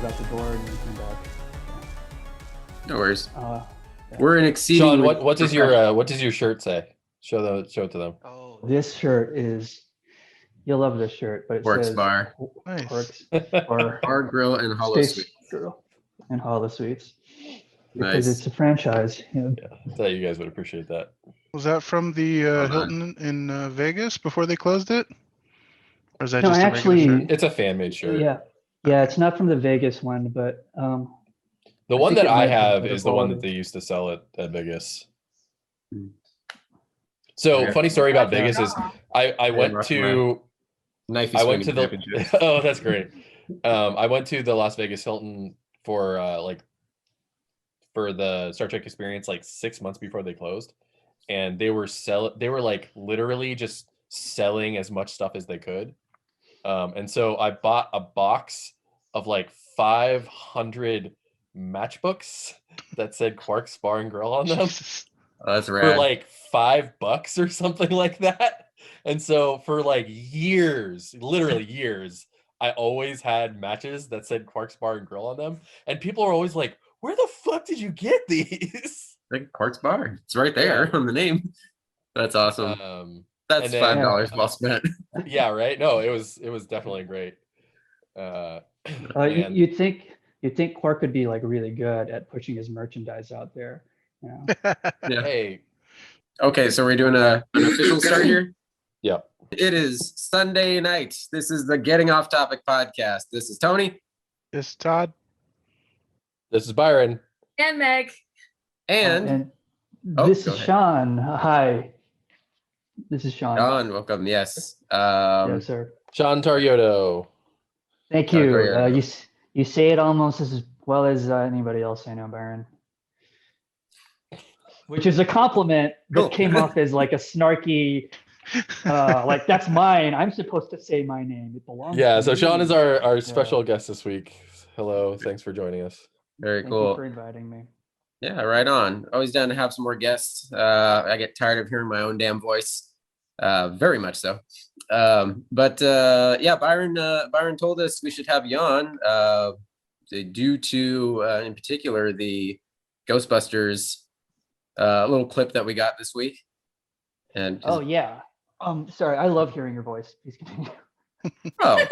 was out the door and then came back. No worries. Yeah. We're an exceedingly. Sean, what does your shirt say? Show it to them. Oh, this shirt is. You'll love this shirt, but it Works says Bar. Works Bar, Bar Grill and Hollow Space Sweet. Grill and Hollow Sweets. Nice. Because it's a franchise. Yeah, I thought you guys would appreciate that. Was that from the Hilton in Vegas before they closed it? Or is that No, just a regular shirt? It's a fan-made shirt. Yeah, it's not from the Vegas one, but the one that I have better is the one quality. that they used to sell at Vegas. So Yeah. funny story about Vegas is I went Rough to Knifey I went to swinging the championships. oh that's great. I went to the Las Vegas Hilton for the Star Trek experience like 6 months before they closed, and they were like literally just selling as much stuff as they could. And so I bought a box of like 500 matchbooks that said Quark's Bar and Grill on them Oh, that's for rad. like $5 or something like that. And so for like years, literally years, I always had matches that said Quark's Bar and Grill on them. And people are always like, where the fuck did you get these? Like Quark's Bar. It's right there on the name. That's awesome. That's and then- $5 well spent. Yeah, right. No, it was definitely great. And- you'd think Quark could be like really good at pushing his merchandise out there. You know? Yeah. Hey, Okay, so we're doing an official start here. yeah. It is Sunday night. This is the Getting Off Topic podcast. This is Tony It's Todd. This is Byron. And Meg. and this go is ahead. Sean. Hi. This is Sean. John. Welcome. Yes. Yes, sir. Sean Tarjyoto. Thank Oh, you. great. You say it almost as well as anybody else I know, Byron. Which is a compliment that Cool. came off as like a snarky, like that's mine. I'm supposed to say my name. It belongs. Yeah, to so me. Sean is our special guest this week. Hello, thanks for joining us. Very Thank you cool. for inviting me. Yeah, right on. Always down to have some more guests. I get tired of hearing my own damn voice. Very much so. But yeah, Byron told us we should have you on due to, in particular, the Ghostbusters little clip that we got this week. And Oh yeah. Sorry, I love hearing your voice. Please continue. oh,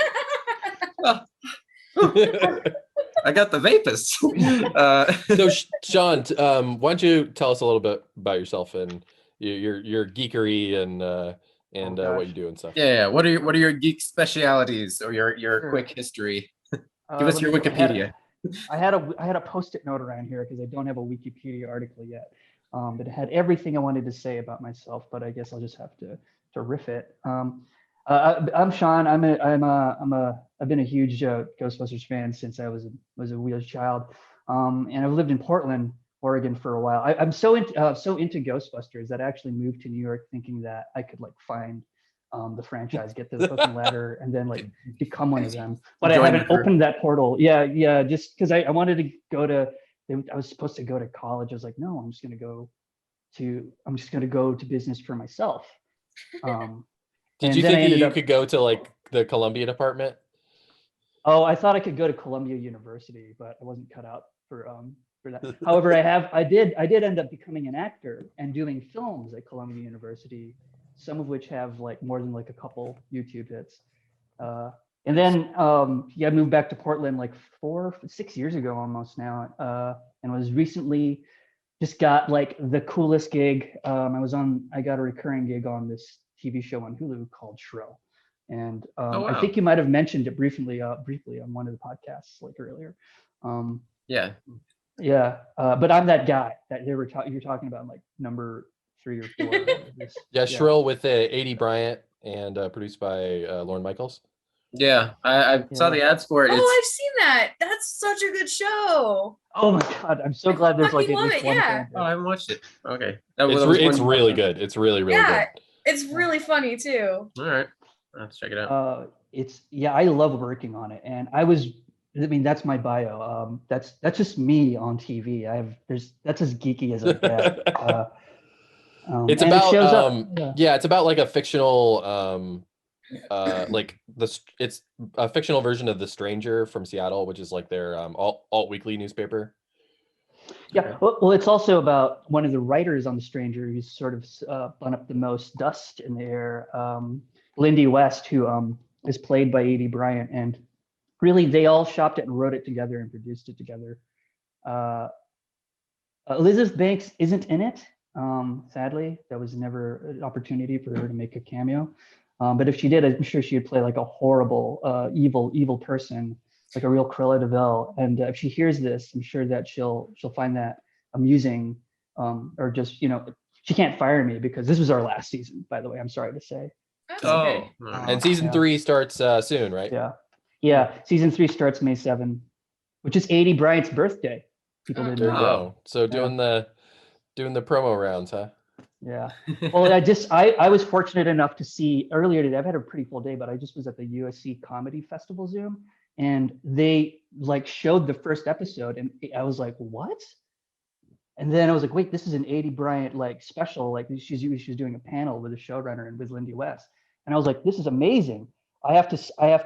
I got the vapus. So Sean, why don't you tell us a little bit about yourself and your geekery and what you do and stuff. Yeah. What are your geek specialities or your Sure. quick history? Give us your Let me- Wikipedia. I had a post-it note around here because I don't have a Wikipedia article yet. But it had everything I wanted to say about myself, but I guess I'll just have to riff it. I'm Sean. I've been a huge Ghostbusters fan since I was a wee child, and I've lived in Portland, Oregon for a while. I'm so into Ghostbusters that I actually moved to New York thinking that I could like find the franchise, get the hook and ladder, and then like become one of them. But I Join the haven't crew. opened that portal. Yeah, just because I wanted to go to. I was supposed to go to college. I was like, no, I'm just gonna go to business for myself. Did and you then I think ended you up- could go to like the Columbia department? Oh, I thought I could go to Columbia University, but I wasn't cut out for that. However, I did end up becoming an actor and doing films at Columbia University, some of which have like more than like a couple YouTube hits. And then I moved back to Portland like 6 years ago almost now, and was recently just got like the coolest gig. I got a recurring gig on this TV show on Hulu called Shrill. And wow. I think you might have mentioned it briefly on one of the podcasts like earlier. Yeah. But I'm that guy that you're talking about, like number 3 or 4. Yeah, Shrill with A.D. Bryant and produced by Lorne Michaels. Yeah. I saw the ads for it. Oh, It's, I've seen that. That's such a good show. Oh my god, I'm so glad there's like fucking at love least it, one yeah. fan oh, base. I haven't watched it. Okay. It's really good. It's really Yeah. good. It's really funny too. All right. Let's check it out. I love working on it, and that's my bio. That's just me on TV. That's as geeky as I get. It's and about it shows up. it's about like a fictional like it's a fictional version of The Stranger from Seattle, which is like their alt weekly newspaper. Yeah, well, it's also about one of the writers on The Stranger who's sort of spun up the most dust in the air, Lindy West, who is played by A.D. Bryant, and really they all shopped it and wrote it together and produced it together. Elizabeth Banks isn't in it, sadly. That was never an opportunity for her to make a cameo. But if she did, I'm sure she would play like a horrible, evil person, like a real Cruella de Vil. And if she hears this, I'm sure that she'll find that amusing, or just, she can't fire me because this was our last season, by the way. I'm sorry to say. That's Oh, okay. And season Yeah. 3 starts soon, right? Yeah. Season 3 starts May 7, which is A.D. Bryant's birthday. People didn't There you know. go. So doing the promo rounds, huh? Yeah. Well, I was fortunate enough to see earlier today. I've had a pretty full day, but I just was at the USC Comedy Festival Zoom, and they like showed the first episode, and I was like, what? And then I was like, wait, this is an A.D. Bryant like special. Like she's doing a panel with a showrunner and with Lindy West, and I was like, this is amazing. I have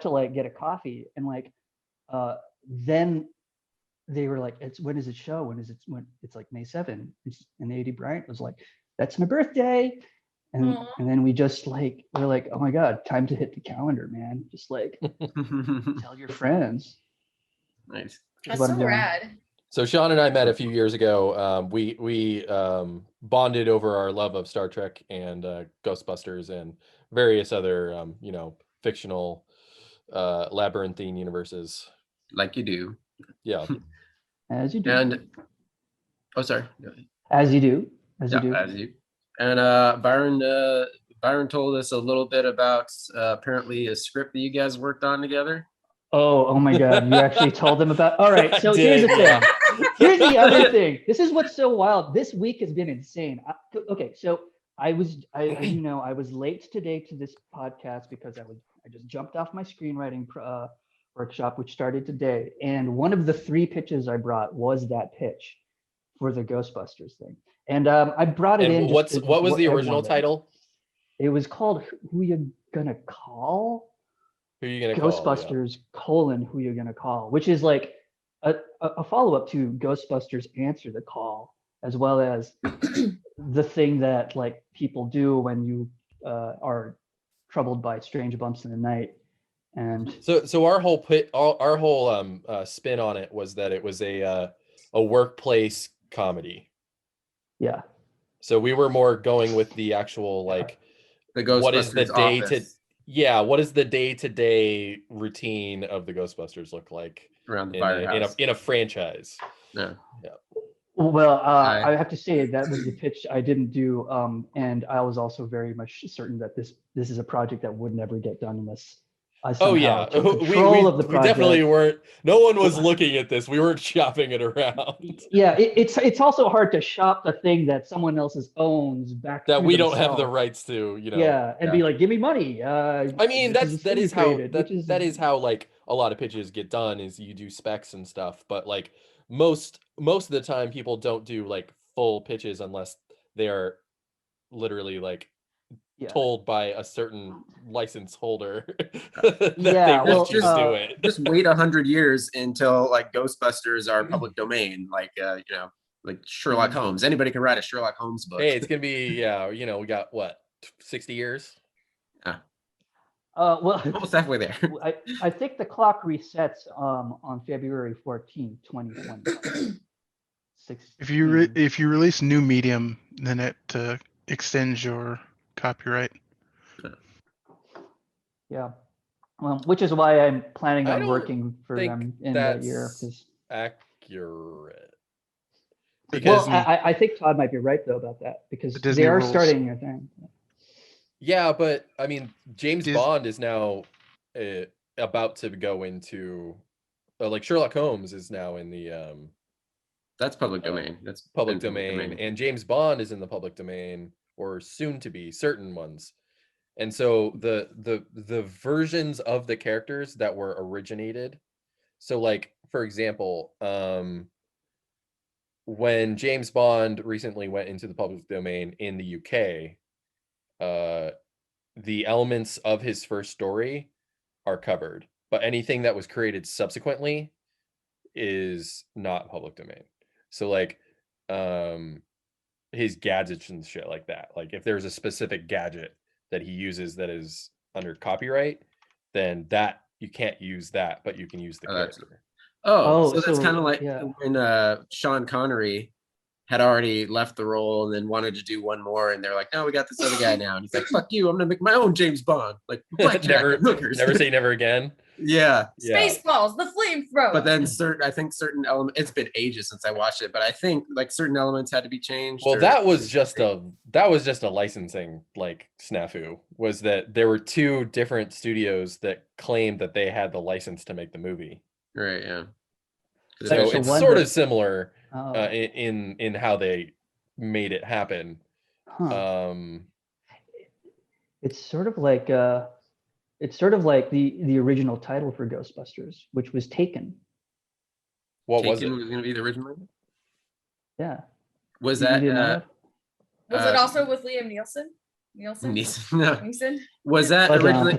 to like get a coffee, and like then they were like, when does it show? When it's like May 7th. And A.D. Bryant was like, that's my birthday. And Aw. and then we just like, we're like, oh my God, time to hit the calendar, man. Just like tell your friends. Nice. That's what I'm so doing. rad. So Sean and I met a few years ago. We bonded over our love of Star Trek and Ghostbusters and various other fictional labyrinthine universes. Like you do. Yeah. As you do. And oh, sorry. Go ahead. As you do. As you Yeah, do. as you. And Byron told us a little bit about apparently a script that you guys worked on together. Oh my God. You actually told them about. All right. So here's the thing. Yeah. Here's the other thing. This is what's so wild. This week has been insane. Okay, so as you know, I was late today to this podcast because I just jumped off my screenwriting workshop, which started today, and one of the 3 pitches I brought was that pitch for the Ghostbusters thing, and I brought it in. And what was the original title? It was called "Who You Gonna Call." Who are you gonna call? Ghostbusters Who You Gonna Call, which is like a follow-up to Ghostbusters Answer the Call, as well as the thing that like people do when you are troubled by strange bumps in the night. And So our whole spin on it was that it was a workplace comedy. yeah, So we were more going with the actual like The Ghostbusters what is the office what is the day-to-day routine of the Ghostbusters look like around the firehouse. in a franchise? Yeah. well, I have to say that was the pitch I didn't do, and I was also very much certain that this is a project that would never get done unless I somehow took control of the project. We definitely weren't. No one was looking at this. We weren't shopping it around. Yeah, it's also hard to shop a thing that someone else's owns back that to we don't have themselves. the rights to, Yeah, and be like, give me money. I mean, that is how like a lot of pitches get done is you do specs and stuff, but like most of the time people don't do like full pitches unless they are literally like told by a certain license holder that they want you to do it. Just wait 100 years until like Ghostbusters are public domain, like like Sherlock Holmes. Anybody can write a Sherlock Holmes book. Hey, it's gonna be we got what 60 years. Well, almost halfway there. I think the clock resets on February 14th, 2020. If you release new medium, then it extends your copyright. Yeah, which is why I'm planning on working for them in that year. Accurate. Because I think Todd might be right though about that because they are starting a thing. Yeah, but I mean, James Bond is now about to go into like Sherlock Holmes is now in the that's public domain. That's public domain, and James Bond is in the public domain, or soon to be certain ones. And so the versions of the characters that were originated. So like, for example, when James Bond recently went into the public domain in the UK, the elements of his first story are covered, but anything that was created subsequently is not public domain. So like his gadgets and shit like that. Like if there's a specific gadget that he uses that is under copyright, then that you can't use that, but you can use the Oh, that's- character. Oh, Oh, so that's so, kind of like yeah. when Sean Connery had already left the role and then wanted to do one more, and they're like, "No, we got this other guy now." And he's like, "Fuck you! I'm gonna make my own James Bond, like blackjack never, and hookers." never say never again. Yeah, Yeah. Spaceballs, the flamethrower. but then I think certain elements. It's been ages since I watched it, but I think like certain elements had to be changed. Well, or- that was just a licensing like snafu. Was that there were two different studios that claimed that they had the license to make the movie. right. Yeah. So So it's one sort that- of similar Oh, in how they made it happen. huh. Um, It's sort of like the original title for Ghostbusters, which was Taken. what was Taken it? was going to be the original. Yeah. Was You that didn't know Was it also with Liam Neeson? Nielsen? No. Neeson? Was that that? originally?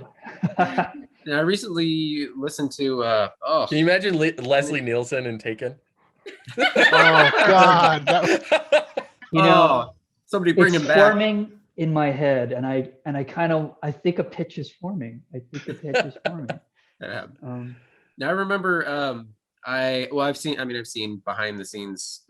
I recently listened to. Can you imagine Leslie Nielsen and Taken? Oh God, that, You know, somebody bring it's him back. forming in my head, and I think a pitch is forming. Yeah. Um, Now I remember. I've seen behind the scenes.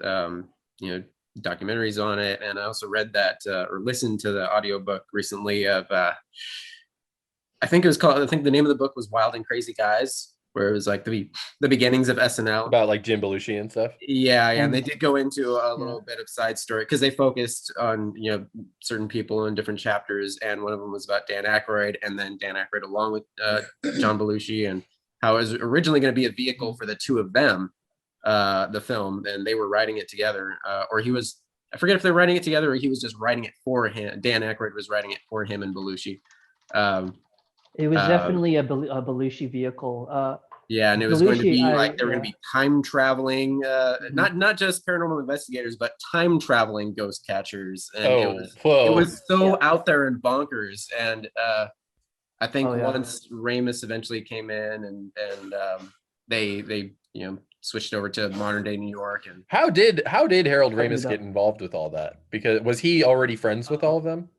Documentaries on it, and I also read that or listened to the audiobook recently of. I think the name of the book was Wild and Crazy Guys, where it was like the beginnings of SNL. About like Jim Belushi and stuff. Yeah, and they And- did go into a little bit of side story because they focused on certain people in different chapters, and one of them was about Dan Aykroyd, and then Dan Aykroyd along with John Belushi, and how it was originally going to be a vehicle for the two of them, the film, and they were writing it together, or I forget if they're writing it together or he was just writing it for him. Dan Aykroyd was writing it for him and Belushi. it was definitely a Belushi vehicle. Yeah, and it was going to be Belushi, like they were going to be time traveling, not just paranormal investigators, but time traveling ghost catchers. And it was so out there and bonkers. And I think once Ramis eventually came in and they switched over to modern day New York. And How did Harold Talking Ramis about- get involved with all that? Because was he already friends with all of them?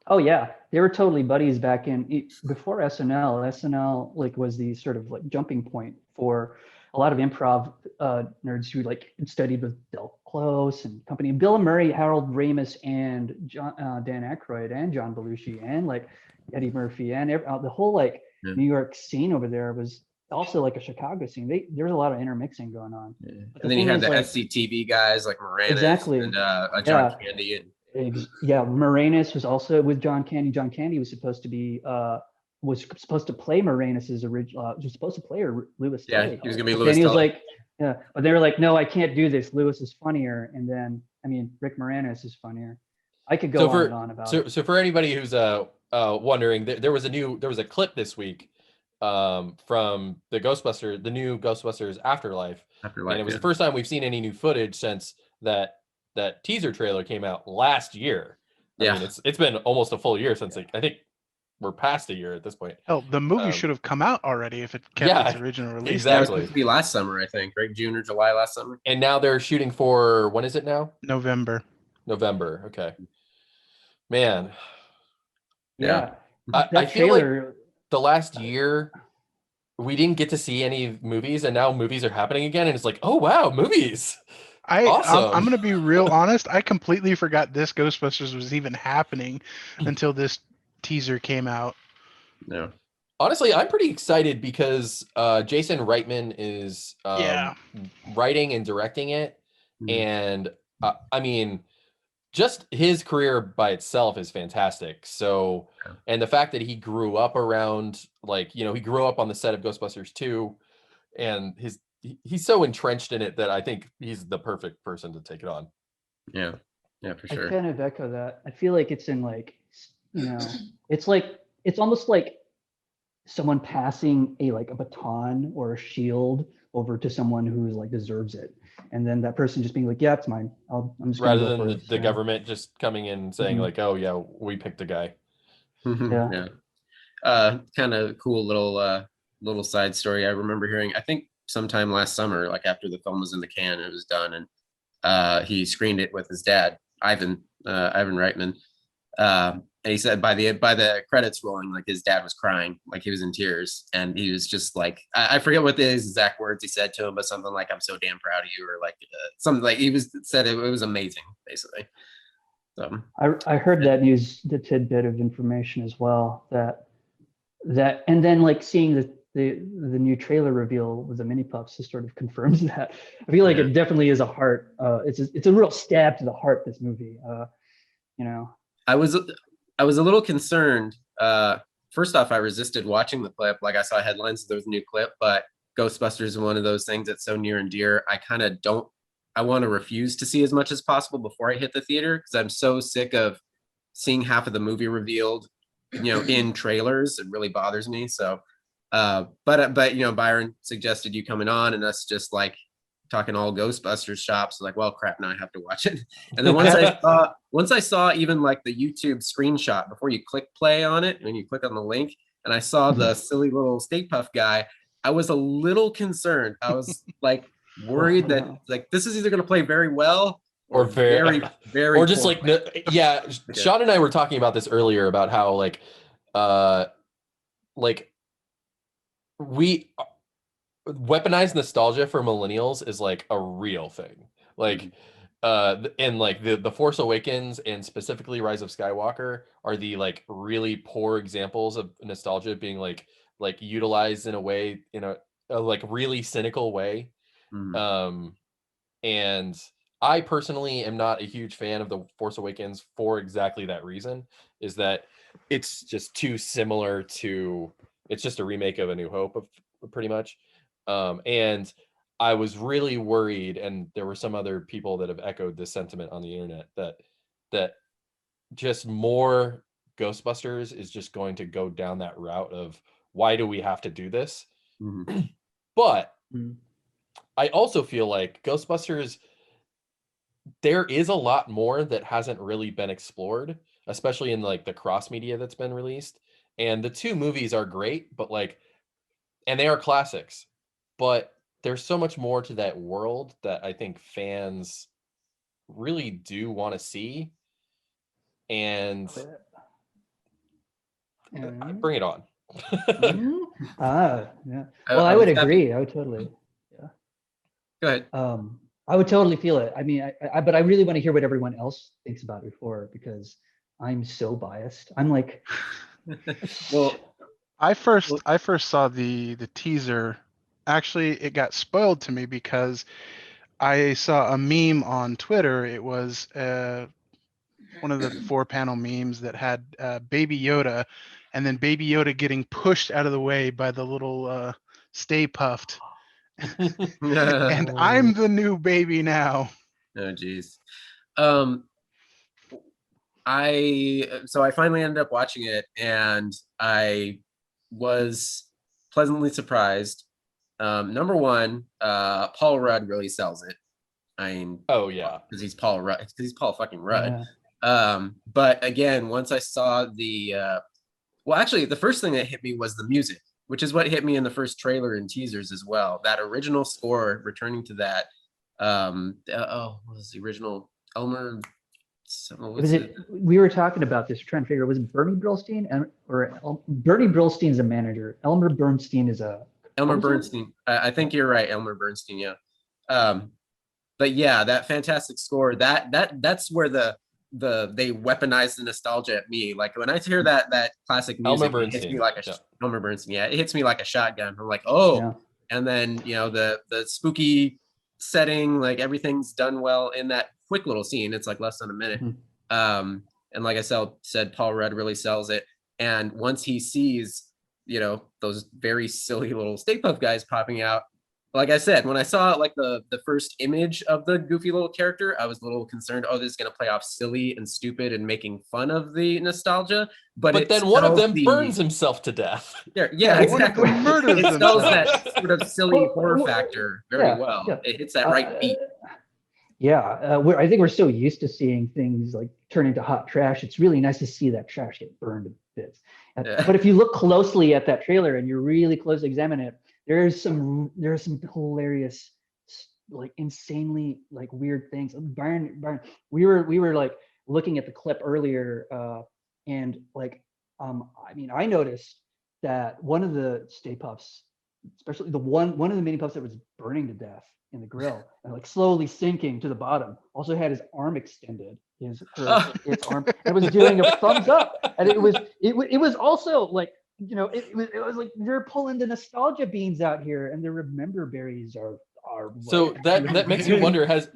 Oh yeah, they were totally buddies back before SNL. SNL like was the sort of like jumping point for a lot of improv nerds who like studied with Del Close and company. Bill Murray, Harold Ramis, and Dan Aykroyd, and John Belushi, and like Eddie Murphy, and the whole like New York scene over there was also like a Chicago scene. There was a lot of intermixing going on. Yeah. But And then you had the like, SCTV guys like Moranis Exactly. and John Candy. And Moranis was also with John Candy. John Candy was supposed to be play Moranis's original. Was supposed to play Lewis. Yeah, Tully. he was gonna be But Lewis then he was Tully. like, yeah, but they were like, no, I can't do this. Lewis is funnier. And then Rick Moranis is funnier. I could go on and on about it. So for anybody who's wondering, there was a clip this week from the new Ghostbusters Afterlife, and it was the first time we've seen any new footage since that teaser trailer came out last year. I mean, it's been almost a full year since I think we're past a year at this point. hell, the movie should have come out already if it kept its original release. That was Exactly. supposed to be last summer, I think, right? June or July last summer. And now they're shooting for, when is it now? November. Okay. Man, Yeah, I that feel like trailer. the last year we didn't get to see any movies, and now movies are happening again, and it's like, oh wow, movies. Awesome. I'm gonna be real honest. I completely forgot this Ghostbusters was even happening until this teaser came out. No. Honestly, I'm pretty excited because Jason Reitman is writing and directing it, and I mean, just his career by itself is fantastic. So, and the fact that he grew up around, he grew up on the set of Ghostbusters 2, and he's so entrenched in it that I think he's the perfect person to take it on. Yeah, for sure. I kind of echo that. I feel like it's in it's almost like someone passing a baton or a shield over to someone who deserves it, and then that person just being like, yeah, it's mine. I'm just rather than the government just coming in and saying oh yeah, we picked a guy. Yeah. Yeah. Kind of cool little side story. I remember hearing, I think sometime last summer, like after the film was in the can and it was done, and he screened it with his dad, Ivan Reitman. And he said by the credits rolling, like his dad was crying, like he was in tears, and he was just like, I forget what the exact words he said to him, but something like, "I'm so damn proud of you," or like something like said it was amazing, basically. So I heard that news, the tidbit of information as well, that and then like seeing the new trailer reveal with the mini pups just sort of confirms that. I feel like Yeah. it definitely is a heart. It's a real stab to the heart, this movie. I was a little concerned. First off, I resisted watching the clip. Like I saw headlines, there was a new clip, but Ghostbusters is one of those things that's so near and dear. I want to refuse to see as much as possible before I hit the theater, because I'm so sick of seeing half of the movie revealed, in trailers. It really bothers me. So, but Byron suggested you coming on and us just like talking all Ghostbusters shops. Like, well, crap, now I have to watch it. And then once I saw even like the YouTube screenshot before you click play on it and you click on the link, and I saw the silly little Stay Puft guy, I was a little concerned. I was like worried that like this is either going to play very well or very or just poor. like yeah. Sean and I were talking about this earlier about how like we weaponized nostalgia for millennials is like a real thing. Like and like the Force Awakens and specifically Rise of Skywalker are the like really poor examples of nostalgia being like utilized in a way, in a like really cynical way. And I personally am not a huge fan of the Force Awakens for exactly that reason, is that it's just too similar to, it's just a remake of A New Hope of pretty much. And I was really worried, and there were some other people that have echoed this sentiment on the internet, that just more Ghostbusters is just going to go down that route of why do we have to do this? But I also feel like Ghostbusters, there is a lot more that hasn't really been explored, especially in like the cross media that's been released. And the two movies are great, but like, and they are classics, but there's so much more to that world that I think fans really do want to see. And bring it on. Yeah. Well, I would agree. I would totally. Yeah. Go ahead. I would totally feel it. I mean, but I really want to hear what everyone else thinks about it before, because I'm so biased. I'm like, well, I first saw the teaser. Actually, it got spoiled to me because I saw a meme on Twitter. It was one of the 4-panel memes that had Baby Yoda, and then Baby Yoda getting pushed out of the way by the little Stay Puft. And I'm the new baby now. Oh geez. I finally ended up watching it, and I was pleasantly surprised. Number one, Paul Rudd really sells it. I mean, oh yeah, because he's Paul Rudd, because he's Paul fucking Rudd. Yeah. But again, once I saw well, actually, the first thing that hit me was the music, which is what hit me in the first trailer and teasers as well. That original score, returning to that. What was the original? Elmer. We were talking about this, trying to figure, was it Bernie Brillstein or Bernie Brillstein's a manager? Elmer Bernstein is a Elmer Bernstein. I think you're right, Elmer Bernstein. Yeah. But yeah, that fantastic score. That's where they weaponize the nostalgia at me. Like when I hear that classic music, it hits me like Elmer Bernstein. Yeah, it hits me like a shotgun. I'm like, oh, yeah. And then the spooky setting, like everything's done well in that quick little scene. It's like less than a minute. And like I said, Paul Rudd really sells it. And once he sees, those very silly little Stay Puft guys popping out, like I said, when I saw like the first image of the goofy little character, I was a little concerned. Oh, this is going to play off silly and stupid and making fun of the nostalgia. But then one of them burns himself to death. Yeah, exactly. Murders it sells that sort of silly horror factor very well. Yeah. It hits that right beat. I think we're so used to seeing things like turn into hot trash. It's really nice to see that trash get burned bits. Yeah. But if you look closely at that trailer and you really closely examine it, there are some hilarious, like insanely like weird things. Byron, we were like looking at the clip earlier, and like I mean, I noticed that one of the Stay Puffs, especially one of the mini puffs that was burning to death in the grill and like slowly sinking to the bottom, also had his arm extended, its arm, and was doing a thumbs up, and it was also like, you know, it was like they're pulling the nostalgia beans out here, and the remember berries are So like, that makes you wonder, has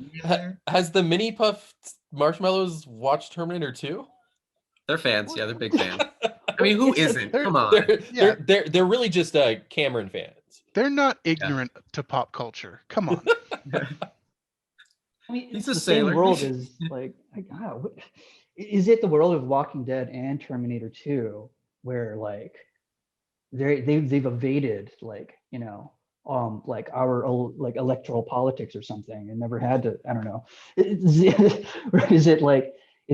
the mini puff marshmallows watched Terminator 2? They're fans. Yeah, they're big fans. I mean, who isn't? Come on. They're really just Cameron fans. They're not ignorant to pop culture. Come on. I mean, He's it's a the same sailor. world as like is it the world of Walking Dead and Terminator 2, where like they've evaded, like, you know, like our like electoral politics or something, and never had to, I don't know. Is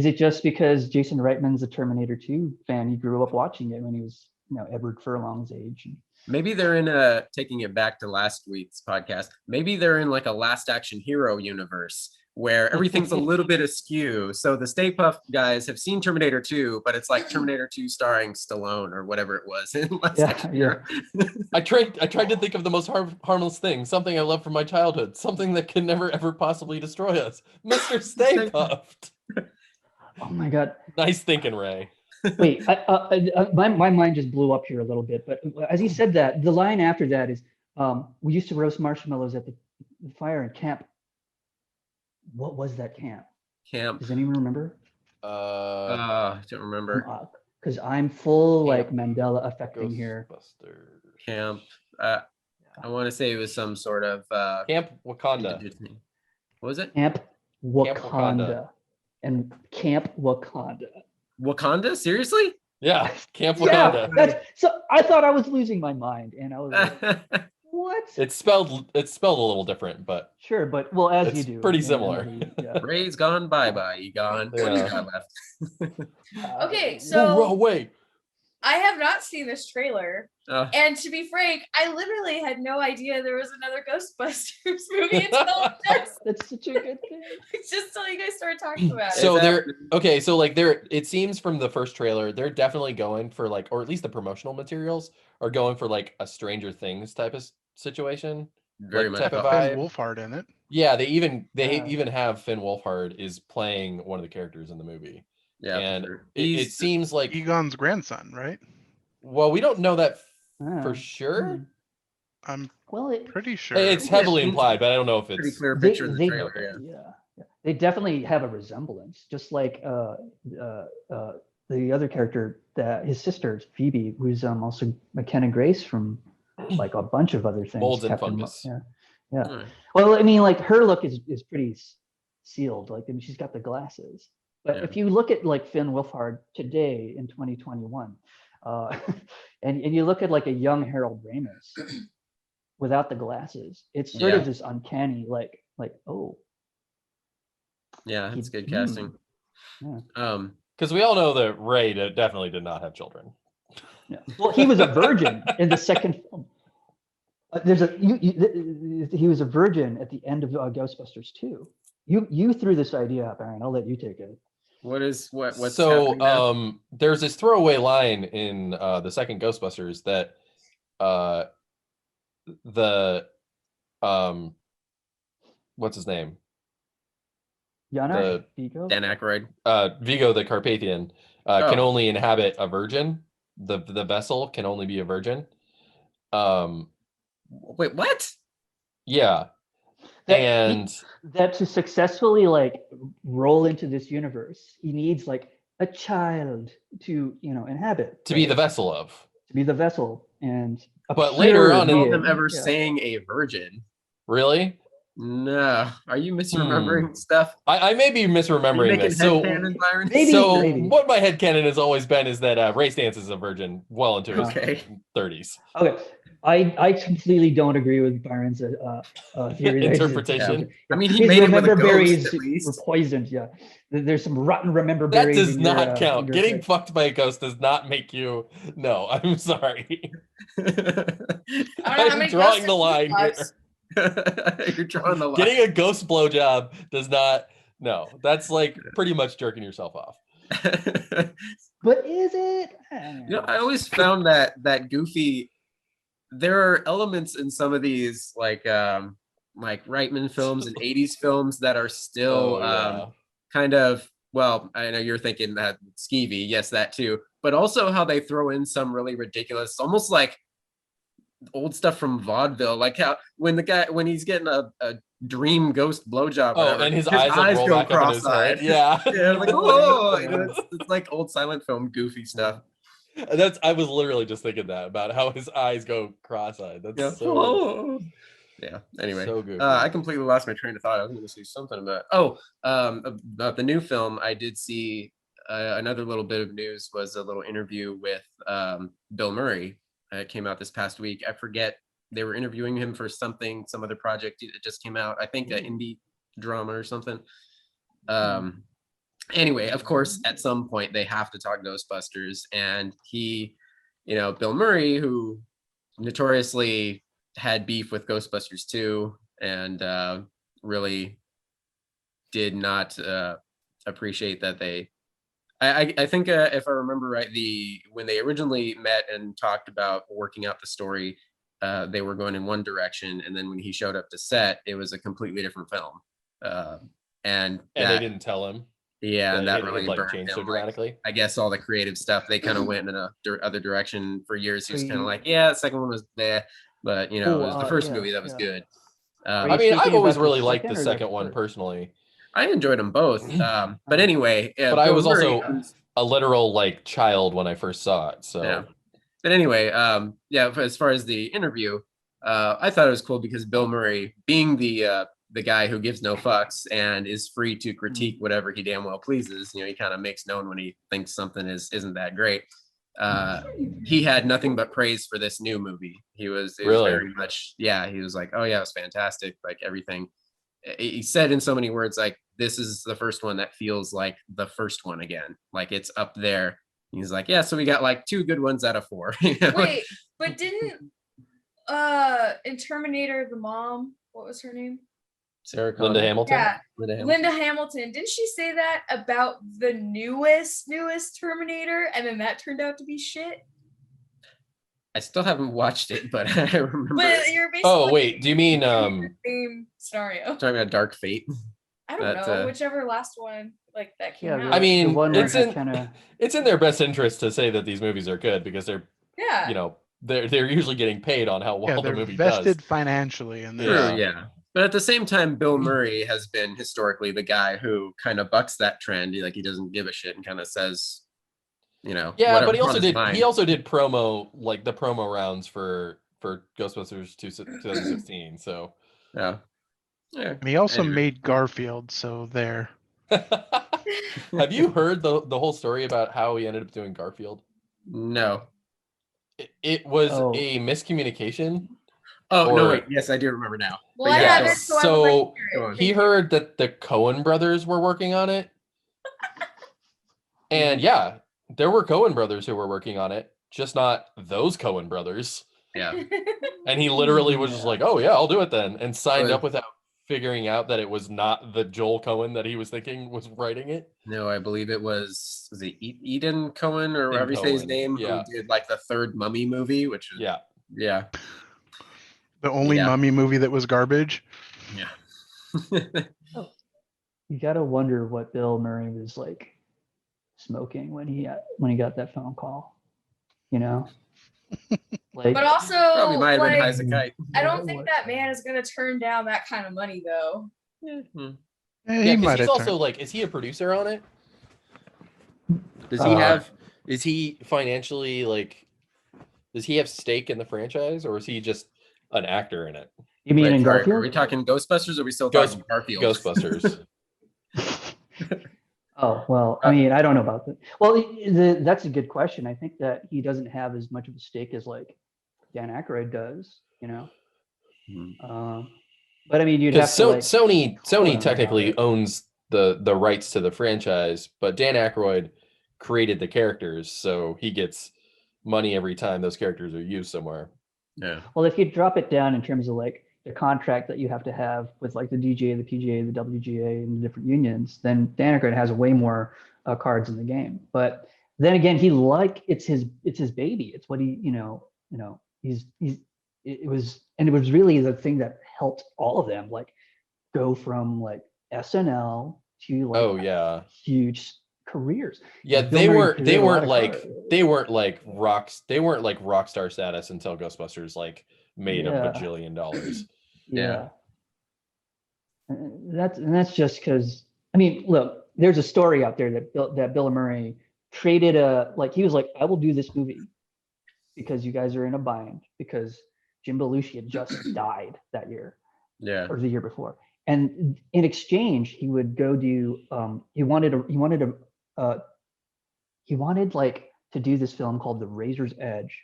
it just because Jason Reitman's a Terminator 2 fan? He grew up watching it when he was, you know, Edward Furlong's age. Maybe they're in taking it back to last week's podcast. Maybe they're in like a Last Action Hero universe where everything's a little bit askew. So the Stay Puft guys have seen Terminator 2, but it's like Terminator 2 starring Stallone or whatever it was in Last Action Hero. I tried to think of the most harmless thing, something I love from my childhood, something that can never ever possibly destroy us. Mr. Stay Puft. Oh my God. Nice thinking, Ray. Wait, my mind just blew up here a little bit. But as he said that, the line after that is, we used to roast marshmallows at the fire in camp. What was that camp? Camp. Does anyone remember? I don't remember. Because I'm full like Mandela affecting here. Camp. I want to say it was some sort of Camp Wakanda. What was it? Camp Wakanda. Camp Wakanda. And Camp Wakanda. Wakanda? Seriously? Yeah, Camp Wakanda. Yeah, so I thought I was losing my mind, and I was like, what? It's spelled a little different, but sure, but well, as it's you do, pretty similar. Yeah. Ray's gone, bye-bye. You gone. Yeah. What you got left? Okay, so wait. I have not seen this trailer. Oh. And to be frank, I literally had no idea there was another Ghostbusters movie until this. That's such a good thing. Just till you guys started talking about it. So it seems from the first trailer, they're definitely going for like, or at least the promotional materials are going for like a Stranger Things type of situation. Very much. Type of Finn vibe. Wolfhard in it. Yeah, they even have Finn Wolfhard is playing one of the characters in the movie. Yeah, and sure. it seems like Egon's grandson, right? Well, we don't know that Ah, for sure. I'm Well, pretty sure. It's heavily implied, but I don't know if pretty it's clear picture of the trailer. Yeah. They definitely have a resemblance, just like the other character, that his sister Phoebe, who's also McKenna Grace from like a bunch of other things. Molds and Captain Fungus. Yeah. Right. Well, I mean, like her look is pretty sealed. Like, I mean, she's got the glasses. But Yeah. if you look at like Finn Wolfhard today in 2021, and you look at like a young Harold Ramis without the glasses, it's sort of this uncanny, like oh. Yeah, it's good casting. Yeah. because we all know that Ray definitely did not have children. Yeah. Well, he was a virgin in the second film. He was a virgin at the end of Ghostbusters 2. You threw this idea up, Aaron. I'll let you take it. What's so happening now? there's this throwaway line in the second Ghostbusters that what's his name? Janosch? Vigo? Dan Aykroyd. Vigo the Carpathian can only inhabit a virgin. The vessel can only be a virgin. Wait, what? Yeah. That to successfully like roll into this universe, he needs like a child to inhabit, to be the vessel of. to be the vessel, and But later on, All in them ever saying a virgin. Really? No. Are you misremembering stuff? I may be misremembering this. So, Maybe. what my headcanon has always been is that Ray Stantz is a virgin well into his 30s. Okay. I completely don't agree with Byron's theory. that it's- Interpretation. I mean, he His made it with a remember ghost berries at least. were poisoned. Yeah, there's some rotten remember That berries. does in your, not count. in your Getting head. fucked by a ghost does not make you. No, I'm sorry. I don't know how I'm many drawing ghosts the line here. fucks. You're drawing the line. Getting a ghost blowjob does not. No, that's like pretty much jerking yourself off. But is it? I always found that Goofy. There are elements in some of these like Reitman films and 80s films that are still Oh, yeah. kind of, well, I know you're thinking that skeevy, yes, that too, but also how they throw in some really ridiculous, almost like old stuff from vaudeville, like how when he's getting a dream ghost blowjob, Oh, whatever, and his eyes like roll go back up in his head. cross-eyed. Yeah. Yeah, like, oh, it's like old silent film Goofy stuff. I was literally just thinking that about how his eyes go cross-eyed. That's Yeah. so Yeah. Anyway, So goofy. I completely lost my train of thought. I was going to say something about about the new film. I did see another little bit of news was a little interview with Bill Murray. It came out this past week. I forget, they were interviewing him for some other project that just came out. I think an indie drama or something. Anyway, of course, at some point they have to talk Ghostbusters, and Bill Murray, who notoriously had beef with Ghostbusters 2 and really did not appreciate that I think if I remember right, when they originally met and talked about working out the story, they were going in one direction, and then when he showed up to set, it was a completely different film. And they didn't tell him. Yeah, and that it really like burned changed so him. dramatically. I guess all the creative stuff, they kind of went in a other direction for years. He was kind of like, yeah, the second one was there, but it was the first movie that was good. Are I you mean, I've speaking always about the really liked the second or the second one first? personally. I enjoyed them both. But anyway, But I Bill was Murray, also a literal like child when I first saw it. So yeah. But anyway, as far as the interview, I thought it was cool because Bill Murray, being the guy who gives no fucks and is free to critique whatever he damn well pleases, he kind of makes known when he thinks something isn't that great. He had nothing but praise for this new movie. It was Really? very much, he was like, oh yeah, it was fantastic, like everything. He said in so many words, like, this is the first one that feels like the first one again, like it's up there. He's like, yeah, so we got like 2 good ones out of 4. Wait, but didn't in Terminator the mom, what was her name? Sarah Linda Connor. Hamilton. Yeah, Linda Linda Hamilton. Didn't she say that about the newest Terminator, and then that turned out to be shit? I still haven't watched it, but I remember. But you're basically Oh wait, do you mean same scenario? Talking about Dark Fate. I don't that, know, whichever last one like that came Yeah, out. I mean, the one it's that in kinda- it's in their best interest to say that these movies are good because they're yeah. they're usually getting paid on how well the they're movie vested does. financially in this. True, yeah. But at the same time, Bill Murray has been historically the guy who kind of bucks that trend. He doesn't give a shit and kind of says, Yeah, whatever's but he on also his did mind. he also did promo, like the promo rounds for Ghostbusters 2016. So Yeah. And he also Anyway. made Garfield, so there. have you heard the whole story about how he ended up doing Garfield? No. It was Oh. a miscommunication. Oh, no, Or- wait. Yes, I do remember now. Well, But I yeah, haven't, go so, I so would like to Go hear on. it. he heard that the Coen brothers were working on it. And yeah, there were Coen brothers who were working on it, just not those Coen brothers. Yeah. And he literally was just like, "Oh yeah, I'll do it then," and signed Well, up without figuring out that it was not the Joel Coen that he was thinking was writing it. No, I believe it was it Eden Cohen or Eden whatever you say his Cohen, name, yeah. who did like the third Mummy movie, which is, Yeah. yeah. The only Yeah. Mummy movie that was garbage. Yeah. You gotta wonder what Bill Murray was like smoking when he got that phone call. Like, But also, Probably might have been like, high as a kite. I don't think that man is gonna turn down that kind of money, though. Eh, Yeah, he 'cause might he's have also turned. like, is he a producer on it? Does he is he financially like, does he have stake in the franchise, or is he just an actor in it? you mean Wait, in sorry, Garfield? are we talking Ghostbusters or are we still Ghost- talking Garfield? Ghostbusters. Oh, well, I mean, I don't know about that. Well, that's a good question. I think that he doesn't have as much of a stake as like Dan Aykroyd does, you know. Mhm. But I mean, you'd Because have to like Sony tell them technically about it. owns the rights to the franchise, but Dan Aykroyd created the characters, so he gets money every time those characters are used somewhere. Yeah. Well, if you drop it down in terms of like the contract that you have to have with like the DGA, the PGA, the WGA, and the different unions, then Dan Aykroyd has way more cards in the game. But then again, it's his baby. It's what he, he's it was, and it was really the thing that helped all of them like go from like SNL to like Oh yeah. huge careers. Yeah, Bill Murray created a lot of cards. they weren't like rock star status until Ghostbusters like made a Yeah. bajillion dollars. Yeah. That's just because, I mean, look, there's a story out there that Bill Murray traded he was like, I will do this movie because you guys are in a bind because Jim Belushi had just died that year Yeah. or the year before. And in exchange, he would go do he wanted like to do this film called The Razor's Edge,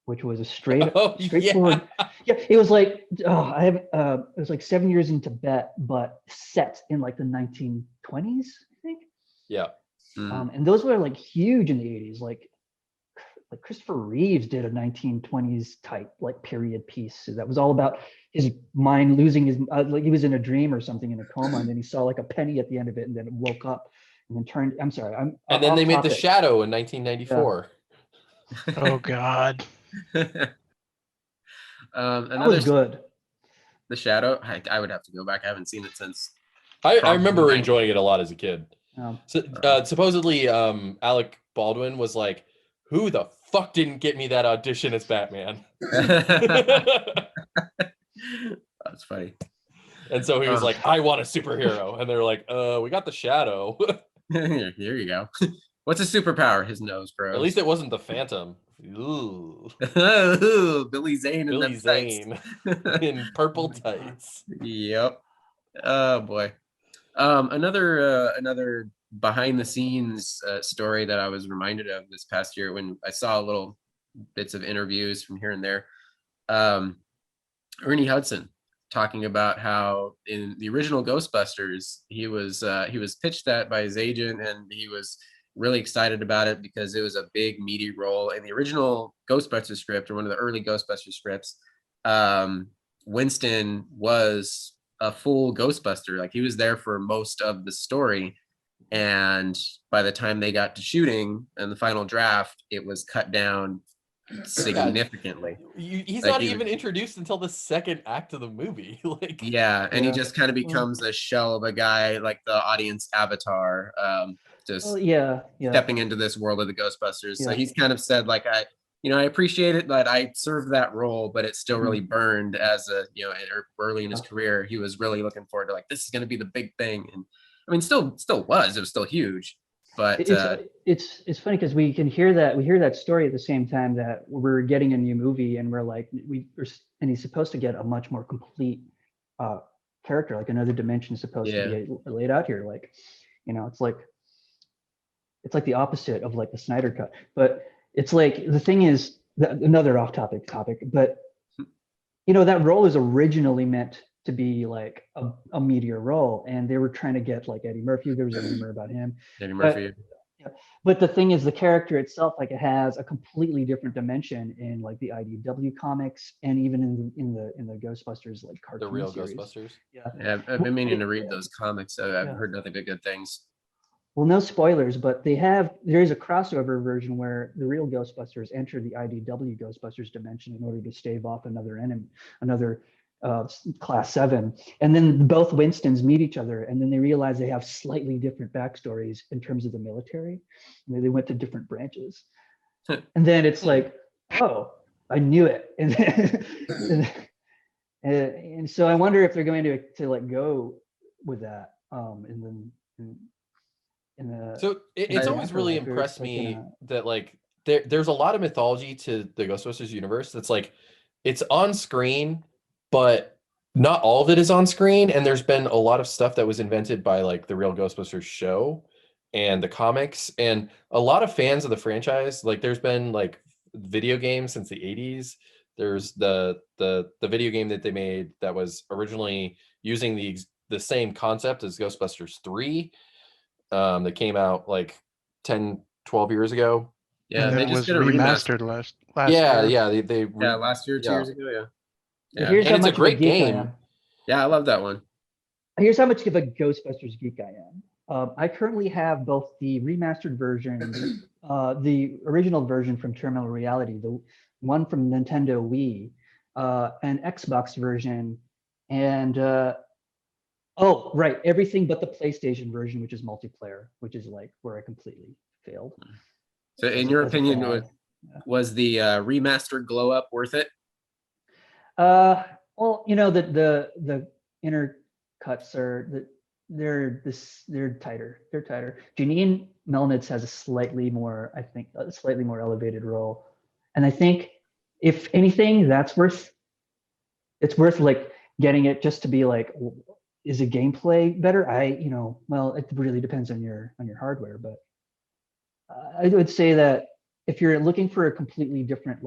which was a straightforward. Yeah, it was like it was like 7 years in Tibet, but set in like the 1920s, I think. Yeah. And those were like huge in the 80s. Like Christopher Reeves did a 1920s type like period piece that was all about his mind losing his like he was in a dream or something in a coma, and then he saw like a penny at the end of it, and then it woke up and then turned. I'm sorry. And then they made The topic. Shadow in 1994. Oh God. That was good. The Shadow. I would have to go back. I haven't seen it since. I remember enjoying it a lot as a kid. So, supposedly, Alec Baldwin was like, "Who the fuck didn't get me that audition as Batman?" That's funny. And so he was like, "I want a superhero," and they're like, "We got The Shadow." Here you go. What's his superpower? His nose, bro. At least it wasn't the Phantom. Ooh. Ooh, Billy Zane. Billy Zane in purple tights. Yep. Oh boy. Another behind the scenes story that I was reminded of this past year when I saw little bits of interviews from here and there. Ernie Hudson talking about how in the original Ghostbusters he was pitched that by his agent, and he was really excited about it because it was a big meaty role in the original Ghostbusters script, or one of the early Ghostbusters scripts. Winston was a full Ghostbuster. Like, he was there for most of the story, and by the time they got to shooting and the final draft, it was cut down significantly. He's Like, not even introduced until the second act of the movie. Like, yeah, and he just kind of becomes a shell of a guy, like the audience avatar, just stepping into this world of the Ghostbusters. So he's kind of said, like, I appreciate it that I served that role, but it still really burned as a, early in his career. He was really looking forward to, like, this is going to be the big thing. And I mean, it was still huge, but it's funny because we hear that story at the same time that we're getting a new movie, and we're like, and he's supposed to get a much more complete character, like another dimension is supposed to be laid out here. Like, it's like the opposite of like the Snyder Cut. But it's like, the thing is, another off-topic topic, but that role is originally meant to be like a meteor role, and they were trying to get like Eddie Murphy. There was a rumor about him. Eddie Murphy. But the thing is, the character itself, like, it has a completely different dimension in like the IDW comics, and even in the Ghostbusters like cartoon the real series. Ghostbusters. Yeah, I've been meaning to read those comics. I've heard nothing but good things. Well, no spoilers, but there is a crossover version where the real Ghostbusters enter the IDW Ghostbusters dimension in order to stave off another class 7, and then both Winstons meet each other, and then they realize they have slightly different backstories in terms of the military, and they went to different branches. And then it's like, oh, I knew it. And so I wonder if they're going to like go with that So it's always really impressed me that like there's a lot of mythology to the Ghostbusters universe that's like, it's on screen, but not all of it is on screen. And there's been a lot of stuff that was invented by like the real Ghostbusters show and the comics, and a lot of fans of the franchise. Like, there's been like video games since the 80s There's the video game that they made that was originally using the same concept as Ghostbusters 3, that came out like 10, 12 years ago. Yeah, and then they it just was did a remaster. remastered last Yeah, year. yeah, Yeah, last year, 2 years ago. Yeah. Yeah. Here's And how it's a much of great geek I game. am. Yeah, I love that one. Here's how much of a Ghostbusters geek I am. I currently have both the remastered version, the original version from Terminal Reality, the one from Nintendo Wii, an Xbox version, and oh, right, everything but the PlayStation version, which is multiplayer, which is like where I completely failed. So, in As- your as a opinion, fan. was the remastered glow up worth it? Well, you know, the inner cuts are they're tighter. They're tighter. Janine Melnitz has a slightly more, I think, a slightly more elevated role, and I think if anything, it's worth like getting it just to be like, is the gameplay better? Well, it really depends on your hardware, but I would say that if you're looking for a completely different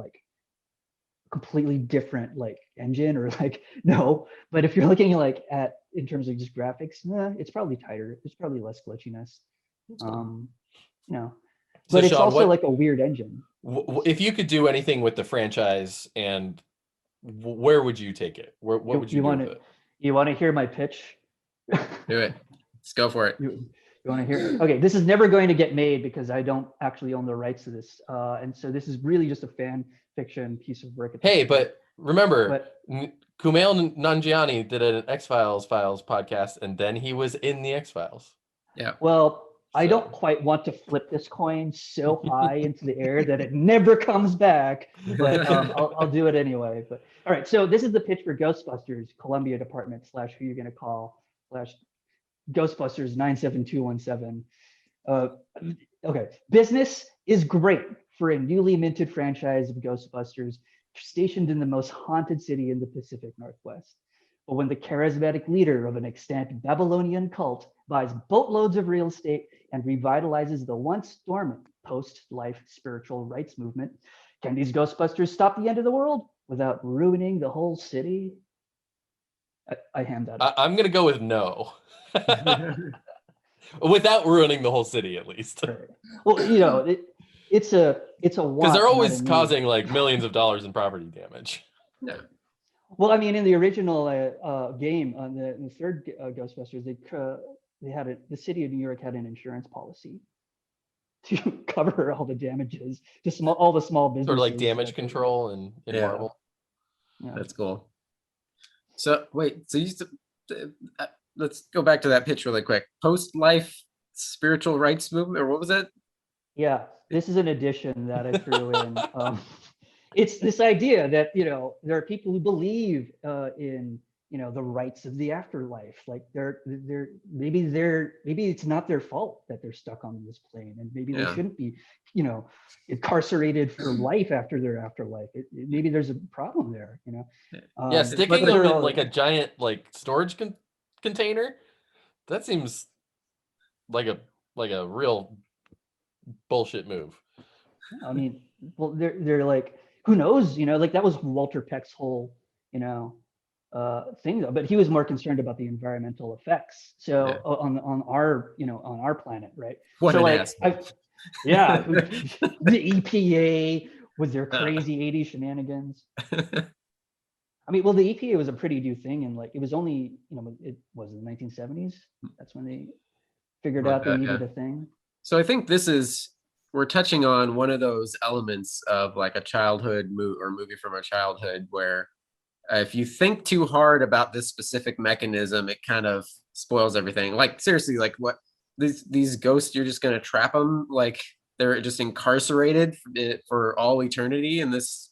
engine or like no, but if you're looking like at in terms of just graphics, it's probably tighter. There's probably less glitchiness. You know, So but it's Sean, also what like a weird engine. if you could do anything with the franchise, and where would you take it? What would you do with it? You want to hear my pitch? Do it. Let's go for it. You want to hear? Okay, this is never going to get made because I don't actually own the rights to this, and so this is really just a fan fiction piece of work. Hey, but remember, But Kumail Nanjiani did an X-Files podcast, and then he was in the X-Files. Yeah. well, I So- don't quite want to flip this coin so high into the air that it never comes back, but I'll do it anyway. But all right, so this is the pitch for Ghostbusters Columbia Department / who you're gonna call / Ghostbusters 97217. Okay, business is great for a newly minted franchise of Ghostbusters stationed in the most haunted city in the Pacific Northwest. But when the charismatic leader of an extant Babylonian cult buys boatloads of real estate and revitalizes the once dormant post-life spiritual rights movement, can these Ghostbusters stop the end of the world without ruining the whole city? I hand that up. I'm gonna go with no, without ruining the whole city, at least, Right. Well, you know, it's a because want, they're not always a need. causing like millions of dollars in property damage. Yeah. Well, I mean, in the original game on in the third Ghostbusters, they had the city of New York had an insurance policy to cover all the damages to all the small businesses. Sort of like damage control in Yeah. Marvel. Yeah. That's cool. So wait, so let's go back to that pitch really quick. Post-life spiritual rights movement, or what was it? Yeah, this is an addition that I threw in. It's this idea that, you know, there are people who believe in, you know, the rights of the afterlife. Like maybe it's not their fault that they're stuck on this plane, and maybe they Yeah. shouldn't be, you know, incarcerated for life after their afterlife. Maybe there's a problem there, you know. Yeah, but sticking they're them in all- like a giant like storage container, that seems like a real bullshit move. I mean, well, they're like, who knows, you know, like that was Walter Peck's whole, you know, thing though, but he was more concerned about the environmental effects. So Yeah. on our, you know, on our planet, right? What so an like, asshole. yeah, the EPA with their crazy 80s shenanigans. I mean, well, the EPA was a pretty new thing, and like it was only, you know, it was in the 1970s. That's when they figured Like out they that, needed yeah. a thing. So I think we're touching on one of those elements of like a childhood movie from our childhood where if you think too hard about this specific mechanism, it kind of spoils everything. Like seriously, like what these ghosts, you're just gonna trap them like they're just incarcerated for all eternity in this,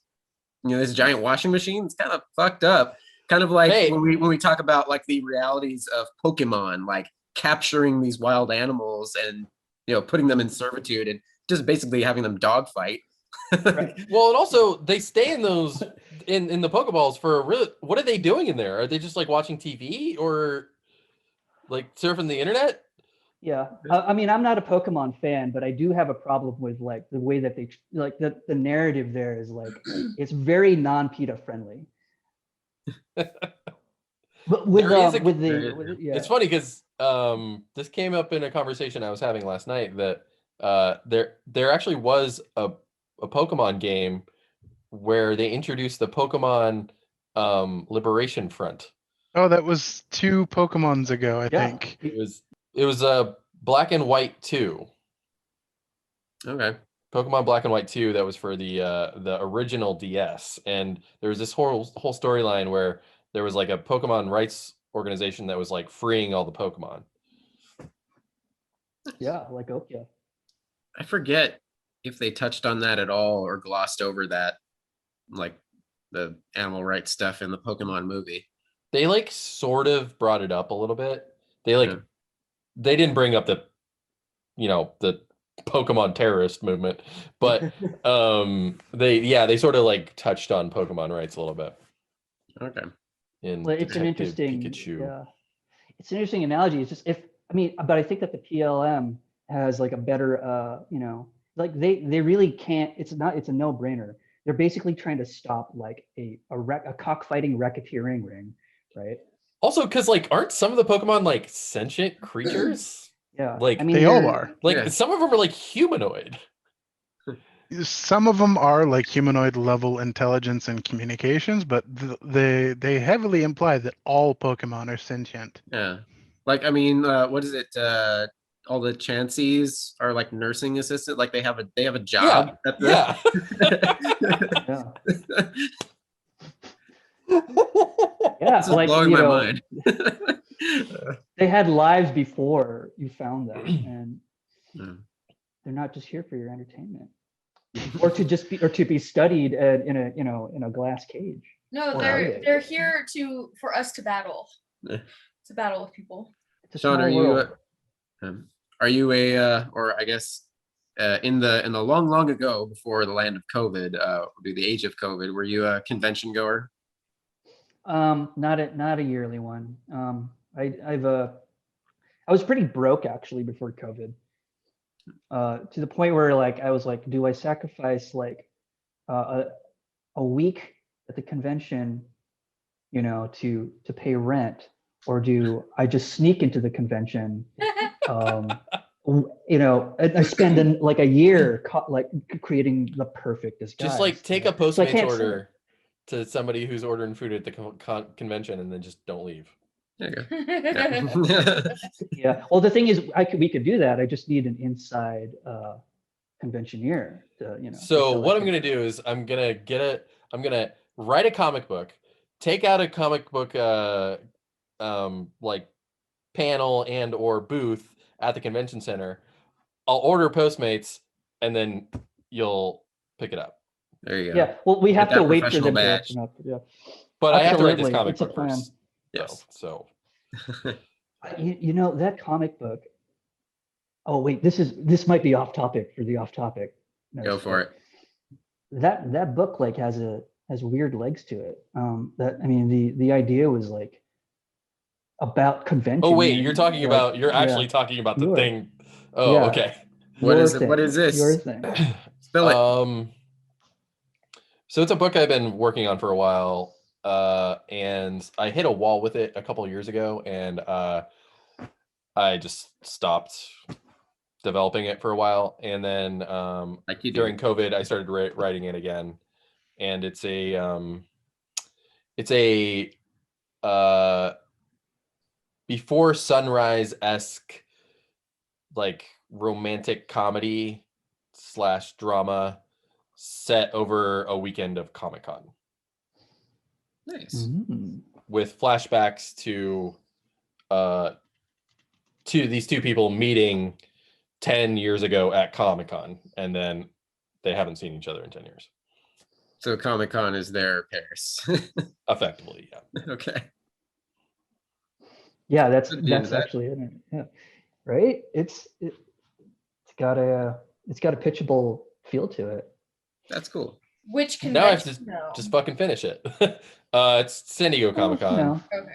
you know, this giant washing machine. It's kind of fucked up. Kind of like Hey. when we talk about like the realities of Pokemon, like capturing these wild animals and, you know, putting them in servitude and just basically having them dogfight. Right. Well, and also they stay in those in the Pokeballs for a real. What are they doing in there? Are they just like watching TV or like surfing the internet? Yeah, I mean, I'm not a Pokemon fan, but I do have a problem with like the way that they like the narrative there is like it's very non-PETA friendly. But with There is a- yeah, It's funny because this came up in a conversation I was having last night that there actually was a Pokemon game where they introduced the Pokemon Liberation Front. Oh, that was 2 Pokemons ago, I Yeah. think. It was Black and White 2. Okay. Pokemon Black and White 2 that was for the original DS, and there was this whole storyline where there was like a Pokemon rights organization that was like freeing all the Pokemon. yeah, like okay. I forget if they touched on that at all or glossed over that, like the animal rights stuff in the Pokemon movie. They like sort of brought it up a little bit. They like Yeah. they didn't bring up the the Pokemon terrorist movement, but they sort of like touched on Pokemon rights a little bit. Okay. In Well, it's an Detective interesting, Pikachu. yeah, it's an interesting analogy. It's just but I think that the PLM has like a better, like they really can't. It's a no-brainer. They're basically trying to stop like a cockfighting racketeering ring, right? Also, because like, aren't some of the Pokemon like sentient creatures? Yeah, Like I mean, They all they're- are. Like Yeah. some of them are like humanoid. Some of them are like humanoid level intelligence and communications, but they heavily imply that all Pokemon are sentient. Yeah. Like, I mean, what is it? All the Chanseys are like nursing assistant. Like they have a job at the. Yeah. Yeah, This is like blowing my mind. they had lives before you found them, and Yeah. they're not just here for your entertainment, or to be studied in a glass cage. No, Or they're are they? they're here for us to battle. Yeah. To battle with people. It's a Sean, small world. are you a or I guess in the long ago before the land of COVID, the age of COVID, were you a convention goer? Not a yearly one. I was pretty broke actually before COVID. To the point where like I was like, do I sacrifice like a week at the convention, to pay rent, or do I just sneak into the convention? And I spend like a year like creating the perfect disguise. Just like take a So I Postmates can't order to somebody who's ordering food at the convention and then just don't leave. There you go. Yeah. Yeah. Well, the thing is, we could do that. I just need an inside conventioneer to, So what I'm gonna do is I'm gonna write a comic book, take out a comic book like panel and or booth at the convention center. I'll order Postmates and then you'll pick it up. There you go. Yeah. Well, we have Get to that wait for professional them to badge. open up. Yeah. But I have to write this Absolutely. comic It's a book plan. first. Yes. So That comic book. Oh wait, this might be off topic for the off topic. Go for it. That book like has weird legs to it. The idea was like about convention. Oh wait, you're talking like, about you're actually talking about the Your- thing. Oh, yeah. okay. What is it? thing, What is this? Your thing. Spill it. So it's a book I've been working on for a while, and I hit a wall with it a couple of years ago, and I just stopped developing it for a while, and then Like you do. during COVID, I started writing it again, and it's a before sunrise-esque like romantic comedy / drama set over a weekend of Comic-Con Nice. with flashbacks to these two people meeting 10 years ago at Comic-Con, and then they haven't seen each other in 10 years. So Comic-Con is their Paris. Effectively, yeah. Okay. Yeah, that's Could be into that. actually it. Yeah. Right? It's got a pitchable feel to it. That's cool. Which Now I have convention? to No. just fucking finish it. It's San Diego Comic-Con. Okay.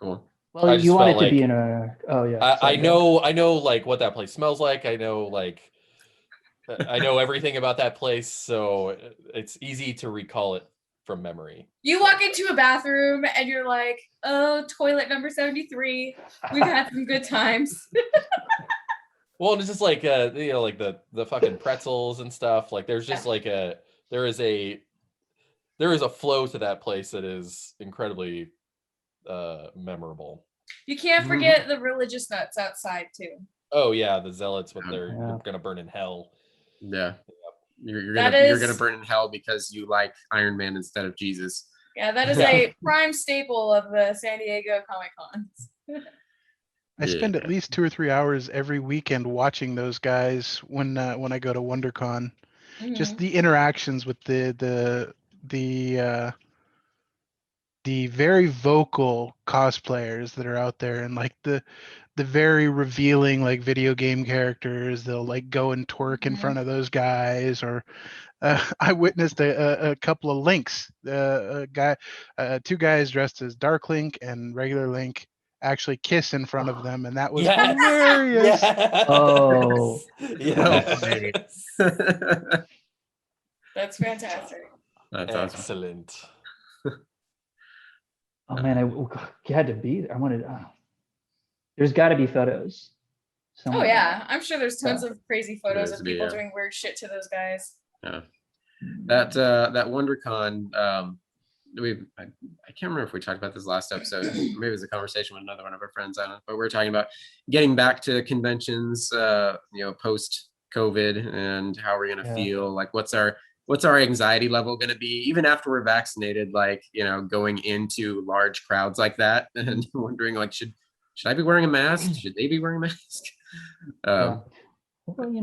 Cool. Well, I just you want it felt to be like- in a. Oh yeah. I sorry, go ahead. know like what that place smells like. I know like I know everything about that place, so it's easy to recall it from memory. You walk into a bathroom and you're like, oh, toilet number 73. We've had some good times. Well, and it's just like like the fucking pretzels and stuff. Like there's just like there is a flow to that place that is incredibly memorable. You can't forget the religious nuts outside too. Oh yeah, the zealots with Yeah. they're gonna burn in hell. Yeah. You're That gonna is- burn in hell because you like Iron Man instead of Jesus. Yeah, that is a prime staple of the San Diego Comic Cons. I spend at least 2 or 3 hours every weekend watching those guys when I go to WonderCon. Just the interactions with the very vocal cosplayers that are out there, and like the very revealing like video game characters. They'll like go and twerk in front of those guys, or I witnessed a couple of Links. Two guys dressed as Dark Link and regular Link actually kiss in front of them, and that was Yes! hilarious. Yes! Oh. Yes! That's fantastic. That's awesome. Excellent. Oh man, I had to be there. I wanted. There's got to be photos. Oh somewhere. yeah, I'm sure there's tons of crazy photos There's of be, people yeah. doing weird shit to those guys. Yeah. That WonderCon, I can't remember if we talked about this last episode. Maybe it was a conversation with another one of our friends on it, but we were talking about getting back to conventions, post COVID, and how we're gonna feel. Like, what's our anxiety level gonna be, even after we're vaccinated? Like, going into large crowds like that, and wondering like, should I be wearing a mask? Should they be wearing a mask? Well,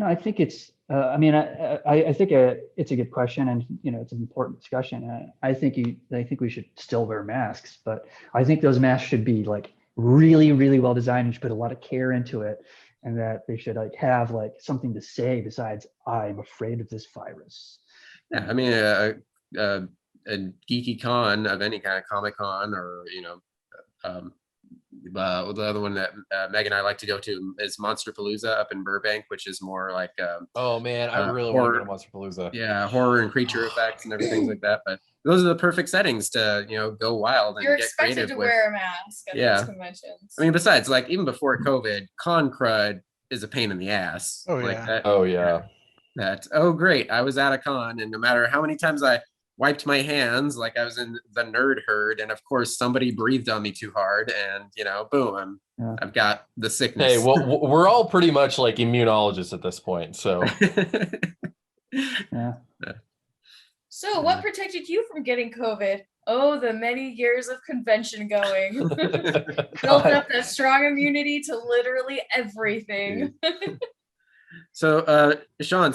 I think it's. I think it's a good question, and it's an important discussion. I think we should still wear masks, but I think those masks should be like really, really well designed. You should put a lot of care into it, and that they should like have like something to say besides "I'm afraid of this virus." Yeah, I mean, a geeky con of any kind, of Comic Con, or the other one that Meg and I like to go to is Monsterpalooza up in Burbank, which is more like Oh man, I really want to go to Monsterpalooza. yeah, horror and creature effects and everything like that. But those are the perfect settings to go wild and You're get expected creative to with. wear a mask at Yeah. these conventions. I mean, besides, like, even before COVID, con crud is a pain in the ass. Oh, like yeah. that, Oh yeah. oh great, I was at a con, and no matter how many times I wiped my hands like I was in the nerd herd, and of course somebody breathed on me too hard, and boom, I've got the sickness. Hey, well, we're all pretty much like immunologists at this point, so. Yeah. So, what protected you from getting COVID? Oh, the many years of convention going. Built up that strong immunity to literally everything. So, Sean,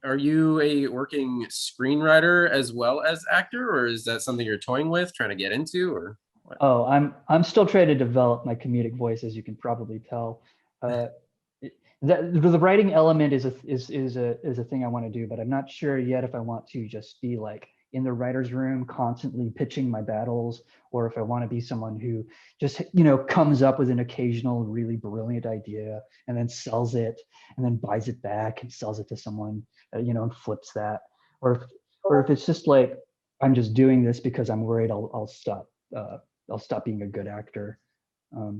are you a working screenwriter as well as actor, or is that something you're toying with, trying to get into, or what? Oh, I'm still trying to develop my comedic voice, as you can probably tell. The writing element is a thing I want to do, but I'm not sure yet if I want to just be like in the writer's room constantly pitching my battles, or if I want to be someone who just comes up with an occasional really brilliant idea and then sells it and then buys it back and sells it to someone, and flips that, or if it's just like I'm just doing this because I'm worried I'll stop being a good actor, I'll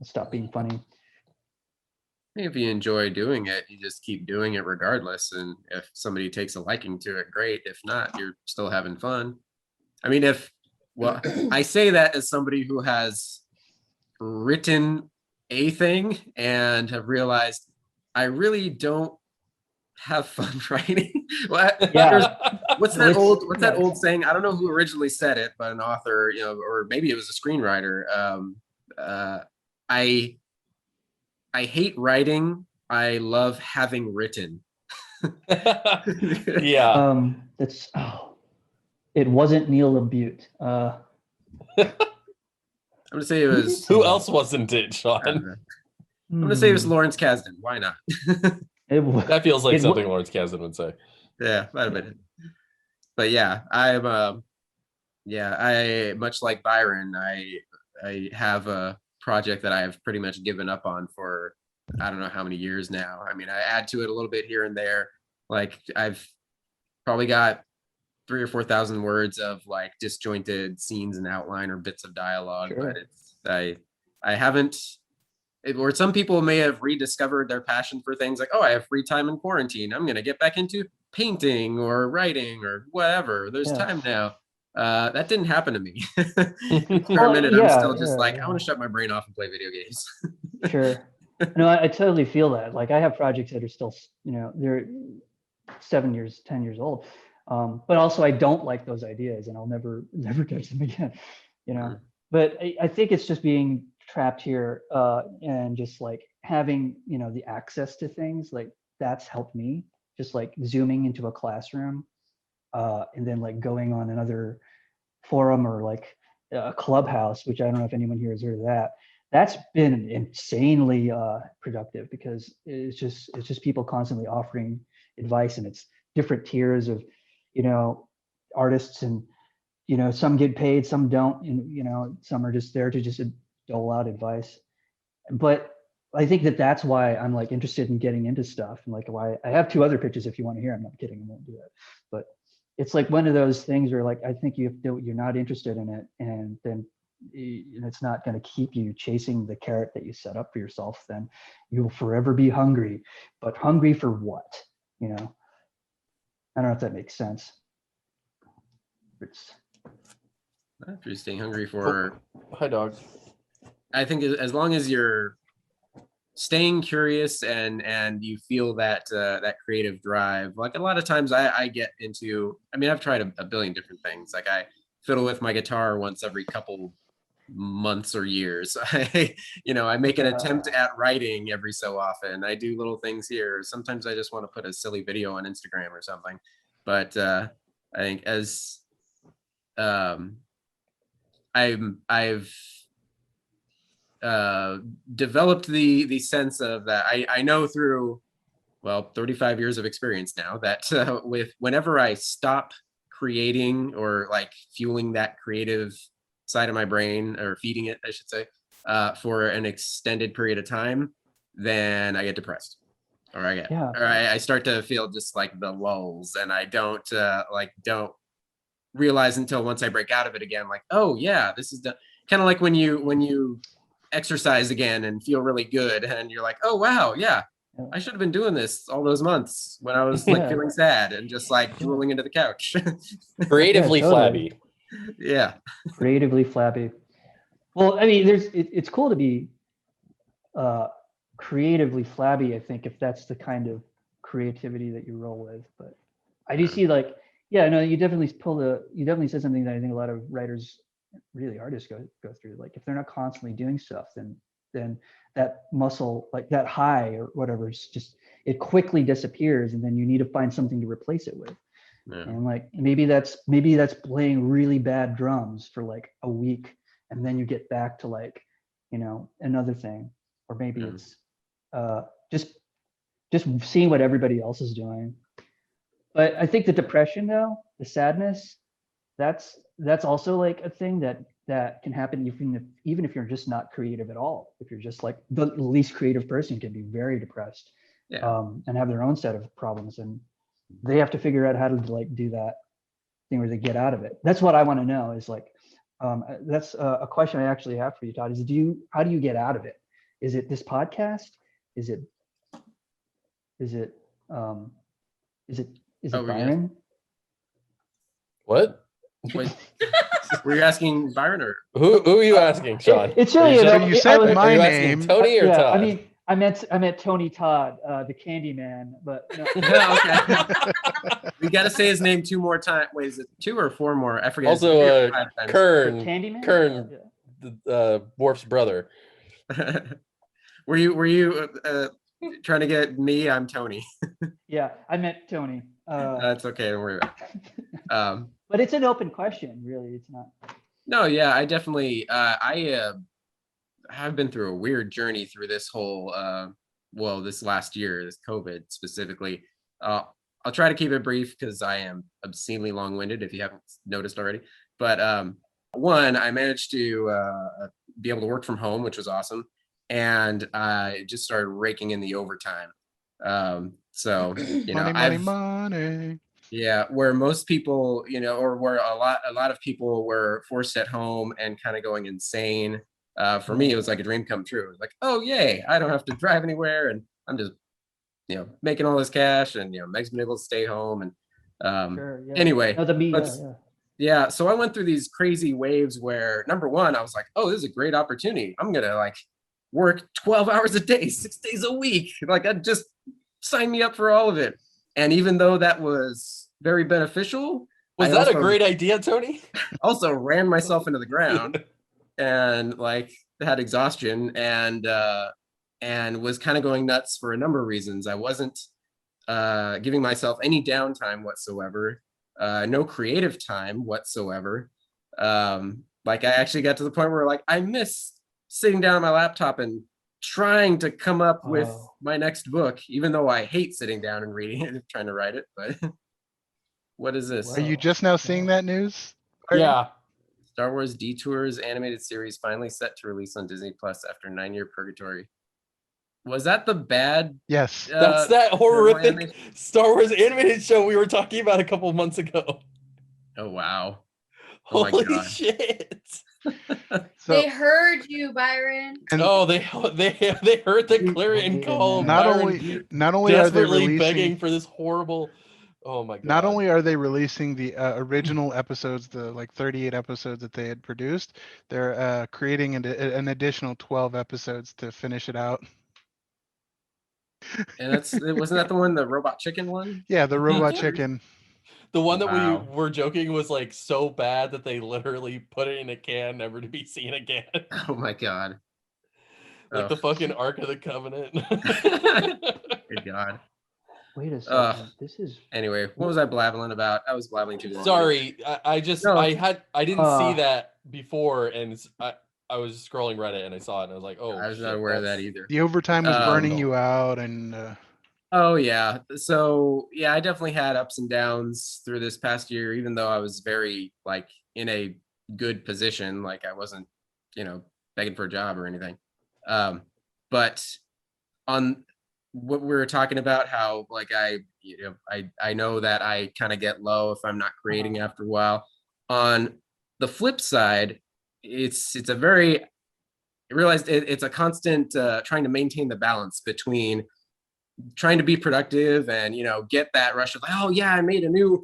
stop being funny. If you enjoy doing it, you just keep doing it regardless. And if somebody takes a liking to it, great. If not, you're still having fun. I mean, I say that as somebody who has written a thing and have realized I really don't have fun writing. What's that old saying? I don't know who originally said it, but an author, or maybe it was a screenwriter. I hate writing. I love having written. Yeah. It wasn't Neil LaBute. I'm gonna say it was. Who else wasn't it, Sean? I'm gonna say it was Lawrence Kasdan. Why not? That feels like something Lawrence Kasdan would say. Yeah, might have been. But yeah, I much like Byron. I have a project that I have pretty much given up on for I don't know how many years now. I mean, I add to it a little bit here and there. Like I've probably got 3,000 or 4,000 words of like disjointed scenes and outline or bits of dialogue, Sure. but I haven't. Or some people may have rediscovered their passion for things like, oh, I have free time in quarantine. I'm gonna get back into painting or writing or whatever. There's Yeah. time now. That didn't happen to me. For a Well, minute, I'm yeah, still just yeah, like, yeah. I want to shut my brain off and play video games. Sure. No, I totally feel that. Like I have projects that are still, they're 7 years, 10 years old. But also I don't like those ideas and I'll never touch them again, Mhm. But I think it's just being trapped here and just like having, the access to things like that's helped me. Just like zooming into a classroom and then like going on another forum or like a clubhouse, which I don't know if anyone here has heard of that. That's been insanely productive because it's just people constantly offering advice and it's different tiers of, artists and, some get paid, some don't, and, some are just there to just dole out advice. But I think that that's why I'm like interested in getting into stuff and like why I have 2 other pitches if you want to hear. I'm not kidding, I won't do it. But it's like one of those things where like I think you're not interested in it, and then it's not going to keep you chasing the carrot that you set up for yourself. Then you will forever be hungry, but hungry for what? I don't know if that makes sense. It's, If you're staying hungry for, Hi, dog. I think as long as you're staying curious and you feel that that creative drive, like a lot of times I get into, I mean, I've tried a billion different things. Like I fiddle with my guitar once every couple months or years. I make an attempt at writing every so often. I do little things here. Sometimes I just want to put a silly video on Instagram or something. But I think as I've developed the sense of that I know through 35 years of experience now that with whenever I stop creating or like fueling that creative side of my brain or feeding it, I should say, for an extended period of time, then I get depressed or I start to feel just like the lulls, and I don't realize until once I break out of it again, like, oh yeah, this is kind of like when you exercise again and feel really good and you're like, oh wow, yeah, I should have been doing this all those months when I was like feeling sad and just like drooling into the couch. Creatively Yeah, totally. flabby. Yeah. Creatively flabby. Well, I mean, it's cool to be creatively flabby, I think, if that's the kind of creativity that you roll with. But I do see like, yeah, no, you definitely said something that I think a lot of writers, really artists go through. Like if they're not constantly doing stuff, then that muscle, like that high or whatever, it quickly disappears, and then you need to find something to replace it with. Yeah. And like maybe that's playing really bad drums for like a week, and then you get back to like, another thing. Or maybe it's just seeing what everybody else is doing. But I think the depression, though, the sadness, that's also like a thing that can happen even if you're just not creative at all. If you're just like the least creative person can be very depressed, and have their own set of problems, and they have to figure out how to like do that thing where they get out of it. That's what I want to know is like, that's a question I actually have for you, Todd, is how do you get out of it? Is it this podcast? Is it Byron? What? Wait, were you asking Byron or Who are you asking, Sean? It's really So you said my are you asking name. Tony or yeah, Todd? I mean, I meant Tony Todd, the Candy Man, but no. okay. We got to say his name 2 more times. Wait, is it 2 or 4 more? I forget. Also, Kern, Candyman? Kern, Yeah. Worf's brother. Were you trying to get me? I'm Tony. Yeah, I meant Tony. That's okay. Don't worry about it. But it's an open question, really. It's not. No, yeah, I definitely. I have been through a weird journey through this whole. This last year, this COVID specifically. I'll try to keep it brief because I am obscenely long-winded. If you haven't noticed already, but one, I managed to be able to work from home, which was awesome. And I just started raking in the overtime. So, Money. yeah, where most people, or where a lot of people were forced at home and kind of going insane. For me, it was like a dream come true. It was like, oh, yay, I don't have to drive anywhere. And I'm just, making all this cash and, Meg's been able to stay home. And Sure, yeah. anyway, No, yeah. So I went through these crazy waves where number one, I was like, oh, this is a great opportunity. I'm going to work 12 hours a day, 6 days a week. I'd just sign me up for all of it. And even though that was very beneficial, Was that a great idea, Tony? Also ran myself into the ground and had exhaustion and was kind of going nuts for a number of reasons. I wasn't giving myself any downtime whatsoever, no creative time whatsoever. I actually got to the point where I miss sitting down on my laptop and trying to come up with my next book, even though I hate sitting down and reading it, trying to write it. But what is this? Are you just now seeing that news? Yeah. Star Wars Detours animated series finally set to release on Disney Plus after 9-year purgatory. Was that the bad? Yes. That's that horrific Star Wars animated show we were talking about a couple of months ago. Oh, wow. Oh, Holy my God. shit. They heard you, Byron. They heard the clarion call. Not only are they desperately begging for this horrible. Oh my God. Not only are they releasing the original episodes, the 38 episodes that they had produced, they're creating an additional 12 episodes to finish it out. And wasn't that the one, the robot chicken one? Yeah, the robot chicken. The one that we were joking was so bad that they literally put it in a can, never to be seen again. Oh my God. The fucking Ark of the Covenant. Good God. Wait a second. This is anyway. What was I blabbling about? I was blabbling too. Sorry, I didn't see that before, and I was scrolling Reddit and I saw it and I was like, oh, I was not aware of that either. The overtime was burning you out, and oh yeah. So yeah, I definitely had ups and downs through this past year, even though I was very in a good position. I wasn't, begging for a job or anything. But on what we were talking about, how I know that I kind of get low if I'm not creating after a while. On the flip side, it's a constant trying to maintain the balance between trying to be productive and get that rush of oh yeah, I made a new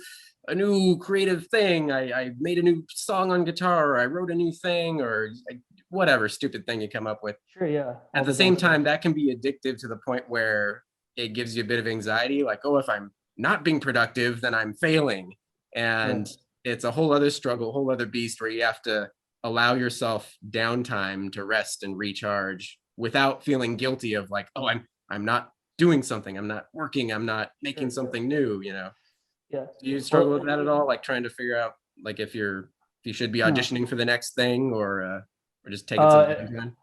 creative thing, I made a new song on guitar, or I wrote a new thing, or whatever stupid thing you come up with. Sure, yeah. At the same time, that can be addictive to the point where it gives you a bit of anxiety, if I'm not being productive, then I'm failing. And it's a whole other struggle, a whole other beast where you have to allow yourself downtime to rest and recharge without feeling guilty of oh, I'm not doing something, I'm not working, I'm not making something new, Yeah. Do you struggle with that at all? Trying to figure out if you should be auditioning for the next thing or just taking some time?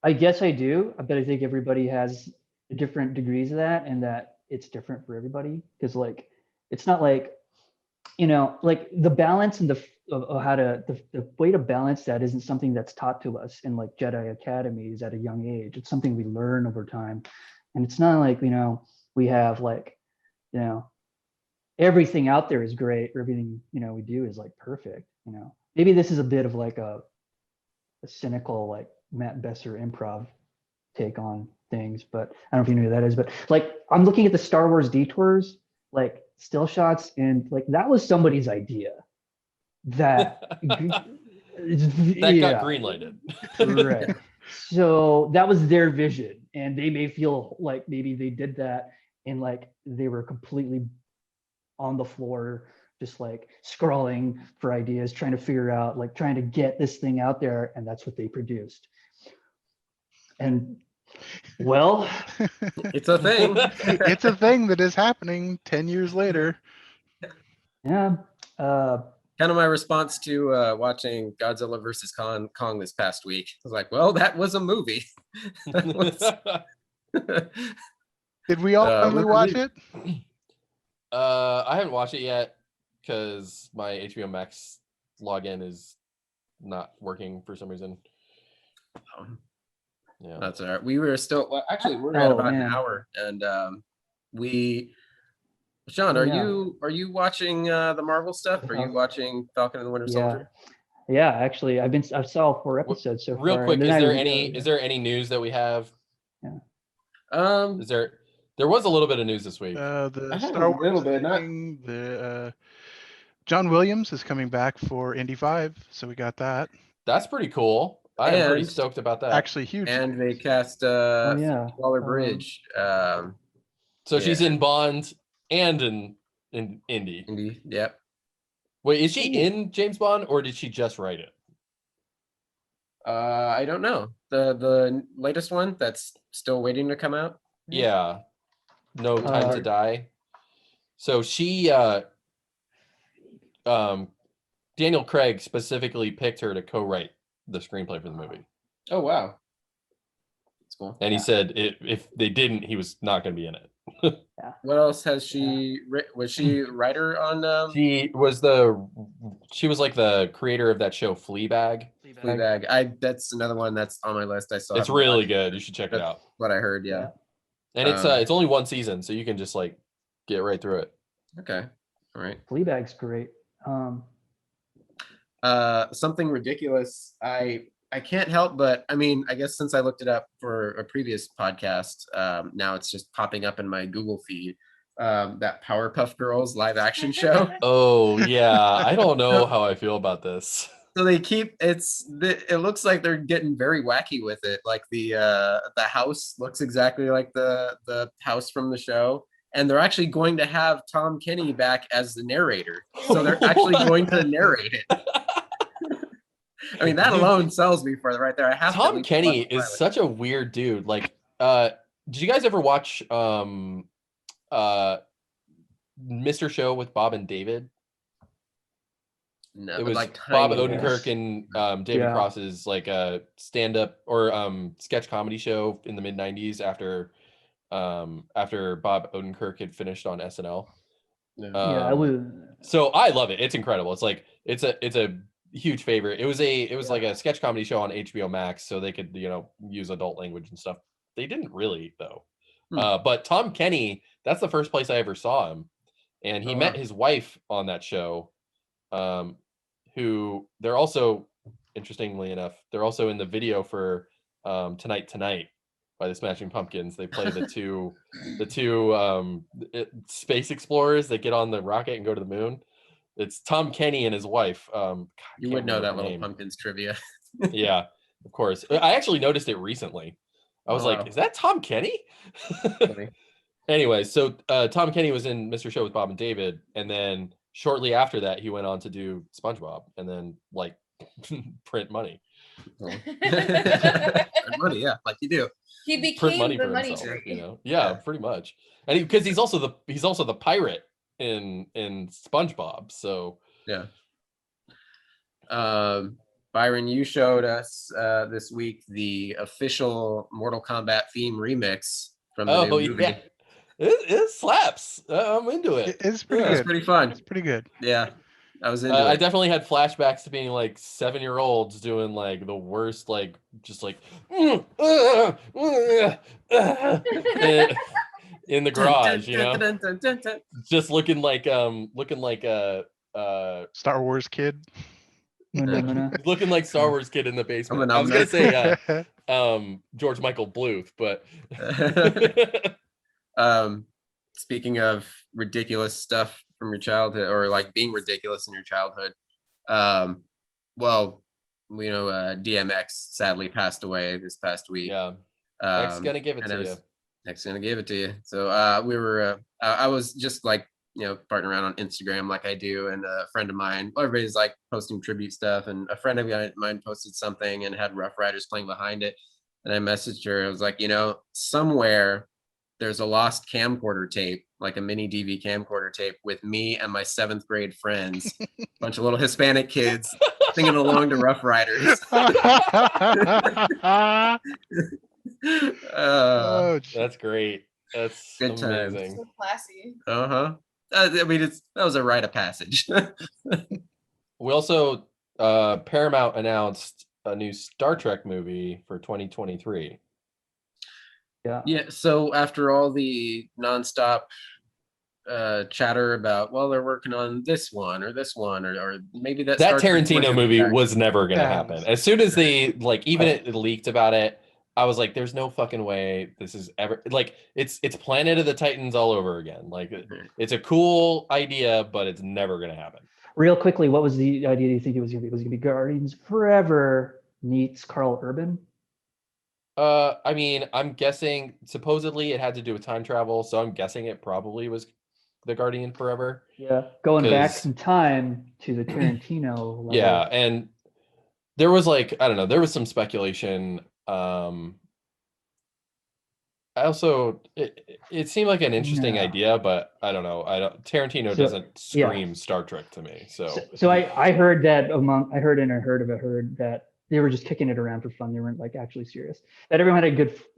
I guess I do, but I think everybody has different degrees of that, and that it's different for everybody. Because it's not the balance and the way to balance that isn't something that's taught to us in Jedi academies at a young age. It's something we learn over time, and it's not we have everything out there is great, or everything we do is perfect. Maybe this is a bit of a cynical Matt Besser improv take on things, but I don't know if you know who that is. But I'm looking at the Star Wars Detours still shots, and that was somebody's idea. That got greenlighted. Right. So that was their vision, and they may feel maybe they did that and they were completely on the floor, just scrolling for ideas, trying to figure out, trying to get this thing out there, and that's what they produced. And well, it's a thing. It's a thing that is happening 10 years later. Yeah. Kind of my response to watching Godzilla versus Kong this past week. I was well, that was a movie. Did we all finally watch it? I haven't watched it yet because my HBO Max login is not working for some reason. Um, Yeah. That's all right. We were still actually we're at Oh, about an man. hour, and Sean, Oh, are yeah. you watching the Marvel stuff? Are you watching Falcon and the Winter Yeah. Soldier? Yeah, actually, I saw all 4 episodes so Real far. quick, and then is there any news that we have? Um, Is there was a little bit of news this week. The I have Star a Wars little bit, not- thing, the John Williams is coming back for Indy 5, so we got that. That's pretty cool. I am pretty And- stoked about that. Actually, huge. and they news. cast Oh, yeah. Bridge. So she's yeah. in Bond and in Indy. Indy, yep. Wait, is she Ooh. in James Bond or did she just write it? I don't know. The latest one that's still waiting to come out. Yeah. No Time to Die. So she Daniel Craig specifically picked her to co-write the screenplay for the movie. Oh wow. That's cool. And he said if they didn't, he was not going to be in it. What else has she was she a writer on She was like the creator of that show Fleabag. Fleabag? That's another one that's on my list. I saw It's really good. You should check it That's out. what I heard, yeah. And it's only 1 season, so you can just like get right through it. Okay. All right. Fleabag's great. Something ridiculous. I can't help but, I mean, I guess since I looked it up for a previous podcast, now it's just popping up in my Google feed. That Powerpuff Girls live action show. Oh yeah, I don't know how I feel about this. So they keep it looks like they're getting very wacky with it. Like the house looks exactly like the house from the show. And they're actually going to have Tom Kenny back as the narrator. So they're actually going to narrate it. I mean, that alone sells me for it right there. I have Tom Kenny is such a weird dude. Like, did you guys ever watch Mr. Show with Bob and David? No, It was like Bob tiny- Odenkirk and David Yeah. Cross's like a stand-up or sketch comedy show in the mid '90s after Bob Odenkirk had finished on SNL. Yeah, I was. So I love it. It's incredible. It's like it's a huge favorite. It was like a sketch comedy show on HBO Max, so they could use adult language and stuff. They didn't really though. But Tom Kenny, that's the first place I ever saw him, and he met his wife on that show. Who they're also, interestingly enough, they're also in the video for Tonight by the Smashing Pumpkins. They play the two space explorers that get on the rocket and go to the moon. It's Tom Kenny and his wife. You would know that little Pumpkins trivia. Yeah, of course. I actually noticed it recently. I was like, is that Tom Kenny? Anyway, so Tom Kenny was in Mr. Show with Bob and David, and then shortly after that, he went on to do SpongeBob, and then like print money. Money, yeah, like you do. He Print became money the for money himself, tree. Yeah, pretty much. And because he's also the pirate in SpongeBob. So yeah. Byron, you showed us this week the official Mortal Kombat theme remix from the new movie. Yeah. It slaps. I'm into it. It's pretty good. It's pretty fun. It's pretty good. Yeah, I was into I it. definitely had flashbacks to being like 7-year-olds doing like the worst, like just like in the garage, just looking like a Star Wars kid. looking like Star Wars kid in the basement. I'm I was gonna say George Michael Bluth, but speaking of ridiculous stuff from your childhood, or like being ridiculous in your childhood, well, we know DMX sadly passed away this past week. Yeah, Next gonna give it to you. Next gonna give it to you. So we were I was just like farting around on Instagram like I do, and a friend of mine, everybody's like posting tribute stuff, and a friend of mine posted something and had Rough Riders playing behind it, and I messaged her. I was like, somewhere there's a lost camcorder tape, like a mini DV camcorder tape with me and my 7th grade friends, a bunch of little Hispanic kids singing along to Rough Riders. That's great. That's good times. amazing. So classy. I mean, that was a rite of passage. We also Paramount announced a new Star Trek movie for 2023. Yeah. So after all the nonstop chatter about, well, they're working on this one or maybe that Star Trek Tarantino one movie back. was never gonna Yeah. happen. As soon as they like, even it leaked about it, I was like, "There's no fucking way this is ever like it's Planet of the Titans all over again." Like, it's a cool idea, but it's never gonna happen. Real quickly, what was the idea? Do you think it was going to be? Was it going to be Guardians Forever meets Carl Urban? I mean, I'm guessing supposedly it had to do with time travel, so I'm guessing it probably was the Guardian Forever. Yeah, going back 'Cause- in time to the Tarantino level. Yeah, and there was like, I don't know, there was some speculation. I also it seemed like an interesting Yeah. idea, but I don't know. Tarantino So, doesn't yeah. scream Star Trek to me. So I heard that I heard that they were just kicking it around for fun. They weren't like actually serious. That everyone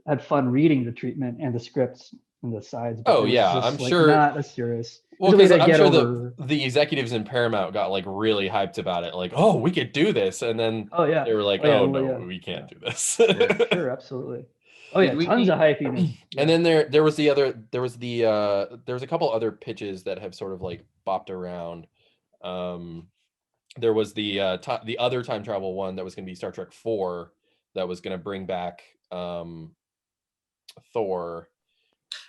had fun reading the treatment and the scripts and the sides. But Oh, it was yeah, just, I'm like, sure- not as serious. Well, There's a way because to I'm get sure over. the executives in Paramount got like really hyped about it, like, oh, we could do this, and then Oh yeah. they were like, Oh, yeah, oh well, no, yeah. we can't do this. Sure, absolutely. Oh yeah, Did we- tons of hypiness. And then there was there was a couple other pitches that have sort of like bopped around. There was the other time travel one that was going to be Star Trek 4 that was going to bring back Thor.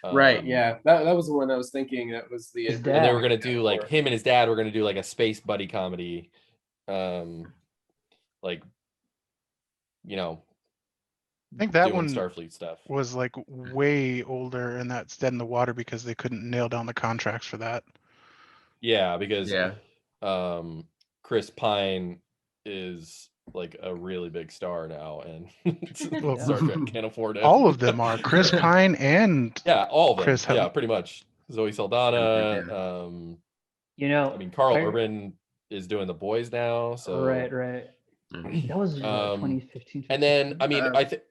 Right. Yeah. That was the one I was thinking. That was the. His And they dad. were going to do like him and his dad were going to do like a space buddy comedy, like, you know, I think that doing one Starfleet stuff. was like way older, and that's dead in the water because they couldn't nail down the contracts for that. Yeah, because Yeah. Chris Pine is like a really big star now, and Well, Star Trek can't afford it. All of them are Chris Pine and Yeah, all of them. Chris Yeah, Hemsworth. pretty much. Zoe Saldana. You know. I mean, Carl Urban is doing The Boys now. So Right. That was what, 2015. And then, I mean, I think.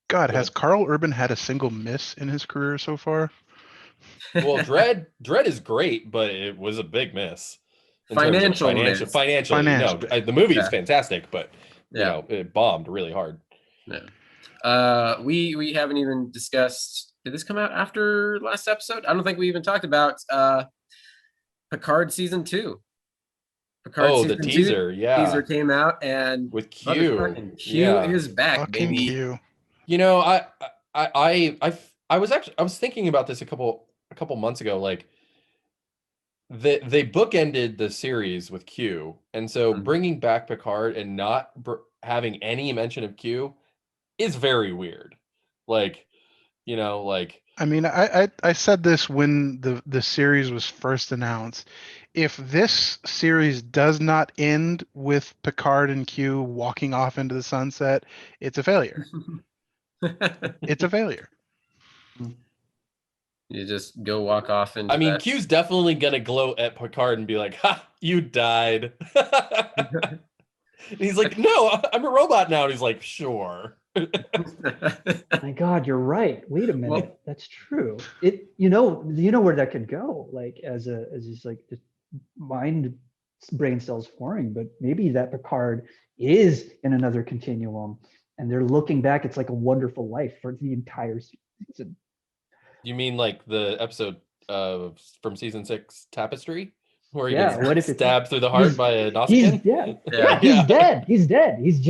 God, Go has ahead. Carl Urban had a single miss in his career so far? Well, Dredd is great, but it was a big miss. In terms of Financially, no, the movie is fantastic, but you know, it bombed really hard. Yeah. We haven't even discussed. Did this come out after last episode? I don't think we even talked about Picard season 2. Picard the teaser, yeah. Teaser came out, and with Q. Q is back, Fucking baby. Q. You know, I was thinking about this a couple months ago. Like, they bookended the series with Q, and so bringing back Picard and not having any mention of Q is very weird. Like, you know, like, I mean, I said this when the series was first announced. If this series does not end with Picard and Q walking off into the sunset, it's a failure. It's a failure. You just go walk off into. I mean, Q's definitely gonna gloat at Picard and be like, "Ha, you died." And he's like, "No, I'm a robot now." And he's like, "Sure." My God, you're right. Wait a minute, Well- that's true. You know where that could go. Like as just like just mind brain cells forming, but maybe that Picard is in another continuum, and they're looking back. It's like a wonderful life for the entire season. You mean like the episode from season 6, Tapestry, where he Yeah, gets what if it's- stabbed through the heart by a He's Nausicaan? dead. Yeah. He's dead. He's dead. He's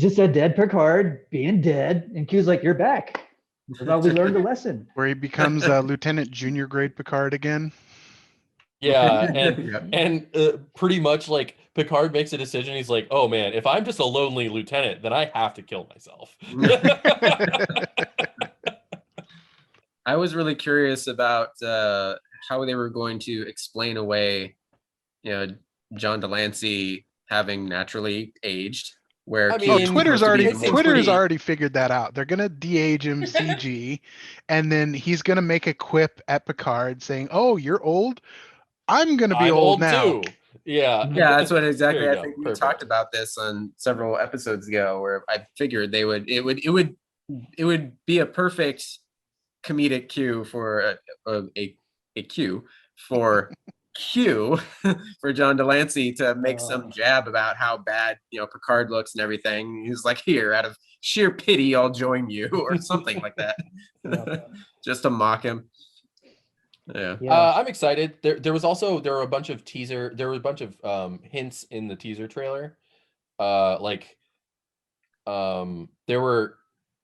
just a dead Picard being dead, and Q's like, "You're back. I thought we learned a lesson." Where he becomes a Lieutenant Junior grade Picard again. Yeah, Yeah. and pretty much like Picard makes a decision. He's like, "Oh man, if I'm just a lonely lieutenant, then I have to kill myself." I was really curious about how they were going to explain away, John Delancey having naturally aged. Where I Q mean, is Twitter's supposed to be already more pretty. already figured that out. They're gonna de-age him CG, and then he's gonna make a quip at Picard saying, "Oh, you're old. I'm gonna be I'm old now." too. Yeah. Yeah, that's what exactly. There I you go. think we Perfect. talked about this on several episodes ago, where I figured it would be a perfect comedic cue for a cue for cue for John Delancey to make some jab about how bad Picard looks and everything. He's like, here, out of sheer pity, I'll join you, or something like that, just to mock him. Yeah. I'm excited. There were a bunch of hints in the teaser trailer.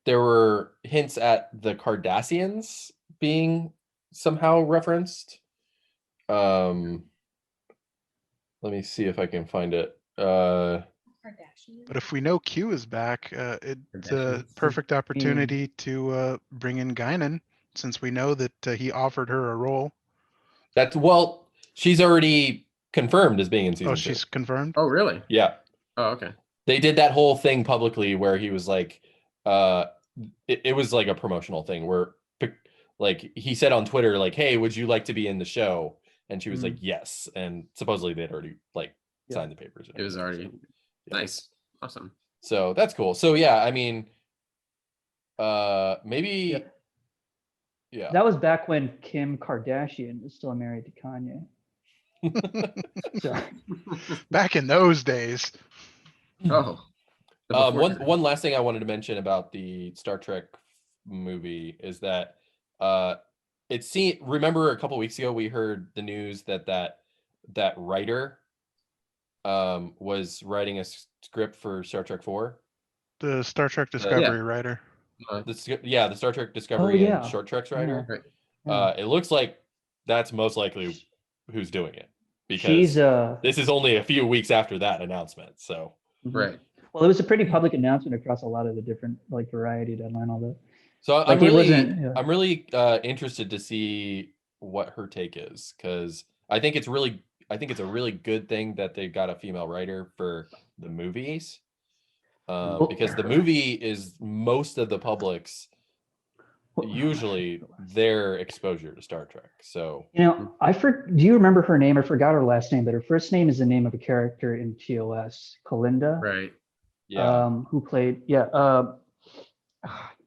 There were hints at the Cardassians being somehow referenced. Let me see if I can find it. But if we know Q is back, it's a perfect opportunity to bring in Guinan, since we know that he offered her a role. She's already confirmed as being in season 2. She's confirmed? Oh, really? Yeah. Oh, okay. They did that whole thing publicly where he was like, it was like a promotional thing where like he said on Twitter, like, hey, would you like to be in the show? And she was like, yes. And supposedly they'd already signed the papers. It was already nice. Awesome. So that's cool. So yeah, I mean, maybe. Yeah. That was back when Kim Kardashian was still married to Kanye. So. Back in those days. Oh. One last thing I wanted to mention about the Star Trek movie is that remember a couple weeks ago we heard the news that writer was writing a script for Star Trek 4. The Star Trek Discovery writer. The Star Trek Discovery and Short Treks writer. Right. It looks like that's most likely who's doing it, because this is only a few weeks after that announcement. So right. Well, it was a pretty public announcement across a lot of the different Variety, Deadline, all that. So I'm really interested to see what her take is, because I think it's a really good thing that they've got a female writer for the movies. Because the movie is most of the public's usually their exposure to Star Trek. So do you remember her name? I forgot her last name, but her first name is the name of a character in TOS, Kalinda. Right. Yeah. Who played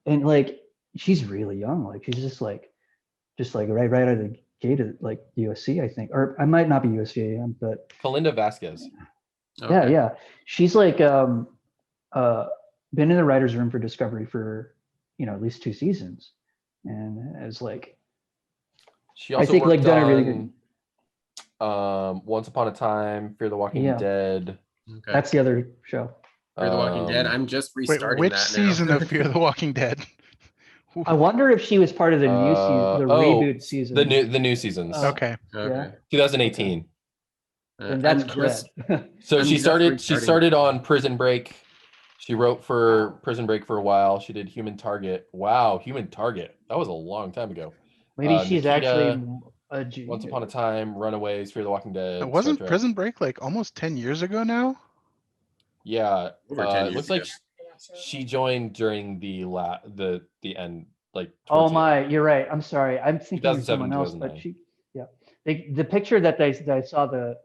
and she's really young. She's just right out of the gate at USC, I think, or I might not be USC, but Kalinda Vasquez. Okay. Yeah. She's been in the writer's room for Discovery for at least 2 seasons, and as she also I think worked done on, a really good Once Upon a Time, Fear the Walking Dead. Okay. That's the other show. Fear the Walking Dead. I'm just restarting which that season now. of Fear the Walking Dead? I wonder if she was part of the new season, the reboot season. The new seasons. Okay. Yeah. 2018. And that's just So I'm she just started restarting. on Prison Break. She wrote for Prison Break for a while. She did Human Target. Wow, Human Target. That was a long time ago. Maybe she's Nikita, actually a junior. Once Upon a Time, Runaways, Fear the Walking Dead. It wasn't Star Trek. Prison Break almost 10 years ago now? Yeah. Over 10 years it looks ago. like she joined during the end. Oh my, you're right. I'm sorry. I'm thinking of 2007, someone else, but 2009. the picture that I saw, the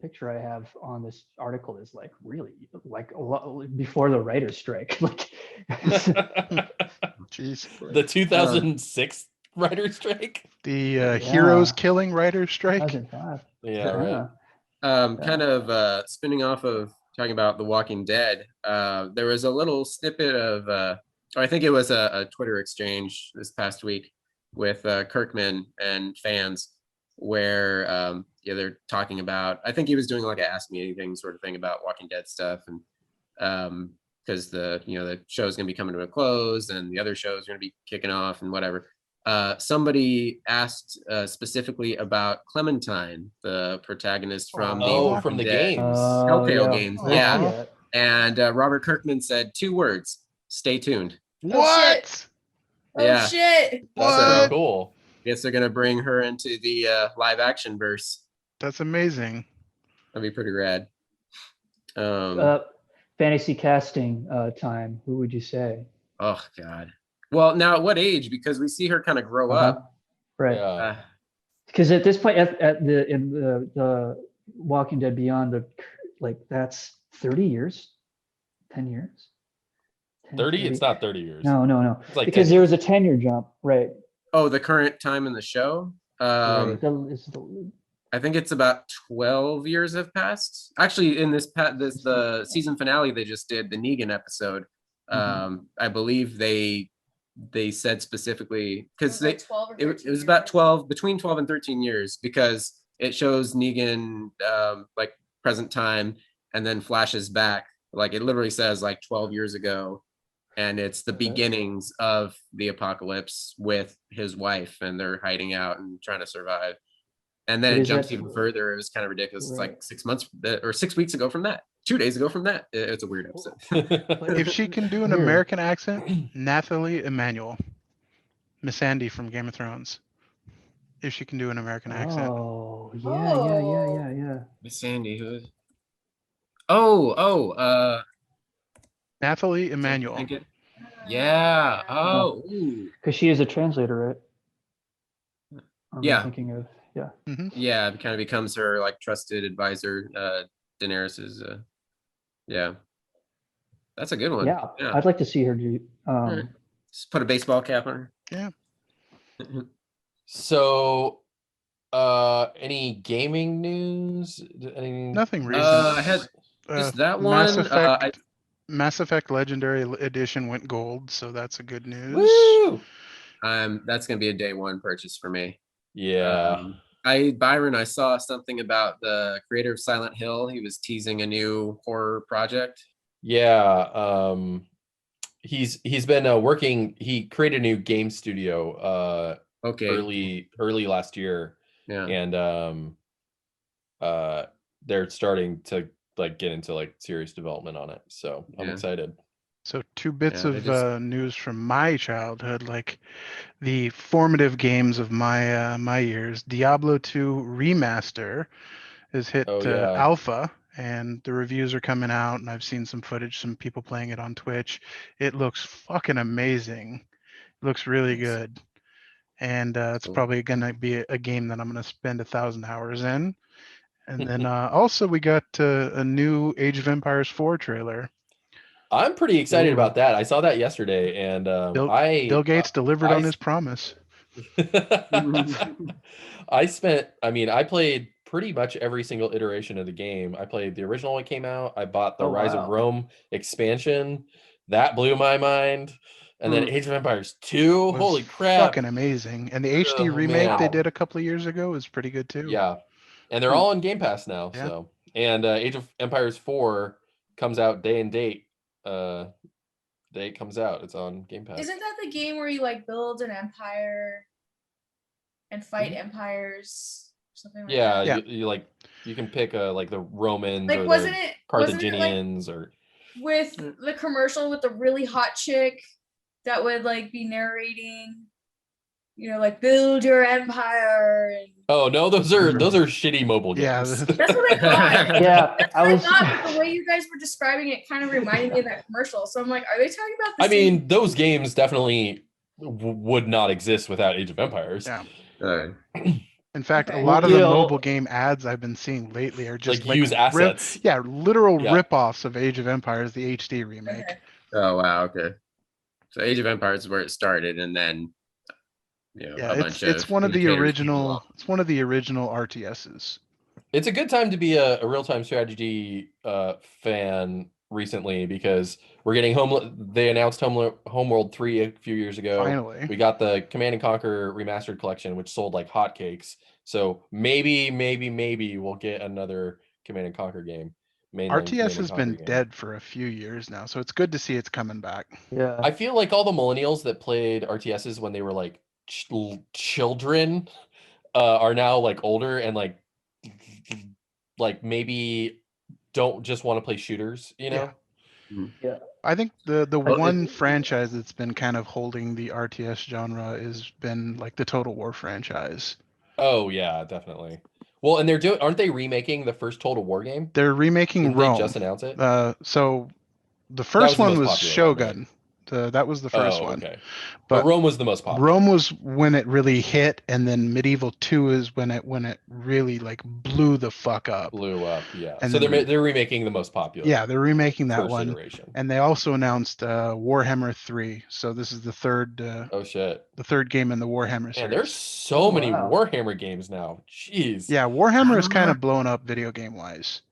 picture I have on this article is really a lot before the writer's strike. Jeez. The 2006 writer's strike. The heroes killing writer's strike. 2005. Yeah, right. Kind of spinning off of talking about The Walking Dead. There was a little snippet of I think it was a Twitter exchange this past week with Kirkman and fans where they're talking about, I think he was doing an Ask Me Anything sort of thing about Walking Dead stuff, and because the show's gonna be coming to a close and the other shows are gonna be kicking off and whatever. Somebody asked specifically about Clementine, the protagonist from from the Dead. games. Telltale games. I Yeah. see that. And Robert Kirkman said 2 words: stay tuned. What? Yeah. Shit. That's So- pretty cool. Guess they're gonna bring her into the live action verse. That's amazing. That'd be pretty rad. Fantasy casting time. Who would you say? Oh God. Well, now at what age? Because we see her kind of grow up. Right. Yeah. Because at this point, in the Walking Dead Beyond, that's 30 years, 10 years. 10, 30? It's not 30 years. No. It's like Because 10 there was a 10-year jump, right? Oh, the current time in the show. Right. I I think it's about 12 years have passed. Actually, in the season finale they just did, the Negan episode. I believe they said specifically because It was like 12 or it 13 was years, about right? 12 between 12 and 13 years because it shows Negan like present time and then flashes back. Like it literally says like 12 years ago, and it's the beginnings of the apocalypse with his wife, and they're hiding out and trying to survive. And then But it is jumps that- even further. It was kind of ridiculous. It's Right. like 6 months or 6 weeks ago from that, 2 days ago from that. It's a weird episode. If she can do an Weird. American accent, Nathalie Emmanuel, Miss Andy from Game of Thrones. If she can do an American accent. Oh, yeah. Miss Sandy, who is? Oh, Nathalie Emmanuel. think it. Yeah. Oh, ooh. Because she is a translator, right? Or am I Yeah. thinking of, yeah. Yeah, it kind of becomes her like trusted advisor. Daenerys's. Yeah, that's a good one. Yeah, I'd like to see her do. Alright. Just put a baseball cap on her. So, any gaming news? Any Nothing recent. I had just that Mass one. Effect, Mass Effect Legendary Edition went gold, so that's a good news. Woo! That's gonna be a day one purchase for me. Yeah. Byron, I saw something about the creator of Silent Hill. He was teasing a new horror project. Yeah. He's been working. He created a new game studio. Okay. Early last year, Yeah. and they're starting to like get into like serious development on it. So I'm Yeah. excited. So 2 bits Yeah, of they just- news from my childhood, like the formative games of my my years. Diablo 2 Remaster has hit Oh, yeah. alpha, and the reviews are coming out, and I've seen some footage, some people playing it on Twitch. It looks fucking amazing. It looks really Nice. good, and it's Cool. probably gonna be a game that I'm gonna spend 1,000 hours in. And then also we got a new Age of Empires 4 trailer. I'm pretty excited Ooh. about that. I saw that yesterday, and Bill Gates delivered I on his promise. I played pretty much every single iteration of the game. I played the original when it came out. I bought the Oh, Rise wow. of Rome expansion. That blew my mind. And then Age of Empires 2. Was Holy crap. fucking amazing. And the HD Oh, remake they man. did a couple of years ago was pretty good too. Yeah. And they're all on Game Pass now. Yeah. So, and Age of Empires 4 comes out day and date. Date comes out. It's on Game Pass. Isn't that the game where you like build an empire and fight empires? Something like Yeah, that? Yeah. You like you can pick like the Romans Like or wasn't the it like Carthaginians or with the commercial with the really hot chick that would like be narrating, you know, like build your empire and oh no, those are shitty mobile Yeah, games. that's what I thought. Yeah, That's I what was. I thought, but the way you guys were describing it kind of reminded me of that commercial. So I'm like, are they talking about the I same? mean, those games definitely would not exist without Age of Empires. Yeah. Alright. In fact, Okay. a lot of You the know- mobile game ads I've been seeing lately are just Like use assets. literal Yeah. rip-offs of Age of Empires, the HD remake. Okay. Oh wow. Okay. So Age of Empires is where it started, and then Yeah, a bunch it's of one of the imitators came original along. it's one of the original RTSs. It's a good time to be a real-time strategy fan recently because we're getting they announced Homeworld 3 a few years ago. Finally. We got the Command and Conquer remastered collection, which sold like hotcakes. So maybe we'll get another Command and Conquer game. mainline Command RTS and has Conquer been game. dead for a few years now, so it's good to see it's coming back. Yeah. I feel like all the millennials that played RTSs when they were like children are now like older and like maybe don't just want to play shooters, you know? I think the Well, one franchise that's been kind of holding the RTS genre has been like the Total War franchise. Oh yeah, definitely. Well, and aren't they remaking the first Total War game? They're remaking Didn't Rome. they just announce it? So the was first the one most was popular one, right? Shogun. That was the first one. Okay. But Rome was the most popular. Rome was when it really hit, and then Medieval 2 is when it really like blew the fuck up. Blew up, yeah. And so then- they're remaking the most popular. Yeah, they're remaking that first one, iteration. and they also announced Warhammer 3. So this is the third Oh shit! the third game in the Warhammer series. Man, there's so many wow. Warhammer games now. Jeez. Yeah, Warhammer is kind of blown up video game wise.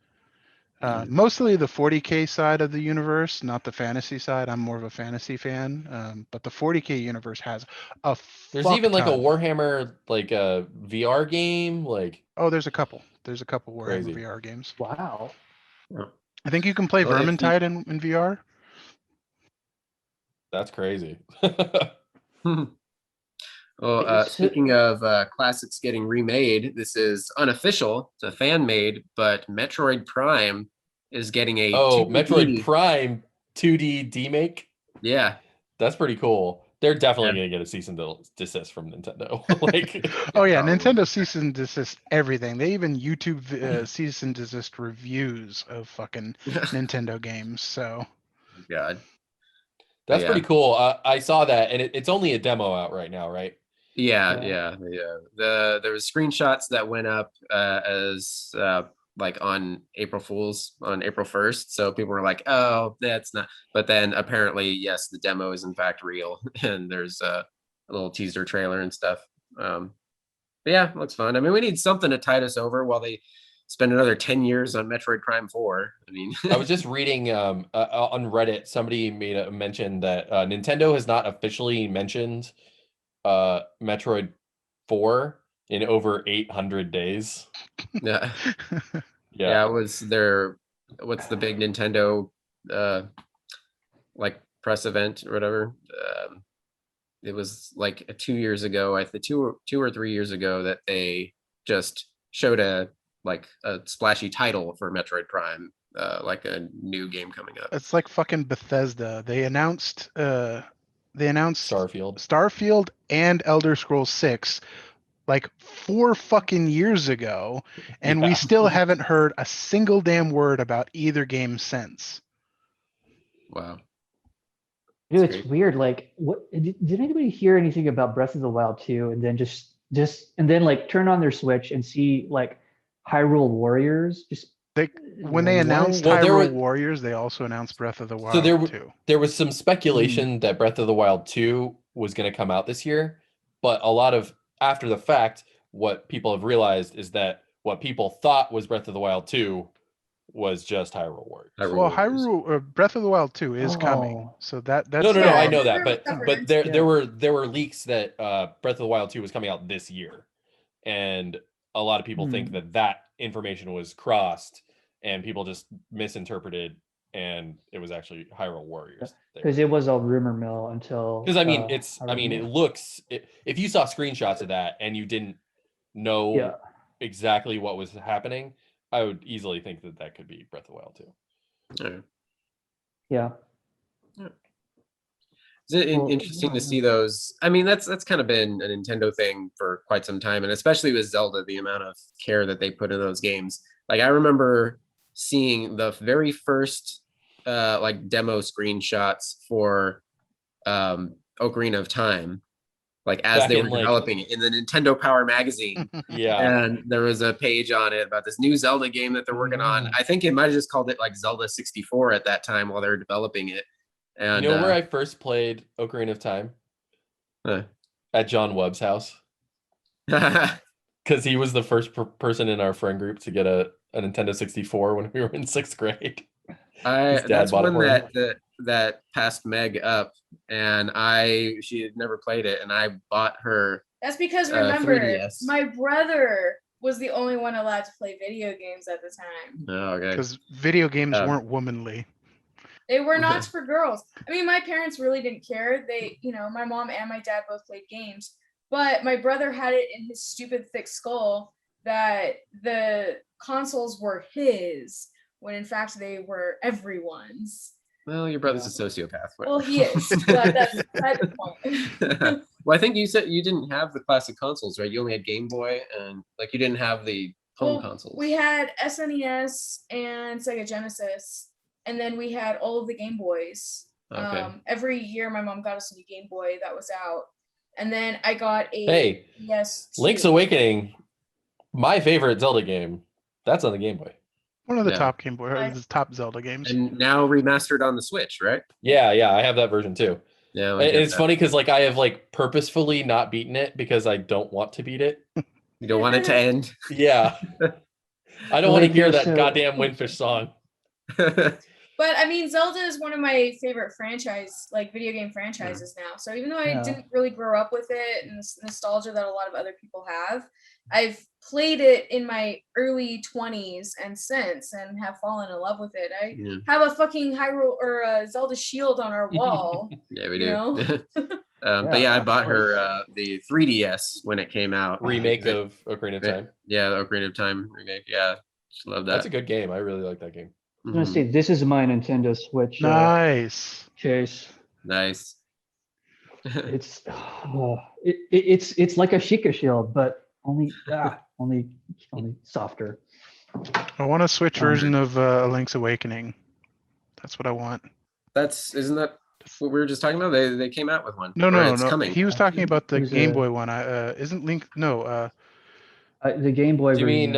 Mostly the 40K side of the universe, not the fantasy side. I'm more of a fantasy fan, but the 40K universe has a. There's even like a ton. Warhammer like a VR game. Like Oh, there's a couple. There's a couple Warhammer Crazy. VR games. Wow. I think you can play Well, if you- Vermintide in VR. that's crazy. Well, It's- speaking of classics getting remade, this is unofficial. It's a fan made, but Metroid Prime is getting a Oh, 2D. Metroid Prime 2D demake. Yeah, That's pretty cool. They're definitely Yeah. gonna get a cease and desist from Nintendo. Like, Oh yeah, probably. Nintendo cease and desist everything. They even YouTube cease and desist reviews of fucking Nintendo games. So God. that's Yeah. pretty cool. I saw that, and it's only a demo out right now, right? Yeah, Yeah. yeah. There was screenshots that went up as like on April Fools on April 1st. So people were like, "Oh, that's not." But then apparently, yes, the demo is in fact real, and there's a little teaser trailer and stuff. But yeah, looks fun. I mean, we need something to tide us over while they spend another 10 years on Metroid Prime 4. I mean, I was just reading on Reddit. Somebody made a mention that Nintendo has not officially mentioned Metroid 4 in over 800 days. yeah. Yeah. Yeah, it was their what's the big Nintendo like press event or whatever. It was like 2 years ago, I think two or 3 years ago, that they just showed a splashy title for Metroid Prime, like a new game coming up. it's like fucking Bethesda. They announced Starfield. Starfield and Elder Scrolls 6 like 4 fucking years ago, and we Yeah. still haven't heard a single damn word about either game since. Wow. Dude, That's it's great. weird. Like, what did anybody hear anything about Breath of the Wild 2 and then just and then like turn on their Switch and see like Hyrule Warriors? Just When they announced Well, there Hyrule was- Warriors, they also announced Breath of the Wild So too. there was some speculation that Breath of the Wild 2 was going to come out this year, but a lot of after the fact, what people have realized is that what people thought was Breath of the Wild 2 was just Hyrule Warriors. Well, Breath of the Wild 2 is coming, Oh. so that's No, Yeah, I know they're that, but separate. there Yeah. there were leaks that Breath of the Wild 2 was coming out this year, and a lot of people think that information was crossed, and people just misinterpreted, and it was actually Hyrule Warriors. because it was a rumor mill until. Because I mean, Hyrule it Warriors. looks. If you saw screenshots of that and you didn't know Yeah. exactly what was happening, I would easily think that could be Breath of the Wild 2. Yeah. Yeah. Is it Well, interesting yeah, to see those? I mean, that's kind of been a Nintendo thing for quite some time, and especially with Zelda, the amount of care that they put in those games. Like I remember seeing the very first like demo screenshots for Ocarina of Time, like as Back they in, were like- developing it in the Nintendo Power magazine. Yeah. And there was a page on it about this new Zelda game that they're working on. I think it might have just called it like Zelda 64 at that time while they were developing it. And You know where I first played Ocarina of Time? At John Webb's house. Because he was the first person in our friend group to get a Nintendo 64 when we were in 6th grade. His dad that's bought it one for him. that passed Meg up, and she had never played it, and I bought her. That's because remember, 3DS. my brother was the only one allowed to play video games at the time. Oh, okay. Because video games Um, weren't womanly. They were not for girls. I mean, my parents really didn't care. They, my mom and my dad both played games, but my brother had it in his stupid thick skull that the consoles were his, when in fact they were everyone's. Well, your brother's a sociopath. Well, he is, but that's beside the point. Well, I think you said you didn't have the classic consoles, right? You only had Game Boy, and like you didn't have the home consoles. We had SNES and Sega Genesis, and then we had all of the Game Boys. Okay. Every year, my mom got us a new Game Boy that was out, and then I got a Hey, PS2. Link's Awakening, my favorite Zelda game. That's on the Game Boy. One of the Yeah. top Game Boy, or Nice. the top Zelda games. And now remastered on the Switch, right? Yeah, I have that version too. Yeah. And it's funny because like I have like purposefully not beaten it because I don't want to beat it. You don't want it to end. Yeah. I don't want to Like, hear you're that so- goddamn Windfish song. But I mean, Zelda is one of my favorite video game franchises now. So even though I Yeah. didn't really grow up with it and this nostalgia that a lot of other people have, I've played it in my early 20s and since, and have fallen in love with it. I Yeah. have a fucking Hyrule or a Zelda shield on our wall. Yeah, we You do. know? But yeah, I of bought her course. the 3DS when it came out. Remake of Ocarina of Time. Yeah, the Ocarina of Time remake. Yeah, just love that. That's a good game. I really like that game. I'm gonna Mhm. say this is my Nintendo Switch Nice. case. Nice. It's it's like a Sheikah shield, but only softer. I want a Switch version of Link's Awakening. That's what I want. Isn't that what we were just talking about? They came out with one. No, Or no, it's no. coming. He was talking about the There's Game a- Boy one. Isn't Link? No, The Game Boy Do you version.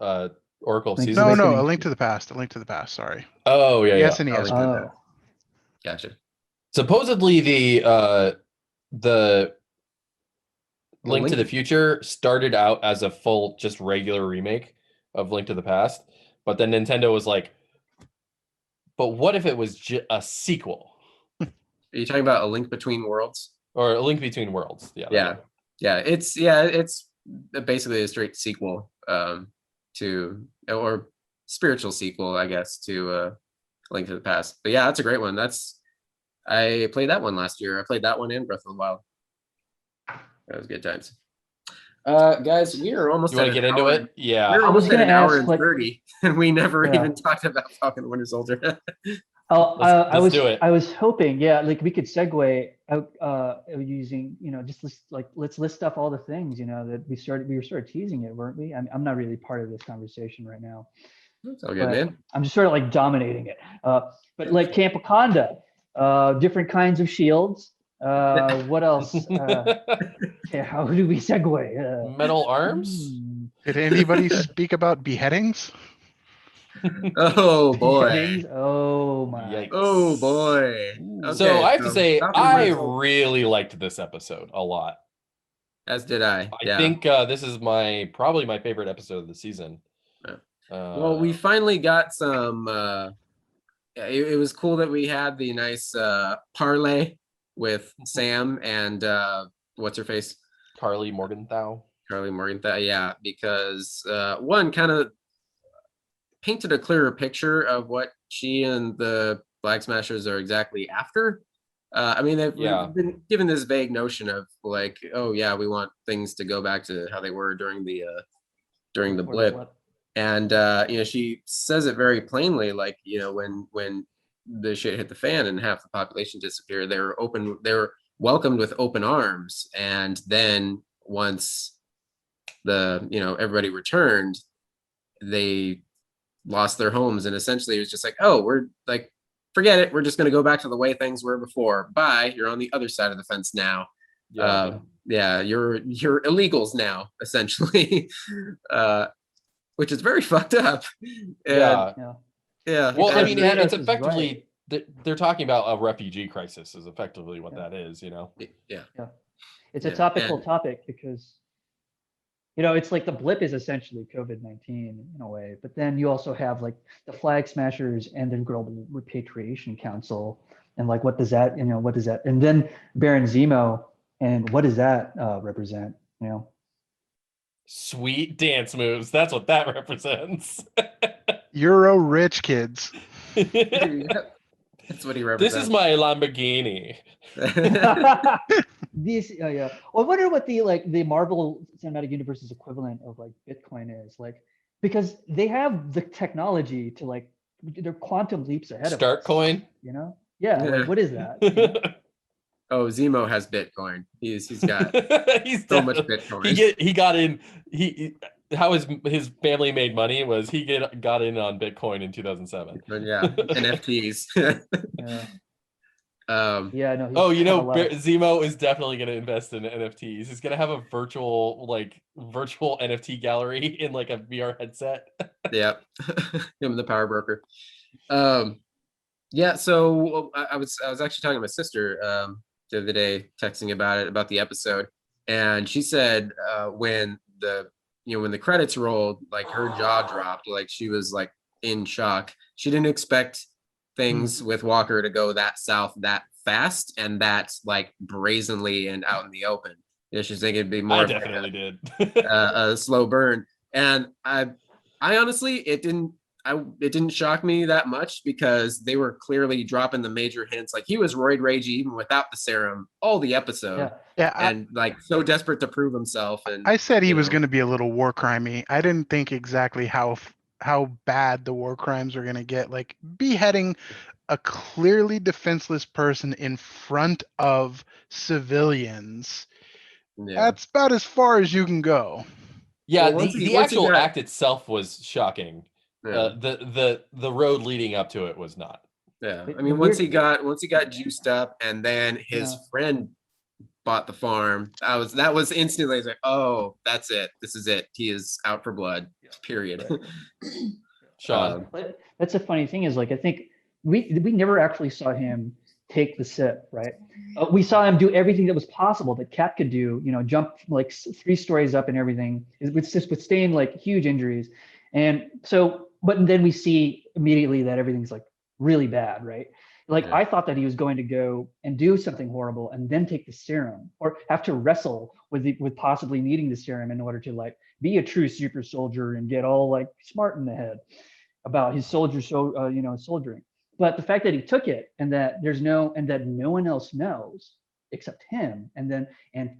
mean Oracle of Link- Seasons? no, Awakening. no. A Link to the Past. A Link to the Past. Sorry. Oh yeah, The yeah. SNES. Probably one. good. Oh, Gotcha. Supposedly the Link to Link- the Future started out as a full just regular remake of Link to the Past, but then Nintendo was like, but what if it was a sequel Are you talking about A Link Between Worlds? or A Link Between Worlds? Yeah. Yeah. It's basically a straight sequel or spiritual sequel, I guess, to Link to the Past. But yeah, that's a great one. I played that one last year. I played that one and Breath of the Wild. That was good times. Guys, we are almost. You want to at get an into hour it? Yeah. We're I almost was at an gonna hour ask, and like- 30, and we never Yeah. even talked about Falcon Winter Soldier. Let's do it. I was hoping, yeah, like we could segue out using, just let's list off all the things, that we were sort of teasing it, weren't we? I'm not really part of this conversation right now. It's all good, But man. I'm just sort of like dominating it. But like Camp Wakanda, different kinds of shields. What else? Yeah, how do we segue? Metal arms? Did anybody speak about beheadings? Oh boy. beheadings? Oh my. Yikes. Oh boy. So Okay, I have to say, Falcon I Winter Soldier. really liked this episode a lot. As did I. I Yeah. think this is probably my favorite episode of the season. Yeah. Well, we finally got some. It was cool that we had the nice parlay with Sam and what's her face, Carly Morgenthau. Carly Morgenthau. Yeah, because one kind of painted a clearer picture of what she and the Flag Smashers are exactly after. I mean, they've been given this vague notion of like, oh yeah, we want things to go back to how they were during the blip. And she says it very plainly, like, when the shit hit the fan and half the population disappeared, they were welcomed with open arms. And then once everybody returned, they lost their homes. And essentially it was just like, oh, we're like, forget it. We're just going to go back to the way things were before. Bye. You're on the other side of the fence now. Yeah. You're illegals now, essentially. Which is very fucked up. Yeah. Yeah. Well, I Because mean, Thanos it's is effectively they're talking about a refugee crisis is effectively what that is, Yeah. It's a Yeah, topical and- topic because it's like the blip is essentially COVID-19 in a way, but then you also have like the Flag Smashers and the Global Repatriation Council, and like what does that and then Baron Zemo, and what does that represent? Sweet dance moves. That's what that represents. Euro rich kids. That's what he represents. This is my Lamborghini. This yeah. I wonder what the Marvel Cinematic Universe's equivalent of like Bitcoin is, like, because they have the technology to like they're quantum leaps ahead of Start us. coin. Yeah. Yeah. Like, what is that? Oh, Zemo has Bitcoin. He's got He's so much definitely- Bitcoin. He got in. How his family made money was he got in on Bitcoin in 2007. But yeah, NFTs. Yeah. Yeah, no. Oh, you had a know, lot of- Zemo is definitely going to invest in NFTs. He's going to have a virtual NFT gallery in like a VR headset. Yeah, him the power broker. Yeah, so I was actually talking to my sister the other day, texting about the episode, and she said when when the credits rolled, like her jaw dropped, like she was like in shock. She didn't expect things with Walker to go that south that fast and that like brazenly and out in the open. She's thinking it'd be more I of like definitely did. a slow burn, and I honestly it didn't shock me that much because they were clearly dropping the major hints. Like he was roid ragey even without the serum all the episode, Yeah. and like so desperate to prove himself. And I said he you was know, going to be a little war crimey. I didn't think exactly how bad the war crimes were going to get. Like beheading a clearly defenseless person in front of civilians. yeah. That's about as far as you can go. Yeah, Well, once the he actual got- act itself was shocking. Yeah. The road leading up to it was not. Yeah, I The mean, once he weird- got juiced up, and then his Yeah. friend bought the farm, that was instantly like, oh, that's it. This is it. He is out for blood. Period. Sean, But that's a funny thing is like I think we never actually saw him take the sip, right? We saw him do everything that was possible that Cap could do, jump like 3 stories up and everything, with just withstand like huge injuries. And so, but then we see immediately that everything's like really bad, right? Like Yeah. I thought that he was going to go and do something horrible and then take the serum or have to wrestle with possibly needing the serum in order to like be a true super soldier and get all like smart in the head about his soldiering. But the fact that he took it and that no one else knows except him, and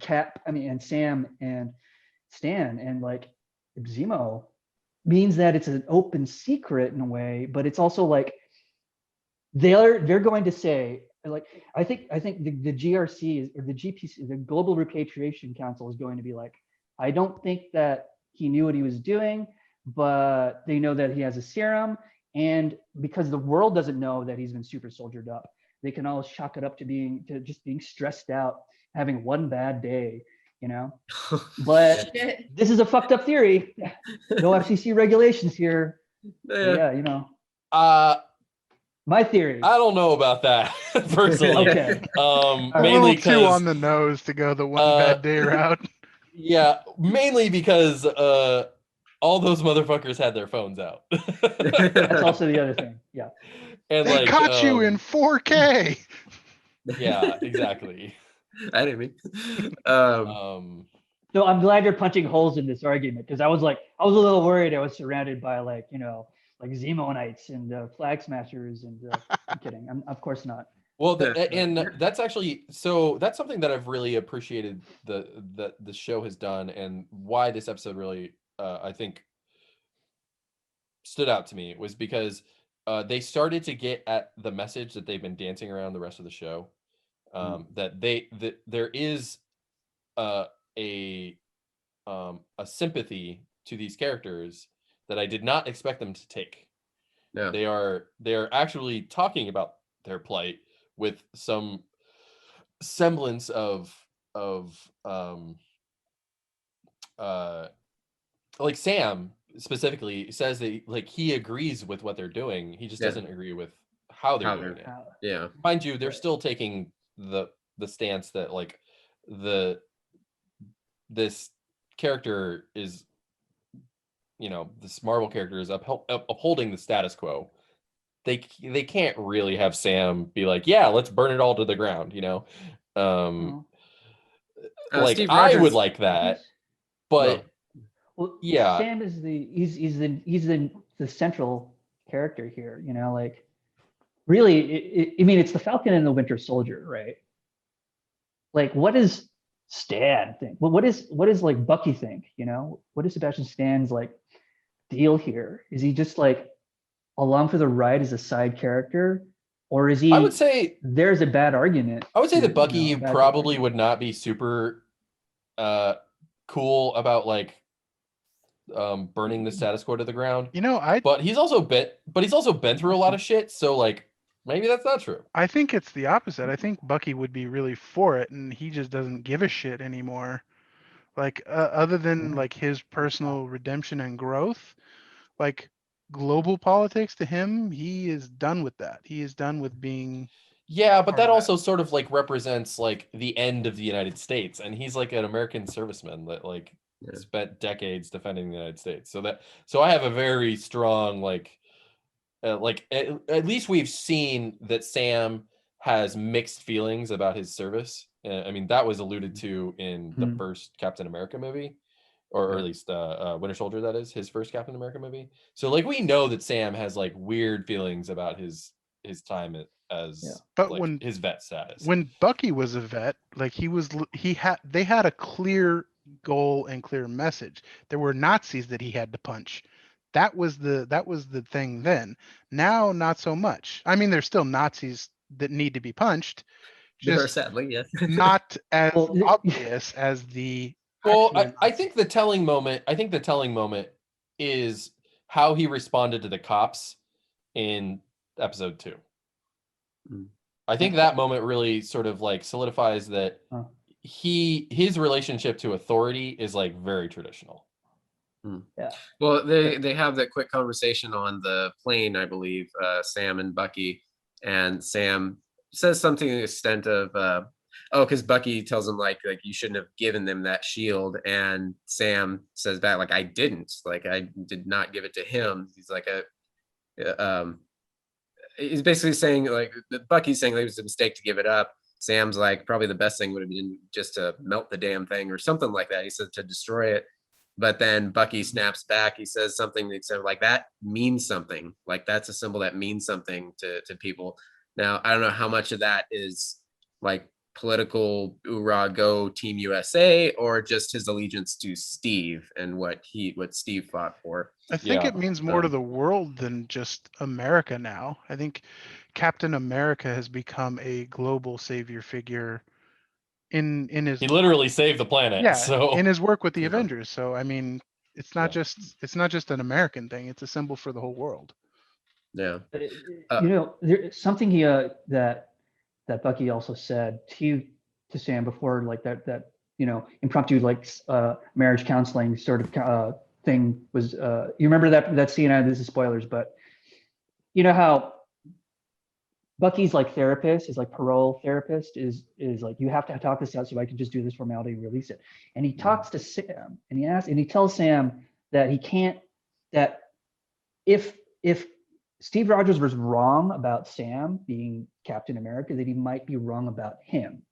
Cap, and Sam and Stan and like Zemo, means that it's an open secret in a way, but it's also like they're going to say, like, I think the GRC or the GPC, the Global Repatriation Council, is going to be like, I don't think that he knew what he was doing, but they know that he has a serum, and because the world doesn't know that he's been super soldiered up, they can all chalk it up to just being stressed out, having one bad day, But Shit. this is a fucked up theory. No FCC regulations here. Yeah. Yeah, my theory. I don't know about that personally. Okay. A Mainly little too because on the nose to go the one bad day route. yeah, mainly because all those motherfuckers had their phones out. That's also the other thing. Yeah. And They like, caught you in 4K. yeah, exactly. I didn't mean. So I'm glad you're punching holes in this argument, because I was a little worried I was surrounded by like Zemonites and flag smashers and I'm kidding. Of course not. Well, and that's actually, so that's something that I've really appreciated the show has done, and why this episode really I think stood out to me was because they started to get at the message that they've been dancing around the rest of the show, that there is a sympathy to these characters that I did not expect them to take. Yeah. They're actually talking about their plight with some semblance of like Sam specifically says that like he agrees with what they're doing. He just doesn't agree with how they're doing it. Yeah. Mind you, they're still taking the stance that like this character is, this Marvel character is upholding the status quo. They can't really have Sam be like, yeah, let's burn it all to the ground, like Steve I Rogers- would like that, but Well, yeah. Sam is he's the central character here, like really, I mean, it's the Falcon and the Winter Soldier, right? Like, what does Stan think? Well, what is like Bucky think? What is Sebastian Stan's like deal here? Is he just like along for the ride as a side character, or is he? I would say there's a bad argument. I would say to, that Bucky bad probably argument. would not be super cool about like burning the status quo to the ground. I But he's also been through a lot of shit, so like Maybe that's not true. I think it's the opposite. I think Bucky would be really for it, and he just doesn't give a shit anymore. Like other than like his personal redemption and growth, like global politics to him, he is done with that. He is done with being Yeah, but part that of also sort of like represents like the end of the United States, and he's like an American serviceman that like Yeah. spent decades defending the United States. So I have a very strong like at least we've seen that Sam has mixed feelings about his service. I mean, that was alluded to in the Mhm. first Captain America movie, or Yeah. at least Winter Soldier, that is his first Captain America movie. So like we know that Sam has like weird feelings about his time as Yeah. But like his vet status. when Bucky was a vet, like they had a clear goal and clear message. There were Nazis that he had to punch. That was the thing then. Now not so much. I mean, there's still Nazis that need to be punched, There are just sadly, yes. not as Well, obvious as the Well, actual I think the telling moment, is how he responded to the cops in episode 2. Mm. I think that moment really sort of like solidifies that Huh. his relationship to authority is like very traditional. Yeah. Well, they have that quick conversation on the plane, I believe, Sam and Bucky, and Sam says something to the extent of, "Oh, because Bucky tells him like you shouldn't have given them that shield," and Sam says back like, "I didn't, like I did not give it to him." He's like he's basically saying like Bucky's saying that it was a mistake to give it up. Sam's like, probably the best thing would have been just to melt the damn thing or something like that. He said to destroy it. But then Bucky snaps back. He says something that said like that means something. Like that's a symbol that means something to people. Now I don't know how much of that is like political oorah go Team USA or just his allegiance to Steve and what Steve fought for. I think Yeah. it means more to the world than just America now. I think Captain America has become a global savior figure in his He literally saved the planet. yeah, So in his work with the Yeah. Avengers. So I mean, it's not Yeah. just an American thing, it's a symbol for the whole world. Yeah. But Uh, you know, something that Bucky also said to Sam before, like that impromptu like marriage counseling sort of thing was. You remember that scene? This is spoilers, but you know how Bucky's like therapist, his like parole therapist is like, you have to talk this out so I can just do this formality and release it. And he talks to Sam and he tells Sam that he can't, that if Steve Rogers was wrong about Sam being Captain America, that he might be wrong about him,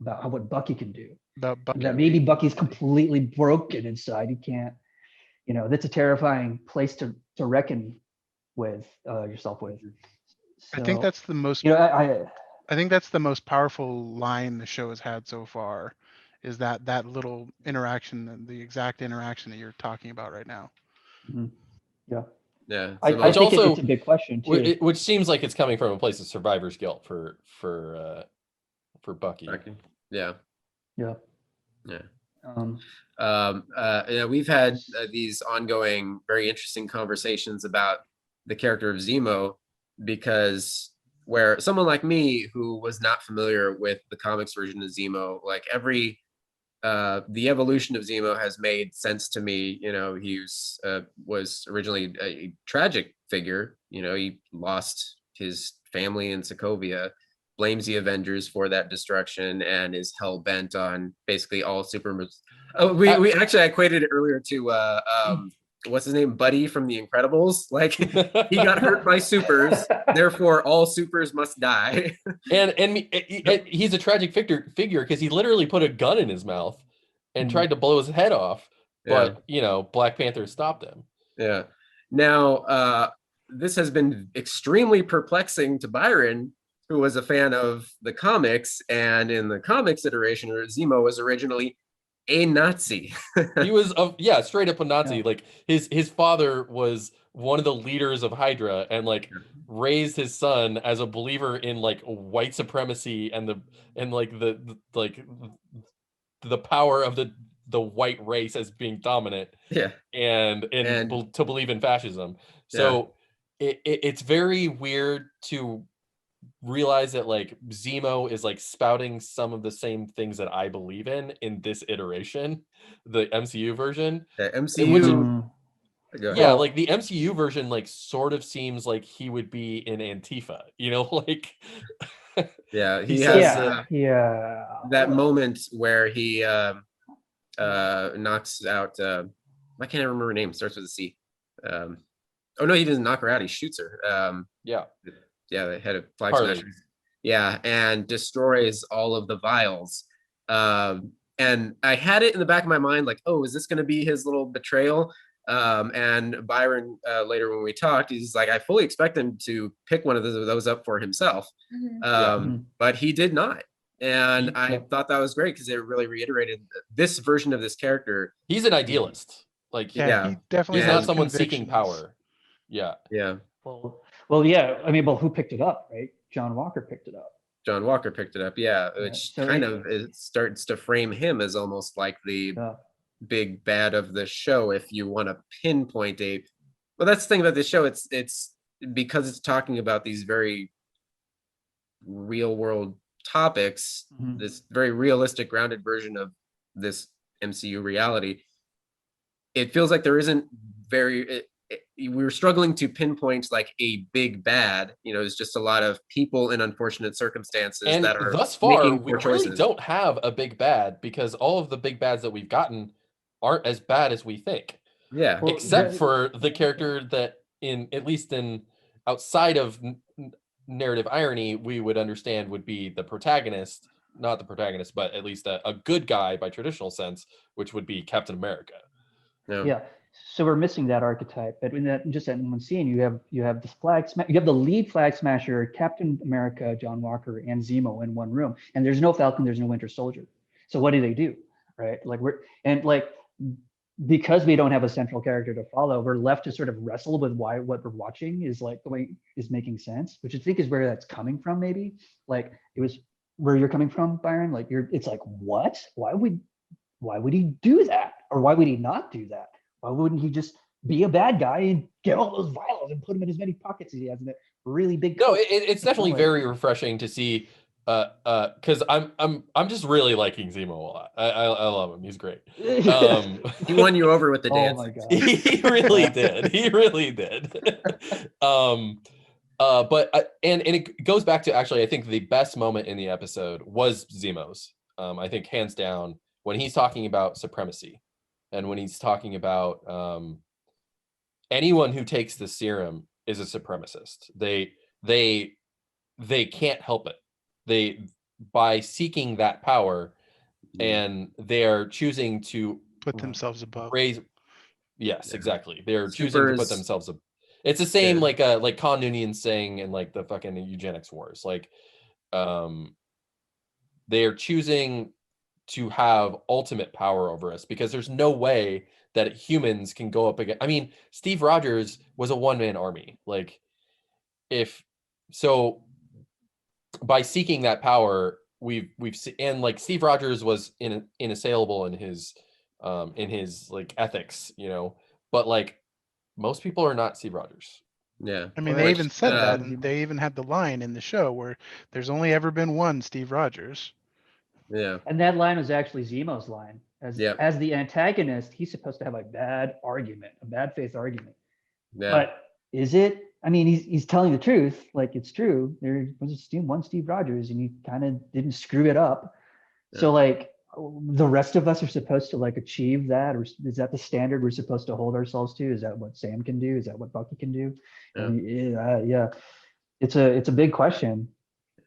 about what Bucky can do. About Bucky. That maybe Bucky's completely broken inside. He can't, that's a terrifying place to reckon with yourself with. I think So, that's the most I think that's the most powerful line the show has had so far, is that little interaction, the exact interaction that you're talking about right now. yeah. Yeah. I Which think also- it's a big question too. which seems like it's coming from a place of survivor's guilt for Bucky. Okay. Yeah. Yeah. Yeah. Yeah. We've had these ongoing, very interesting conversations about the character of Zemo, because where someone like me who was not familiar with the comics version of Zemo, like the evolution of Zemo has made sense to me. He was originally a tragic figure. He lost his family in Sokovia, blames the Avengers for that destruction, and is hell bent on basically all superheroes. Oh, we actually I equated it earlier to what's his name, Buddy from The Incredibles. Like he got hurt by supers, therefore all supers must die. and he's a tragic figure because he literally put a gun in his mouth and tried to blow his head off, but Black Panther stopped him. Yeah. Now this has been extremely perplexing to Byron, who was a fan of the comics, and in the comics iteration, Zemo was originally a Nazi. He was straight up a Nazi. Yeah. Like his father was one of the leaders of Hydra and like raised his son as a believer in like white supremacy and the power of the white race as being dominant. Yeah. And to believe in fascism. So it's very weird to realize that like Zemo is like spouting some of the same things that I believe in this iteration, the MCU version. The Which MCU. Go ahead. yeah, Well- like the MCU version like sort of seems like he would be in Antifa, you know, like Yeah, he he says, has Yeah. that moment where he knocks out. Why can't I remember her name? Starts with a C. Oh no, he doesn't knock her out. He shoots her. yeah, Yeah, the head of Flag Harley. Smashers. Yeah, and destroys all of the vials. And I had it in the back of my mind, like, oh, is this going to be his little betrayal? And Byron, later when we talked, he's like, I fully expect him to pick one of those up for himself. Mhm. But he did not. And I Yeah. thought that was great because it really reiterated this version of this character. He's an idealist. Like Yeah. He definitely he's Yeah. not has someone seeking convictions. power. Yeah. Yeah. Well, yeah. I mean, well, who picked it up, right? John Walker picked it up. John Walker picked it up. Yeah. Yeah, Which so kind it- of it starts to frame him as almost like the Yeah. big bad of the show if you want to pinpoint a well that's the thing about this show, it's because it's talking about these very real world topics, Mhm. this very realistic grounded version of this MCU reality. It feels like there isn't we were struggling to pinpoint like a big bad, it's just a lot of people in unfortunate circumstances And that are thus far, making we poor really choices. don't have a big bad because all of the big bads that we've gotten aren't as bad as we think. Yeah. Well, Except that- for the character that at least in outside of narrative irony, we would understand would be the protagonist, not the protagonist, but at least a good guy by traditional sense, which would be Captain America. No. Yeah. So we're missing that archetype. But in that one scene, you have this you have the lead flag smasher, Captain America, John Walker, and Zemo in one room, and there's no Falcon, there's no Winter Soldier. So what do? Right? Like because we don't have a central character to follow, we're left to sort of wrestle with why what we're watching is making sense, which I think is where that's coming from. Maybe like it was where you're coming from, Byron. Like it's like, what? Why would he do that? Or why would he not do that? Why wouldn't he just be a bad guy and get all those vials and put them in as many pockets as he has in that really big No, coat? it's definitely like- very refreshing to see. Because I'm just really liking Zemo a lot. I love him. He's great. He won you over with the Oh dance. my god. He really did. He really did. But and it goes back to actually, I think the best moment in the episode was Zemo's. I think hands down when he's talking about supremacy, and when he's talking about anyone who takes the serum is a supremacist. They can't help it. They by seeking that power, and they are choosing to Put themselves above. raise. Yes, Yeah. exactly. They're choosing to put Supers- themselves up. It's the same Yeah. like Khan Noonien saying in like the fucking eugenics wars. Like, they are choosing to have ultimate power over us because there's no way that humans can go up again. I mean, Steve Rogers was a one-man army. Like, if so, by seeking that power, we've and like Steve Rogers was inassailable in his like ethics, but like most people are not Steve Rogers. Yeah. I mean, Well, they Which, even said that, uh, and they even had the line in the show where there's only ever been one Steve Rogers. Yeah. And that line was actually Zemo's line. As the antagonist, he's supposed to have a bad argument, a bad faith argument. Yeah. But is it? I mean, he's telling the truth. Like it's true. There was one Steve Rogers, and he kind of didn't screw it up. So like the rest of us are supposed to like achieve that, or is that the standard we're supposed to hold ourselves to? Is that what Sam can do? Is that what Bucky can do? Yeah. Yeah. It's a big question.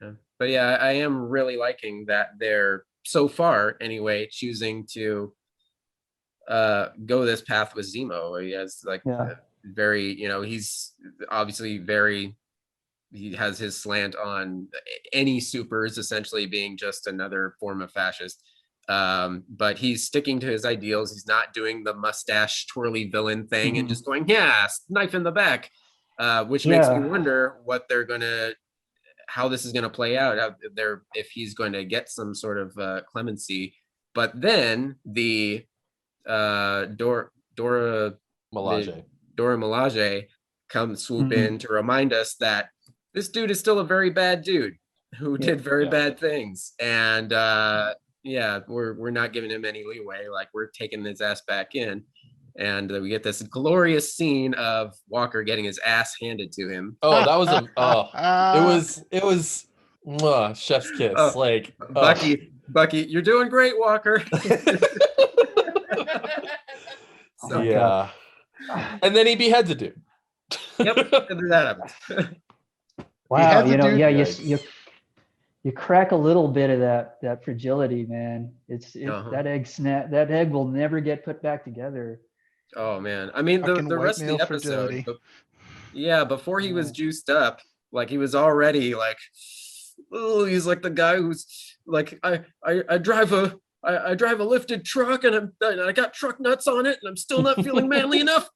Yeah. But yeah, I am really liking that they're so far anyway choosing to go this path with Zemo. He has like very, he's obviously he has his slant on any supers essentially being just another form of fascist. But he's sticking to his ideals. He's not doing the mustache twirly villain thing and just going, knife in the back, which makes me wonder what how this is going to play out. If he's going to get some sort of clemency. But then the Dora Milaje come swoop in to remind us that this dude is still a very bad dude who Yeah. did very Yeah. bad things. And yeah, we're not giving him any leeway. Like, we're taking his ass back in. And we get this glorious scene of Walker getting his ass handed to him. Oh, that was it was mwah, chef's kiss. Oh, Like Bucky, you're doing great, Walker. Oh So, my yeah. God. And then he beheads a dude. yep, that happens. Wow, has a dude- yeah, Yikes. you crack a little bit of that fragility, man. Uh-huh. That egg will never get put back together. Oh man, I mean Fucking the white rest of the male episode, fragility. yeah, before he was Yeah. juiced up, like he was already like, oh, he's like the guy who's like, I drive a lifted truck and I got truck nuts on it and I'm still not feeling manly enough.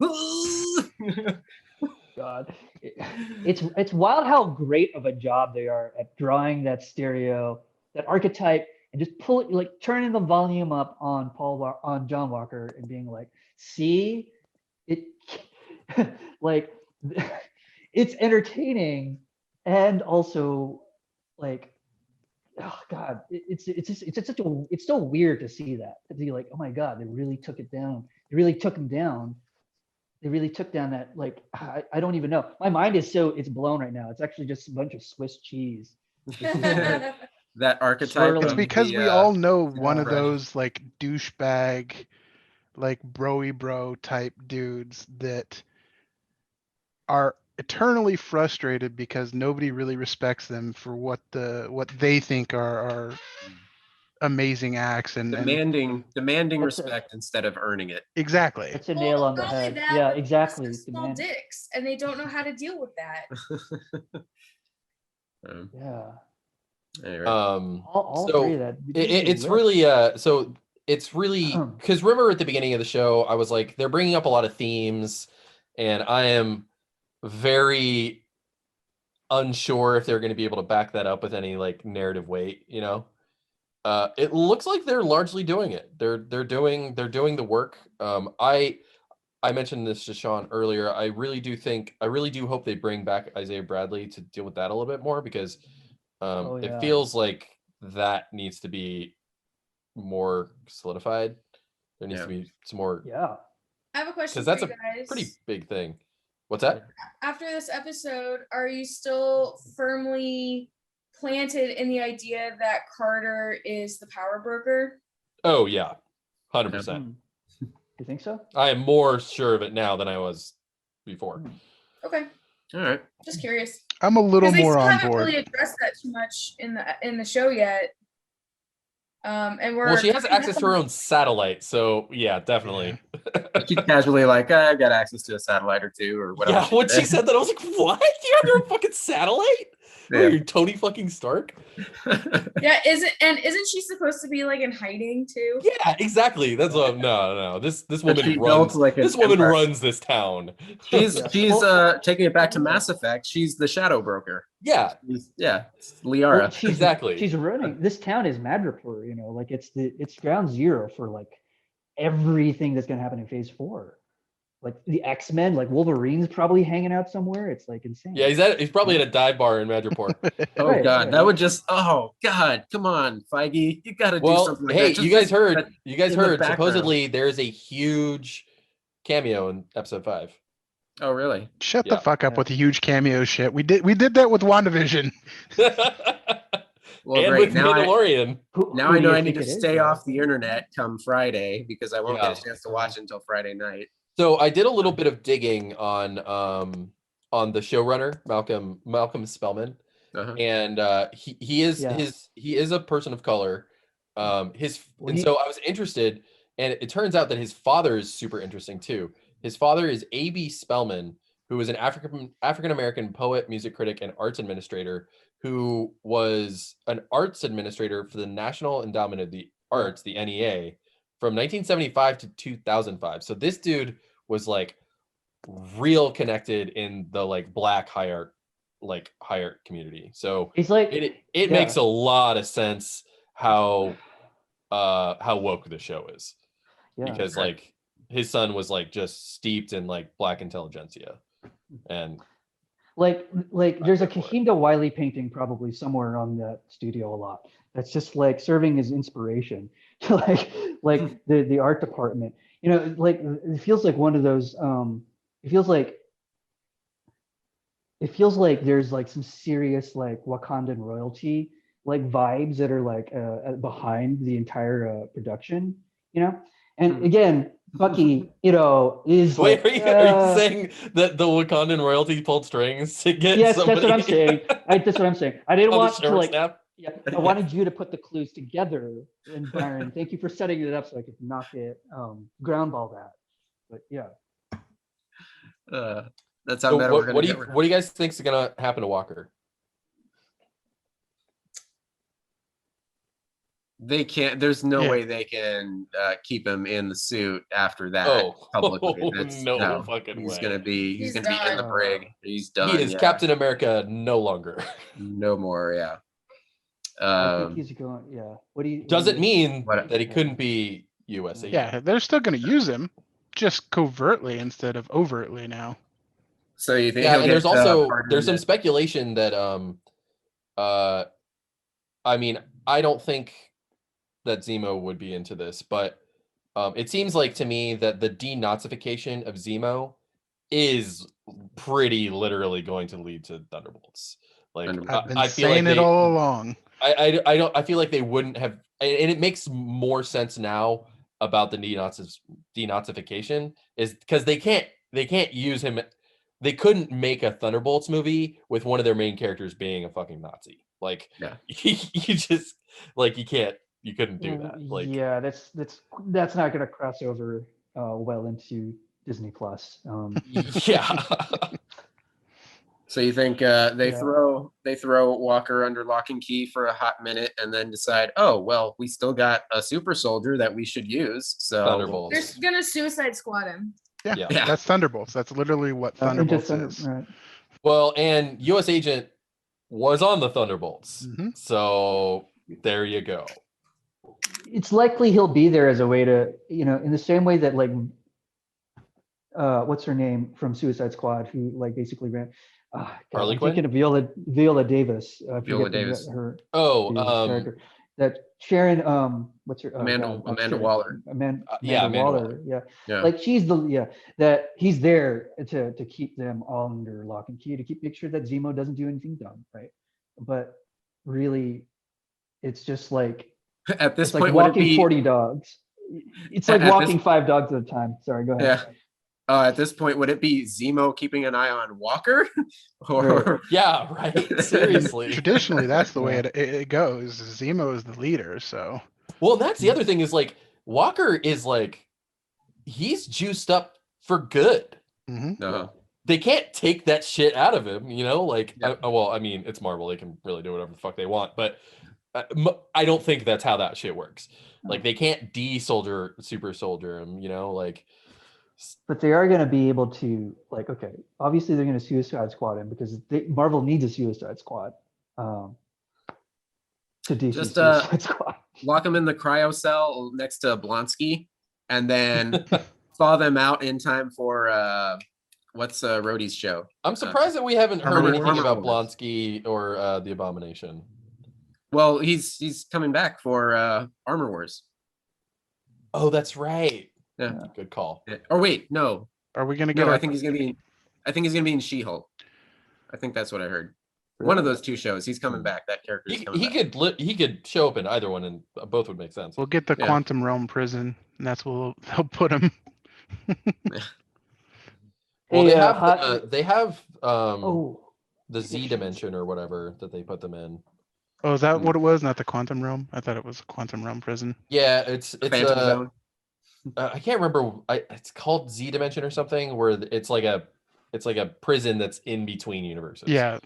God, it's wild how great of a job they are at drawing that stereo, that archetype, and just turning the volume up on on John Walker and being like, see, it, like, it's entertaining and also like, oh God, it's so weird to see that, to be like, oh my God, they really took it down. They really took him down. They really took down that, like, I don't even know. My mind is it's blown right now. It's actually just a bunch of Swiss cheese. That archetype. Swirling. It's of because the, we all know one yeah. of those like douchebag, like broy bro type dudes that are eternally frustrated because nobody really respects them for what they think are amazing acts and demanding That's respect instead of earning it. exactly. That's a nail on the not only head. that, Yeah, but they exactly. just have small Demand. dicks, and they don't know how to deal with that. Yeah. Anyway. All So three of that. it's really so it's really because remember at the beginning of the show I was like, they're bringing up a lot of themes and I am very unsure if they're going to be able to back that up with any like narrative weight, you know. It looks like they're largely doing it. They're doing the work. I mentioned this to Sean earlier. I really do hope they bring back Isaiah Bradley to deal with that a little bit more, because it feels like that needs to be more solidified. There needs to be some more, Yeah. I have a question because that's for you a guys. pretty big thing. What's that? After this episode, are you still firmly planted in the idea that Carter is the power broker? Oh yeah, 100%. You think so? I am more sure of it now than I was before. Okay, All right. just curious. I'm a little Because they more still on haven't board. really addressed that too much in the show yet. And Well, she has access to her own satellite, so yeah, definitely. She's casually like, I've got access to a satellite or two or whatever. Yeah, when she said that, I was like, "What? You have your own fucking satellite? Yeah. Oh, you're Tony fucking Stark?" Yeah, isn't she supposed to be like in hiding too? Yeah, exactly. That's no. This woman she runs. built like an This woman empire. runs this town. She's Well, taking it back to Mass Effect. She's the shadow broker. Yeah, It's Liara. Well, exactly. She's running. This town is Madripoor, you know, like it's ground zero for like everything that's gonna happen in Phase 4. Like the X-Men, like Wolverine's probably hanging out somewhere. It's like insane. Yeah, he's probably at a dive bar in Madripoor. Oh Right, God, right. that would just. Oh God, come on, Feige, you got to do Well, something. Like hey, that. you guys heard? that You guys in the heard? background. Supposedly, there's a huge cameo in episode 5. Oh really? Shut Yeah. the fuck up Yeah. with the huge cameo shit. We did that with WandaVision. Well, And great. with Now Mandalorian. now Who I do know you I need think to it is, stay though? off the internet come Friday because I won't Yeah. get a chance to watch it until Friday night. So I did a little bit of digging on the showrunner Malcolm Spellman, Uh-huh. and he is a person of color. So I was interested, and it turns out that his father is super interesting too. His father is A.B. Spellman, who is an African American poet, music critic, and arts administrator, who was an arts administrator for the National Endowment of the Arts, the NEA, from 1975 to 2005. So this dude was like real connected in the like Black high art community. So He's like it makes a lot of sense how woke the show is, because Right. like his son was like just steeped in like Black intelligentsia, and like there's a Kahinda Wiley painting probably somewhere on that studio a lot. That's just like serving as inspiration to like the art department. You know, like it feels like one of those. It feels like there's like some serious like Wakandan royalty like vibes that are like behind the entire production, you know. And again, Bucky, you know, is Wait, like. are you saying that the Wakandan royalty pulled strings to get? Yes, somebody... that's what I'm saying. That's what I'm saying. I didn't on the want to short like. snap? Yeah, I wanted you to put the clues together. And Byron, thank you for setting it up so I could knock it, ground ball that. But yeah. That's how So meta we're gonna get. what do you guys think is gonna happen to Walker? They can't. There's no Yeah. way they can keep him in the suit after that. Oh, Publicly, That's, no fucking He's way. gonna be. He's He's gonna be in the done. brig. He's done. He is yeah. Captain America no longer. No more. Yeah. I think he's going. Yeah. What do you? Doesn't mean What- that he couldn't be U.S. agent. Yeah, they're still going to use him, just covertly instead of overtly now. So you think? Yeah, he'll and get, there's also pardoned there's some at- speculation that I mean, I don't think that Zemo would be into this, but it seems like to me that the denazification of Zemo is pretty literally going to lead to Thunderbolts. Like I've been I feel saying like it they, all along. I don't I feel like they wouldn't have, and it makes more sense now about the denazification is because they can't use him. They couldn't make a Thunderbolts movie with one of their main characters being a fucking Nazi. Like, Yeah. you just like you couldn't do that. Like, yeah, that's not going to cross over well into Disney Plus. yeah. So you think they Yeah. throw Walker under lock and key for a hot minute and then decide, oh well, we still got a super soldier that we should use. So They're Thunderbolts. gonna Suicide Squad him. Yeah, Yeah. that's Thunderbolts. That's literally what Into Thunderbolts Thunder- is. right. Well, and U.S. Agent was on the Thunderbolts, Mhm. so there you go. It's likely he'll be there as a way to, you know, in the same way that like, what's her name from Suicide Squad, who like basically ran. Harley I'm Quinn? thinking of Viola Davis. I Viola forget the- Davis. her Oh, character. That Sharon, what's her? Amanda Sharon- Waller. Amanda Amanda Waller. Yeah. Yeah. Like she's that he's there to keep them all under lock and key, to make sure that Zemo doesn't do anything dumb, right? But really, it's just like At this it's like point, would it walking be 40 dogs. It's like At this- walking 5 dogs at a time. Sorry, go ahead. yeah? At this point, would it be Zemo keeping an eye on Walker, or Right. yeah, right. Seriously. Traditionally, that's the way Yeah. it goes. Zemo is the leader, so Well, and that's the other thing is like Walker is like he's juiced up for good. mhm. no? They can't take that shit out of him, you know? Like, Yeah. well, I mean, it's Marvel; they can really do whatever the fuck they want. But I don't think that's how that shit works. Like, they can't super soldier him, you know? Like, But they are going to be able to, like, okay, obviously they're going to Suicide Squad him because Marvel needs a Suicide Squad to DC Just, Suicide Squad. Lock him in the cryo cell next to Blonsky, and then thaw them out in time for what's Rhodey's show? I'm surprised that we haven't heard Armor anything Wars. about Blonsky or the Abomination. Well, he's coming back for Armor Wars. Oh, that's right. Yeah. Good call. Or wait, no, Are we gonna get no. our I think he's gonna be. I think he's gonna be in She-Hulk. I think that's what I heard. One of those two shows. He's coming back. That character is coming He back. he could show up in either one, and both would make sense. we'll get the Yeah. quantum realm prison, and that's where they'll put him. Well, Hey, they have hot- they have Oh, the Z dimension or whatever that they put them in. Oh, is that what it was? Not the quantum realm? I thought it was a quantum realm prison. Yeah, it's Phantom Zone. I can't remember. It's called Z dimension or something, where it's like a prison that's in between universes. Yeah.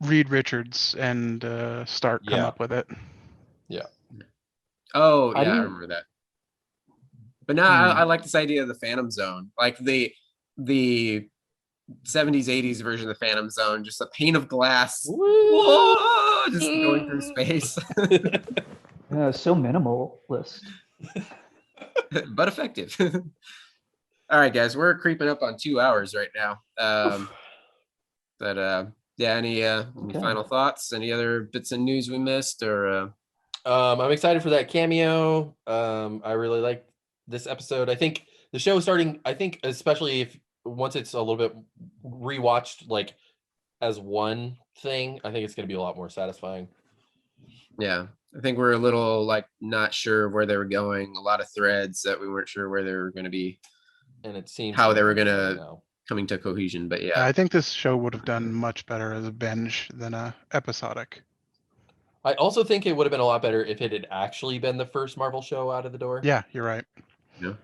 Reed Richards and Stark come Yeah. up with it. Oh How do yeah, I you- remember that. But now I like this idea of the Phantom Zone, like the 70s, 80s version of the Phantom Zone, just a pane of glass, whoa, just going through space, yeah, so minimalist. but effective. All right, guys, we're creeping up on 2 hours right now. Yeah, any Okay. final thoughts? Any other bits of news we missed, or I'm excited for that cameo. I really like this episode. I think the show is starting. I think especially if once it's a little bit rewatched, like as one thing, I think it's going to be a lot more satisfying. yeah, I think we're a little like not sure where they were going. A lot of threads that we weren't sure where they were going to be, And it seems how to they be were coming gonna now. coming to cohesion. But yeah, I think this show would have done much better as a binge than a episodic. I also think it would have been a lot better if it had actually been the first Marvel show out of the door. Yeah, you're right. you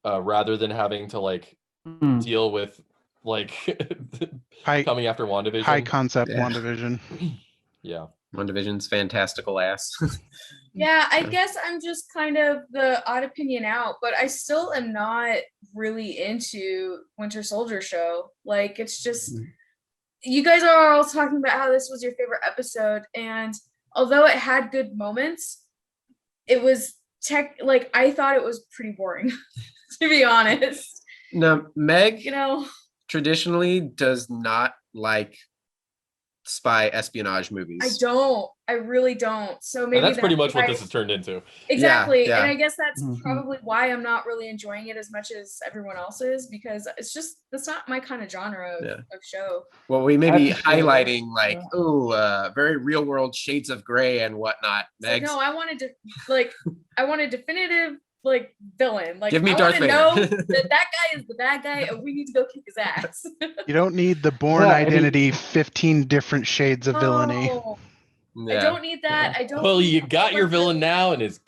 Rather than having to like Hmm. deal with like High coming after WandaVision. high concept Yeah. WandaVision. Yeah. WandaVision's fantastical ass. Yeah, I Yeah. guess I'm just kind of the odd opinion out, but I still am not really into Winter Soldier show. Like, it's just, you guys are all talking about how this was your favorite episode, and although it had good moments, it was like I thought it was pretty boring, to be honest. Now, Meg You know, traditionally does not like spy espionage movies. I really don't. So maybe And that's pretty much what why- this has turned into. Exactly. Yeah. And I guess that's Mhm. probably why I'm not really enjoying it as much as everyone else is, because it's just, that's not my kind of genre Yeah. of show. Well, we may be Absolutely. highlighting like, Yeah. very real world shades of gray and whatnot. It's like, Megs, no, I wanted to I want a definitive like villain. Like, Give me I Darth want to know Vader. that guy is the bad guy and we need to go kick his ass. You don't need the Born Yeah, I mean- Identity 15 different shades of villainy. No, I yeah. don't need that. I don't Well, need you a got whole your bunch of- villain now, and his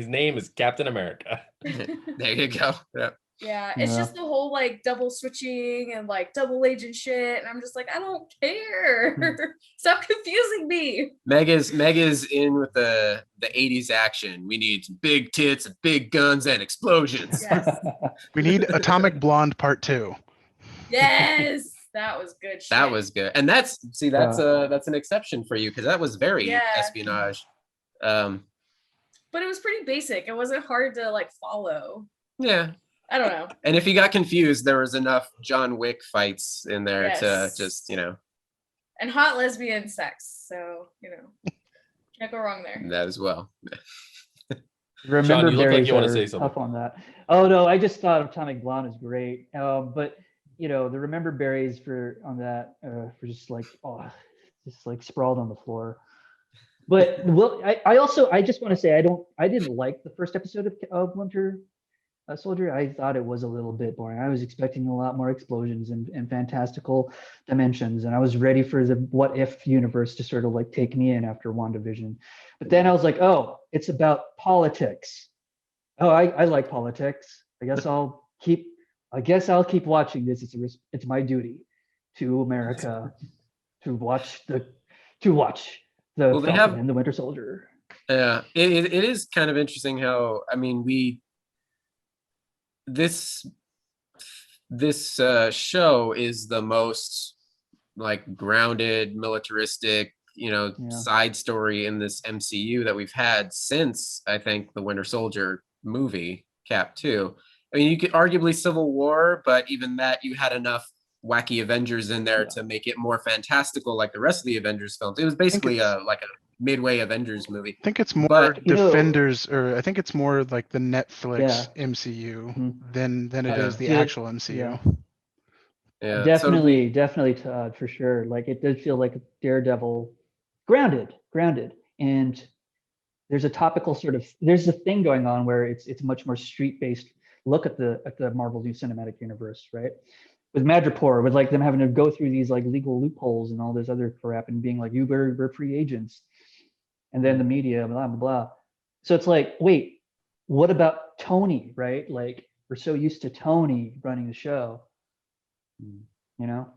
name is Captain America. There you go. Yeah. Yeah, it's Yeah. just the whole like double switching and like double agent shit, and I'm just like, I don't care. Stop confusing me. Meg is in with the 80s action. We need big tits and big guns and explosions. Yes, We need Atomic Blonde Part 2. yes, that was good. Shit. That was good. And that's an exception for you because that was very Yeah. espionage. But it was pretty basic. It wasn't hard to like follow. Yeah. I don't know. And if you got confused, there was enough John Wick fights in there to Yes. just, And hot lesbian sex, so can't go wrong there. that as well. Remember Sean, you look like berries you wanna are say something. tough on that. Oh no, I just thought Atomic Blonde is great. But the remember berries for just like sprawled on the floor. But I just want to say I didn't like the first episode of Winter Soldier. I thought it was a little bit boring. I was expecting a lot more explosions and fantastical dimensions, and I was ready for the what if universe to sort of like take me in after WandaVision. But then I was like, oh, it's about politics. Oh, I like politics. I guess I'll keep watching this. It's my duty to America to watch the Well, they Falcon have- and the Winter Soldier. Yeah, it is kind of interesting how this show is the most like grounded militaristic side story in this MCU that we've had since I think the Winter Soldier movie Cap 2. I mean, you could arguably Civil War, but even that you had enough wacky Avengers in there to make it more fantastical like the rest of the Avengers films. It was basically like a midway Avengers movie. I think it's more But, Defenders, or I think it's more like the Netflix Yeah. MCU Mhm. than it is the Yeah. actual MCU. Yeah. Yeah, so Definitely, for sure. Like it did feel like Daredevil, grounded, and there's a topical there's a thing going on where it's much more street-based look at the Marvel New Cinematic Universe, right? With Madripoor, with like them having to go through these like legal loopholes and all this other crap and being like, we're free agents, and then the media, blah blah blah. So it's like, wait, what about Tony, right? Like we're so used to Tony running the show, and now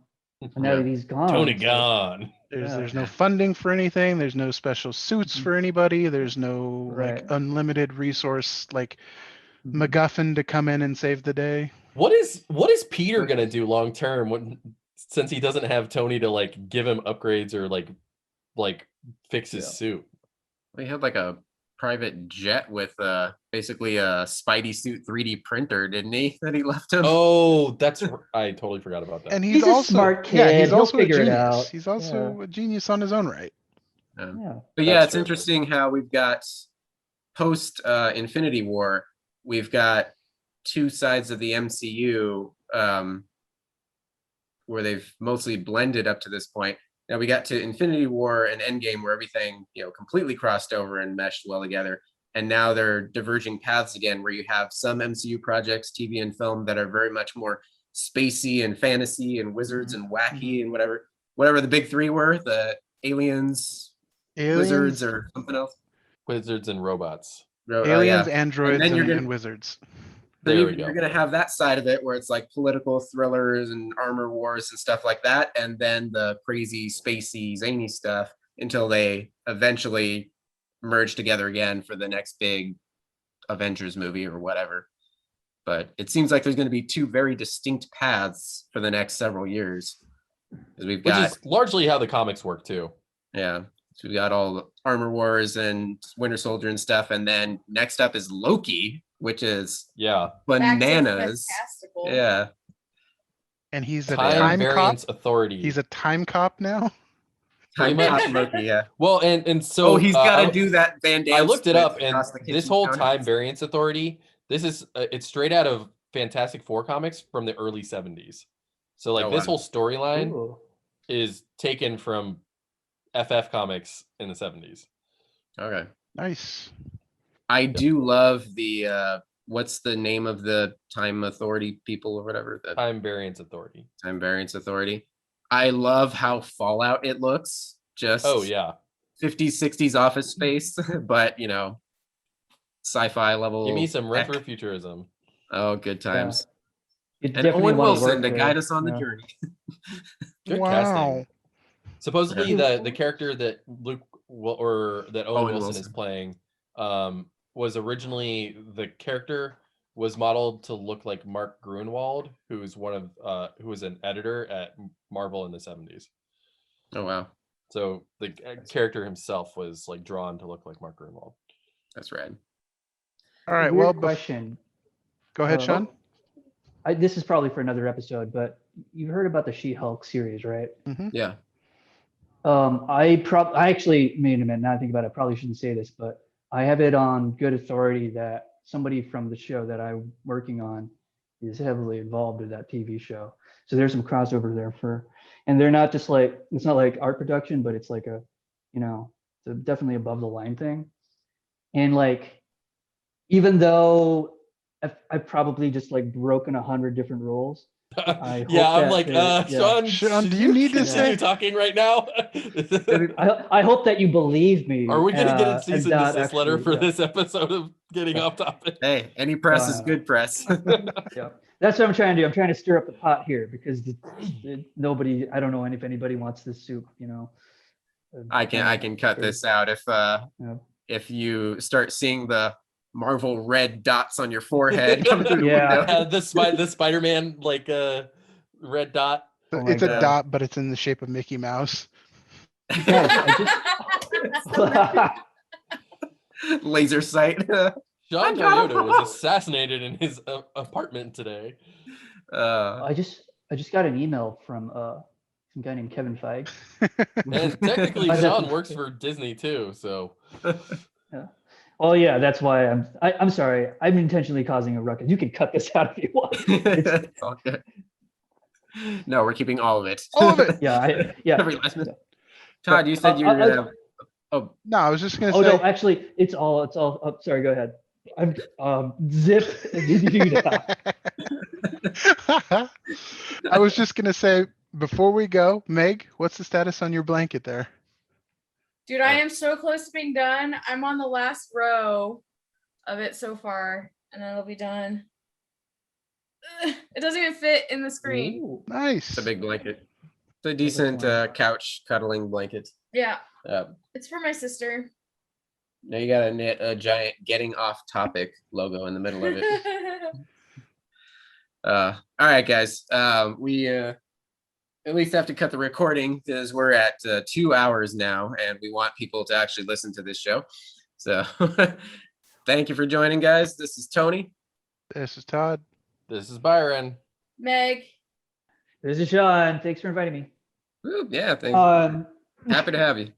that he's gone, Tony it's like, gone. There's no funding for anything. There's no special suits for anybody. There's no Right. like unlimited resource like MacGuffin to come in and save the day. What is Peter gonna do long term since he doesn't have Tony to like give him upgrades or like fix his Yeah. suit? we had like a private jet with basically a Spidey suit 3D printer, didn't he? That he left him. Oh, I totally forgot about that. And He's a smart kid. he's He'll also a figure it genius. out. He's also a genius on his own right. Yeah. But yeah, That's it's true. interesting how we've got post Infinity War, we've got two sides of the MCU where they've mostly blended up to this point. Now we got to Infinity War and Endgame where everything, completely crossed over and meshed well together. And now they're diverging paths again, where you have some MCU projects, TV and film, that are very much more spacey and fantasy and wizards and wacky and whatever the big three were, the aliens, wizards, or something else. Wizards and robots. Aliens, yeah. androids, then you're and wizards. There we You're go. going to have that side of it where it's like political thrillers and armor wars and stuff like that. And then the crazy, spacey, zany stuff until they eventually merge together again for the next big Avengers movie or whatever. But it seems like there's going to be two very distinct paths for the next several years. Which is largely how the comics work too. Yeah. So we got all the armor wars and Winter Soldier and stuff. And then next up is Loki, which is bananas. Yeah. And he's a time time cop. variance authority. He's a time cop now. Time cop Loki, yeah. Well, and so he's got to do that Van Damme. I looked it up, and across the this kitchen whole counter. time variance authority, this is it's straight out of Fantastic Four comics from the early 70s. So like this whole storyline is taken from FF comics in the 70s. Okay. Nice. I do love the what's the name of the time authority people or whatever? The time variance authority. Time variance authority. I love how Fallout it looks. Just 50s, 60s office space, but sci-fi level. Give me some retrofuturism. Oh, good times. Yeah. And Owen Wilson to guide us on the journey. Good casting. Supposedly the character that Owen Wilson is playing was originally, the character was modeled to look like Mark Gruenwald, who was an editor at Marvel in the 70s. Oh wow. So the character himself was like drawn to look like Mark Gruenwald. That's rad. All right. Well, question. Go ahead, Sean. This is probably for another episode, but you heard about the She-Hulk series, right? Mm-hmm. Yeah. I actually, now I think about it, I probably shouldn't say this, but I have it on good authority that somebody from the show that I'm working on is heavily involved in that TV show. So there's some crossover there and they're not just like, it's not like art production, but it's like it's a definitely above the line thing. And like, even though I've probably just like broken 100 different rules. I'm like, Sean, do you need to continue talking right now? I hope that you believe me. Are we going to get a cease and desist letter for this episode of getting off topic? Hey, any press is good press. Yeah, that's what I'm trying to do. I'm trying to stir up the pot here because nobody. I don't know if anybody wants this soup. I can cut this out if you start seeing the Marvel red dots on your forehead coming through the window. The Spider-Man like red dot. It's a dot, but it's in the shape of Mickey Mouse. Laser sight. Sean Tarjyoto was assassinated in his apartment today. I just got an email from some guy named Kevin Feige. And technically, Sean works for Disney too, so. Yeah. Oh yeah, that's why I'm sorry. I'm intentionally causing a ruckus. You can cut this out if you want. It's all good. No, we're keeping all of it. All of it. Yeah. Every last minute. Todd, you said you were gonna. Oh no, I was just gonna say. Oh no, actually, it's all. Oh, sorry, go ahead. I'm zip. I was just gonna say before we go, Meg, what's the status on your blanket there? Dude, I am so close to being done. I'm on the last row of it so far, and then it'll be done. Ugh, it doesn't even fit in the screen. Ooh. Nice. It's a big blanket. It's a decent couch cuddling blanket. Yeah. It's for my sister. Now you gotta knit a giant "getting off topic" logo in the middle of it. All right, guys. We at least have to cut the recording because we're at 2 hours now, and we want people to actually listen to this show. So thank you for joining, guys. This is Tony. This is Todd. This is Byron. Meg. This is Sean. Thanks for inviting me. Woo, yeah, thanks. Happy to have you.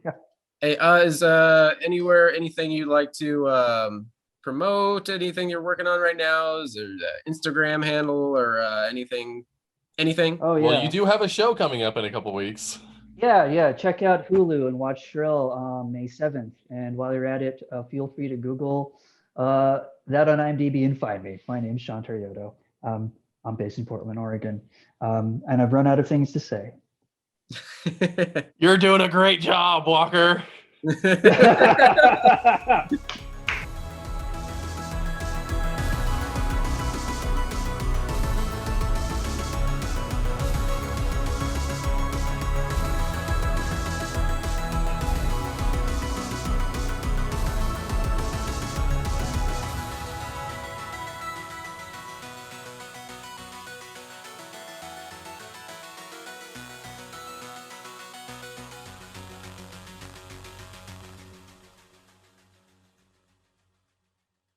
Yeah. Hey, is anything you'd like to promote? Anything you're working on right now? Is there an Instagram handle or anything? Oh yeah. Well, you do have a show coming up in a couple weeks. Yeah. Check out Hulu and watch Shrill May 7th. And while you're at it, feel free to Google that on IMDb and find me. My name's Sean Tarjyoto. I'm based in Portland, Oregon. And I've run out of things to say. You're doing a great job, Walker.